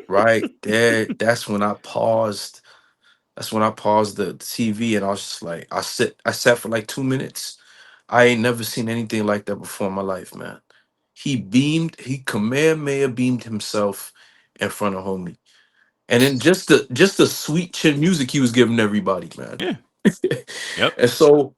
right there, that's when I paused. That's when I paused the TV and I was just like, I sat for like 2 minutes. I ain't never seen anything like that before in my life, man. He Kamehameha beamed himself in front of homie. And then just the sweet chin music he was giving everybody, man. Yeah. Yep. And so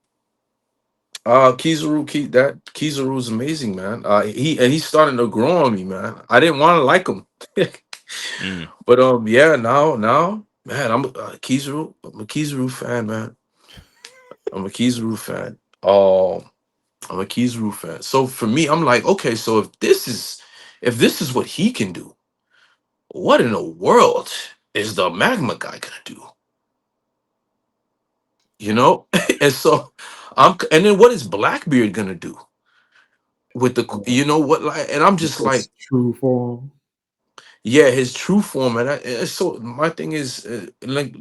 Kizaru is amazing, man. He's starting to grow on me, man. I didn't want to like him. Mm. But yeah, now man, I'm a Kizaru fan, man. I'm a Kizaru fan. I'm a Kizaru fan. So for me, I'm like, okay, so if this is what he can do, what in the world is the magma guy gonna do? You know? And so and then what is Blackbeard gonna do with you know what, like, and I'm just like, its true form. yeah, his true form. And so my thing is, like,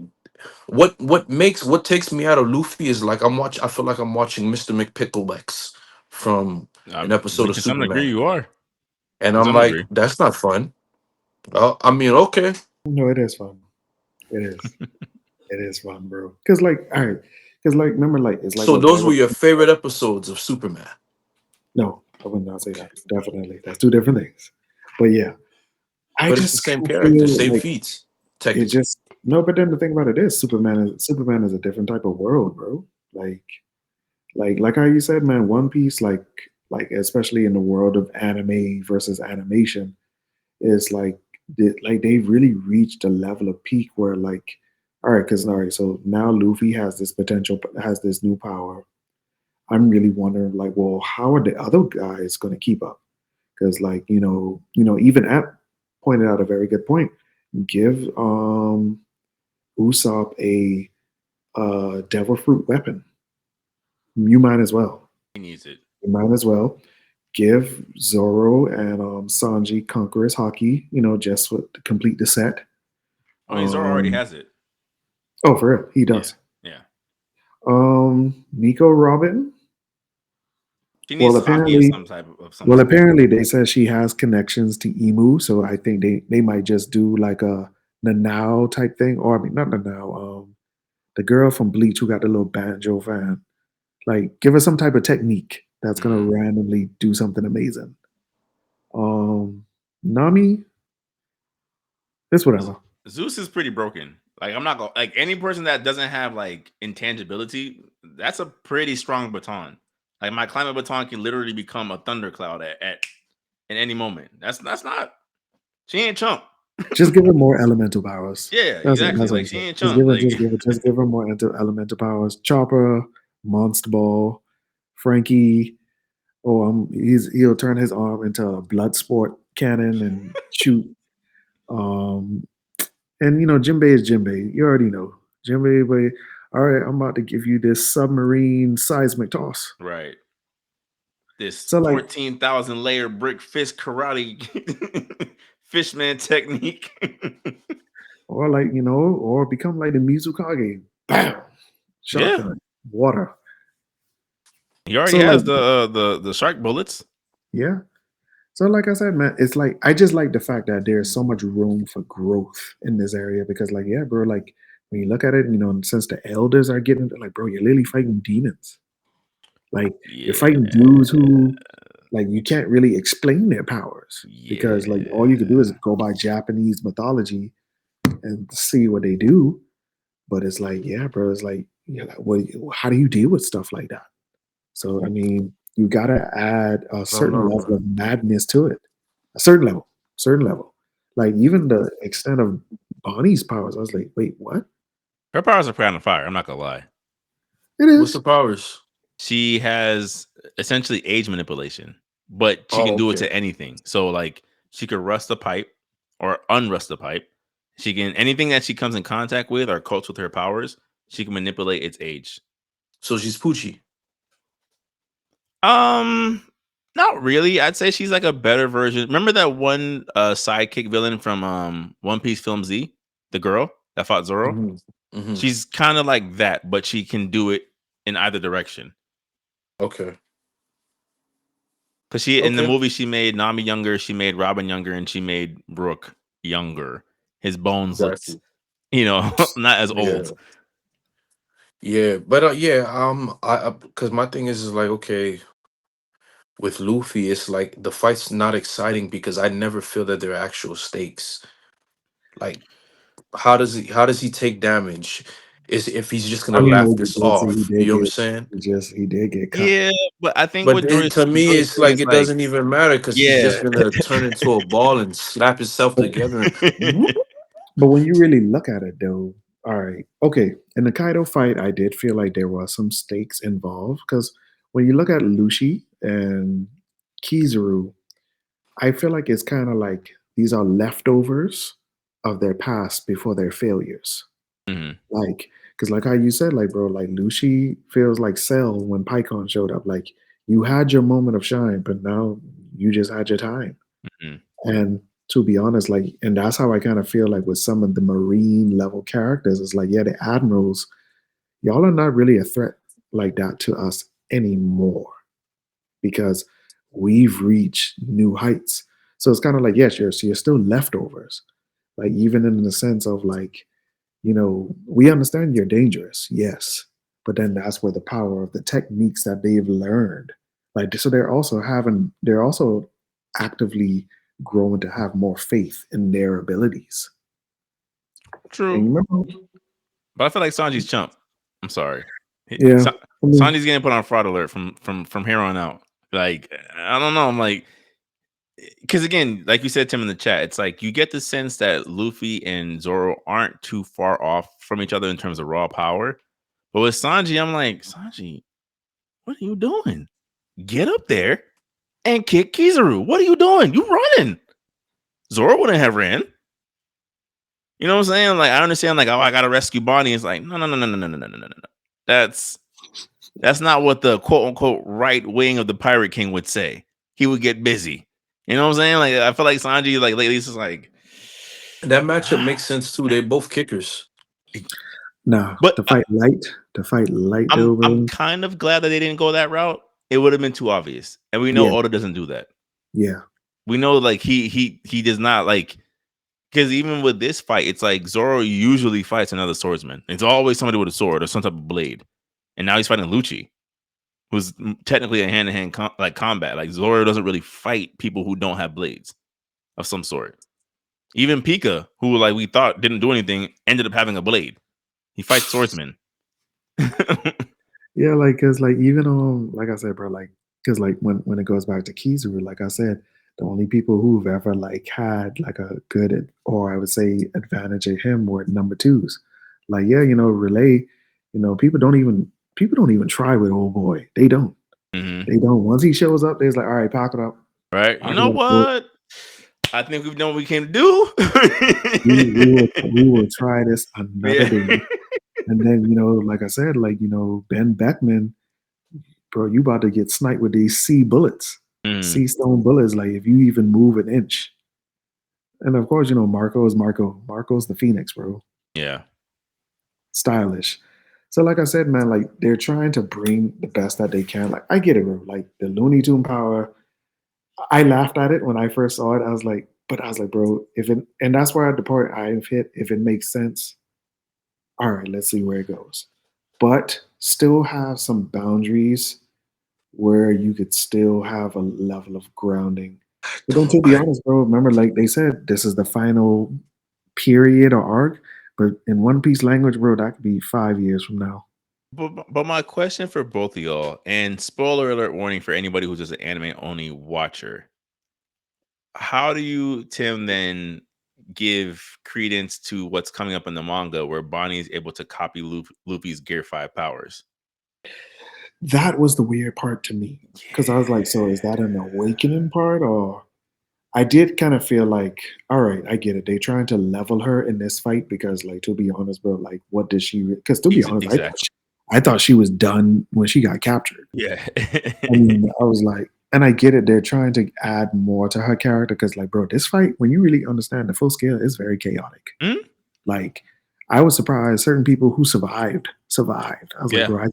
what takes me out of Luffy is like I feel like I'm watching Mr. McPicklex from an episode of To some degree, Superman, you are. and To I'm some like, degree. that's not fun. I mean, okay. No, it is fun. It is. It is fun, bro. Cause like, all right. Cause like, remember, like it's like So what those Zoro. were your favorite episodes of Superman, No, I would not say that. Definitely, that's two different things. But yeah, I but it's the just same kind of character, feel same like feats, it technically. just no. But then the thing about it is, Superman is a different type of world, bro. Like how you said, man, One Piece, like especially in the world of anime versus animation, is like like they've really reached a level of peak where like, all right, so now Luffy has this potential, has this new power. I'm really wondering, like, well, how are the other guys going to keep up? Because, like, even App pointed out a very good point. Give Usopp a devil fruit weapon. You might as well. He needs it. You might as well give Zoro and Sanji Conqueror's Hockey. Just to complete the set. I mean, Zoro already Um, has it. oh, for real, he Yeah. does. Yeah. Nico Robin. She needs Well, hockey of apparently, some type of some Well, sort. apparently they said she has connections to Emu, so I think they might just do like a Nanao type thing, or I mean not Nanao, the girl from Bleach who got the little banjo fan. Like, give her some type of technique that's gonna Mm. randomly do something amazing. Nami, it's Z- whatever. Zeus is pretty broken. Like I'm not gonna like any person that doesn't have like intangibility. That's a pretty strong baton. Like my climate baton can literally become a thundercloud at in any moment. That's not. She ain't chump. Just give her more elemental powers. Yeah, That's it. exactly. That's what Like I'm she saying. ain't Just chump. give her, Like just give her more elemental powers. Chopper, Monster Ball, Frankie. Oh, he'll turn his arm into a blood sport cannon and shoot. Um, and Jinbei is Jinbei. You already know Jinbei. But all right, I'm about to give you this submarine seismic toss. right. This So like, 14,000 layer brick fist karate fishman technique. or like or become like the Mizukage. Bam, Yeah. shotgun, water. He already So like, has the shark bullets. yeah. So, like I said, man, it's like I just like the fact that there's so much room for growth in this area because, like, yeah, bro, like when you look at it, since the elders are getting like, bro, you're literally fighting demons. Like, you're Yeah. fighting dudes who, like you can't really explain their powers because like all you could do is Yeah. go by Japanese mythology and see what they do. But it's like, yeah, bro, it's like, yeah, like, how do you deal with stuff like that? So I mean, you gotta add a I don't certain know, level man. of madness to it, a certain level, certain level. Like even the extent of Bonnie's powers, I was like, wait, what? Her powers are pretty on fire. I'm not gonna lie. It What's the is. powers? She has essentially age manipulation, but she Oh, can do it okay. to anything. So like she could rust a pipe or unrust a pipe. She can anything that she comes in contact with or coats with her powers, she can manipulate its age. So she's Poochie. Um, not really. I'd say she's like a better version. Remember that one sidekick villain from One Piece Film Z, the girl that fought Zoro? Hmm. Hmm. She's kind of like that, but she can do it in either direction. Okay. Because she in the Okay. movie she made Nami younger, she made Robin younger, and she made Brook younger. His bones looked, Exactly. not as Yeah. old. Yeah. But yeah, I because my thing is like, okay, with Luffy, it's like the fight's not exciting because I never feel that there are actual stakes. Like, how does he take damage? Is if he's just I gonna mean, laugh what we this did see, he off? did You know what I'm get, saying? he did get cut. Yeah, but I think But what Joy's to me, really it's doing like is it like, doesn't even matter because he's yeah. just gonna turn into a ball and slap himself But, together. And but when you really look at it, though, all right, okay, in the Kaido fight, I did feel like there was some stakes involved because when you look at Lucy and Kizaru, I feel like it's kind of like these are leftovers of their past before their failures. Mhm, Like, because like how you said, like, bro, like Lucy feels like Cell when Pycon showed up. Like, you had your moment of shine, but now you just had your time. mhm. And to be honest, like, and that's how I kind of feel like with some of the Marine level characters, it's like, yeah, the admirals, y'all are not really a threat like that to us anymore because we've reached new heights. So it's kind of like, yes, you're still leftovers. Like, even in the sense of like, we understand you're dangerous, yes, but then that's where the power of the techniques that they've learned, like, so they're also actively growing to have more faith in their abilities. And True. you remember, But I feel like Sanji's chump. I'm sorry. yeah, I mean, Sanji's getting put on fraud alert from here on out. Like I don't know. I'm like, because again, like you said, Tim in the chat, it's like you get the sense that Luffy and Zoro aren't too far off from each other in terms of raw power. But with Sanji, I'm like, Sanji, what are you doing? Get up there and kick Kizaru. What are you doing? You running? Zoro wouldn't have ran. You know what I'm saying? Like I understand, like, oh, I gotta rescue Bonnie. It's like, no, no, no, no, no, no, no, no, no, no, no. That's That's not what the quote unquote right wing of the Pirate King would say. He would get busy. You know what I'm saying? Like I feel like Sanji, like lately, is just like, that matchup makes sense too. They both kickers. nah, but to fight light I'm though, I'm bro. kind of glad that they didn't go that route. It would have been too obvious, and we know Yeah, Oda doesn't do that. yeah, We know like he does not like because even with this fight, it's like Zoro usually fights another swordsman. It's always somebody with a sword or some type of blade, and now he's fighting Lucci, who's technically a hand to hand combat. Like Zoro doesn't really fight people who don't have blades of some sort. Even Pika, who like we thought didn't do anything, ended up having a blade. He fights swordsmen. yeah. Like, cause like even like I said, bro, like, cause like when it goes back to Kizaru, like I said, the only people who've ever like had like a good or I would say advantage of him were number twos. Like, yeah, relay. People don't even try with old boy. They don't. Mhm. They don't. Once he shows up, they're like, all right, Right? You pack it know up, bro. what? I think we've done what we came to do. We will try this another Yeah. day. And then, like I said, like, Ben Beckman, bro, you about to get sniped with these C bullets, Mm, C stone bullets, like if you even move an inch. And of course, Marco is Marco. Marco's the Phoenix, bro. yeah. Stylish. So, like I said, man, like they're trying to bring the best that they can. Like, I get it, bro. Like the Looney Tune power, I laughed at it when I first saw it. I was like, bro, and that's where the part I've hit, if it makes sense, all right, let's see where it goes. But still have some boundaries where you could still have a level of grounding. But then, Don't to be I honest, bro, remember, like they said, this is the final period or arc. But in One Piece language, bro, that could be 5 years from now. But my question for both of y'all, and spoiler alert warning for anybody who's just an anime only watcher, how do you, Tim, then give credence to what's coming up in the manga where Bonnie is able to copy Luffy's Gear 5 powers? That was the weird part to me because I was like, so is that an awakening part? Or I did kind of feel like, all right, I get it. They trying to level her in this fight because, like, to be honest, bro, like, what did she? Because to be honest, Exactly. I thought she was done when she got captured. Yeah. I mean, I was like, and I get it. They're trying to add more to her character because, like, bro, this fight, when you really understand the full scale, is very chaotic. Hmm? Like, I was surprised certain people who survived. I was like, Yeah. bro,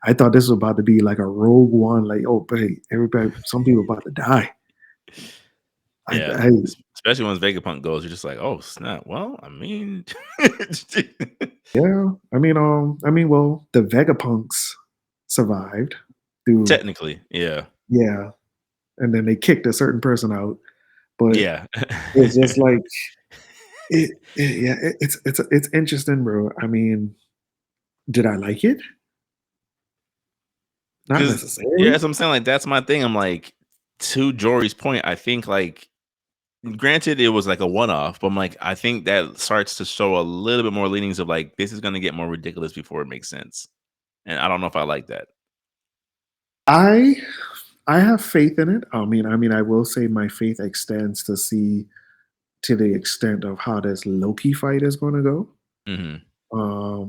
I thought this was about to be like a Rogue One, like, oh, hey, everybody, some people about to die. Yeah. I Especially once Vegapunk goes, you're just like, oh snap. Well, I mean, yeah, well, the Vegapunks survived through, technically, yeah. yeah, and then they kicked a certain person out, but Yeah. it's just like yeah, it's interesting, bro. I mean, did I like it? Not Because yeah, necessarily. as I'm saying, like that's my thing. I'm like, to Jory's point, I think like granted it was like a one-off, but I'm like, I think that starts to show a little bit more leanings of like this is gonna get more ridiculous before it makes sense. And I don't know if I like that. I I have faith in it. I will say my faith extends to see to the extent of how this Loki fight is going to go. Hmm.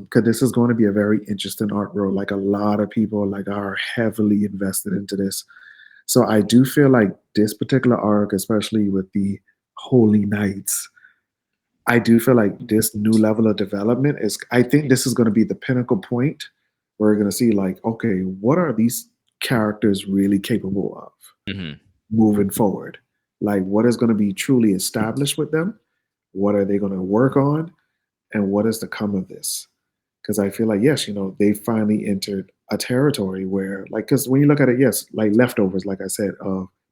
Because this is going to be a very interesting art road. Like a lot of people like are heavily invested into this. So I do feel like this particular arc, especially with the Holy Knights, I do feel like this new level of development is. I think this is going to be the pinnacle point where we're going to see like, okay, what are these characters really capable of Hmm. moving forward? Like, what is going to be truly established with them? What are they going to work on? And what is to come of this? Because I feel like, yes, they finally entered a territory where, like, because when you look at it, yes, like leftovers, like I said,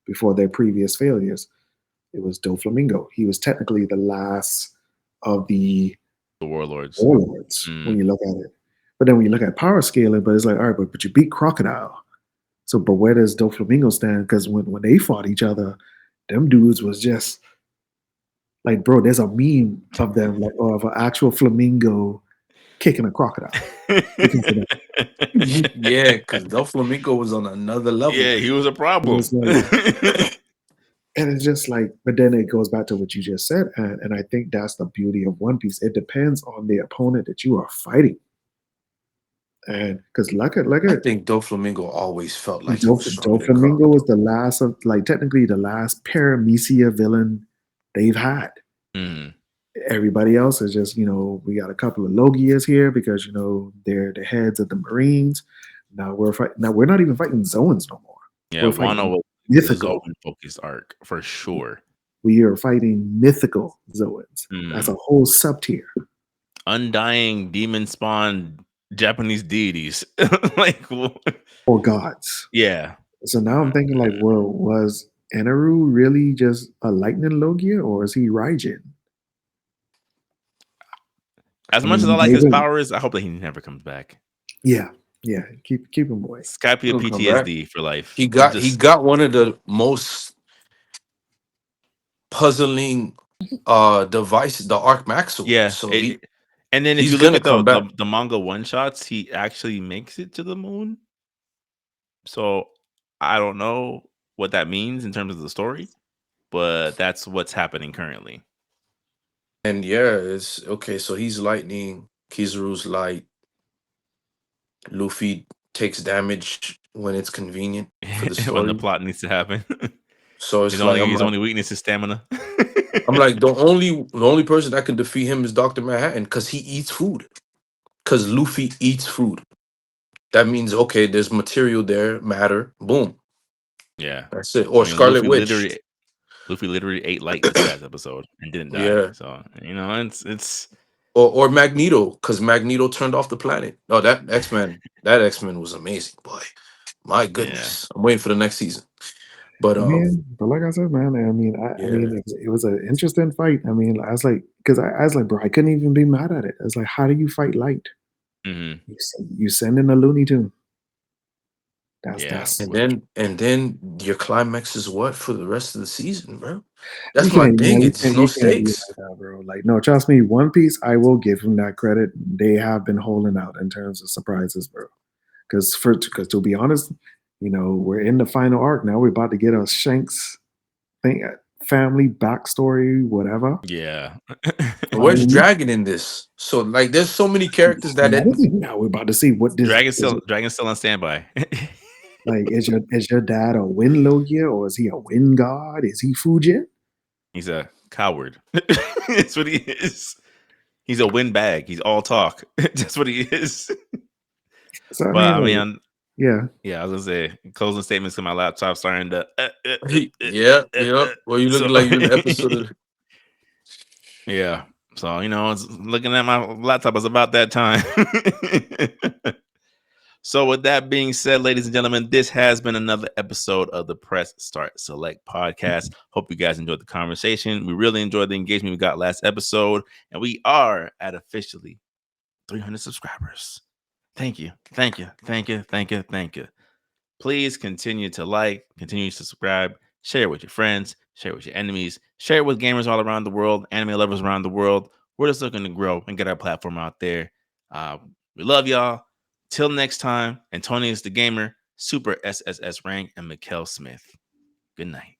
before their previous failures, it was Doflamingo. He was technically the last of the The warlords. warlords when Mm. you look at it. But then when you look at power scaling, but it's like, all right, but you beat Crocodile. So, but where does Doflamingo stand? Because when they fought each other, them dudes was just like, bro, there's a meme of them, like, of an actual flamingo kicking a crocodile. Look into that. yeah, because Del Flamenco was on another level. Yeah, he was a And problem. it's like, and it's just like, but then it goes back to what you just said, and I think that's the beauty of One Piece. It depends on the opponent that you are fighting, and because look I at think Del Flamenco always felt like he was stronger than Doflamingo was Crocodile. the last of, like, technically the last paramecia villain they've had. Mm. Everybody else is just, we got a couple of Logias here because they're the heads of the Marines. Now we're fighting. Now we're not even fighting Zoans no more. Yeah, We're Wano fighting was the mythical. Zoan focused arc for sure. We are fighting mythical Zoans. That's a Mm. whole sub tier. Undying demon spawn Japanese deities. Like, Or gods. yeah. So now I'm thinking like, well, was Eneru really just a lightning Logia or is he Raijin? As I much as mean, I you like gave his him, powers, I hope that he never comes back. yeah, yeah. Keep him away. Skypia He'll come back. PTSD for life. He I'm got he just got one of the most puzzling devices, the Arc Maxwell. yeah. So And then if he's you look gonna at come back. the manga one shots, he actually makes it to the moon. So I don't know what that means in terms of the story, but that's what's happening currently. And yeah, it's okay. So he's lightning, Kizaru's light, Luffy takes damage when it's convenient for the When the story. plot needs to happen. So his it's like only his only weakness is stamina. the only person that can defeat him is Dr. Manhattan because he eats food. Because Luffy eats food. That means okay, there's material there, matter, boom. Yeah. That's it. I Or mean, Scarlet Witch. Luffy literally ate light this past episode and didn't die. Yeah. So it's Or Magneto, because Magneto turned off the planet. Oh, that X-Men was amazing, boy. My Yeah. goodness, I'm waiting for the next season. But But like I said, man, I yeah, mean, it was an interesting fight. I mean, I was like, because I was like, bro, I couldn't even be mad at it. I was like, how do you fight light? Hmm. You send in a Looney Tune. Yeah. That's and then your climax is what for the rest of the season, bro? you That's my can't, thing. It's no you can't be like stakes. that, bro. Like, no, trust me, One Piece, I will give him that credit. They have been holding out in terms of surprises, bro. Because to be honest, we're in the final arc now. We're about to get a Shanks thing, family backstory, whatever. Yeah. Where's Um, Dragon in this? So like, there's so many characters that now we're about to see what this Dragon's still on standby. like. Is your dad a wind logia or is he a wind god? Is he Fujin? He's a coward. That's what he is. He's a windbag. He's all talk. That's what he is. So I But mean, I like, mean, yeah, yeah, I was gonna say closing statements to my laptop starting to. yeah, yeah. Well, you So looking like you're in the episode of yeah, so it's looking at my laptop. It's about that time. So with that being said, ladies and gentlemen, this has been another episode of the Press Start Select podcast. Hope you guys enjoyed the conversation. We really enjoyed the engagement we got last episode, and we are at officially 300 subscribers. Thank you. Thank you. Thank you. Thank you. Thank you. Please continue to like, continue to subscribe, share it with your friends, share it with your enemies, share it with gamers all around the world, anime lovers around the world. We're just looking to grow and get our platform out there. We love y'all. Till next time, Antonius the Gamer, Super SSS Rank, and Mikkel Smith. Good night.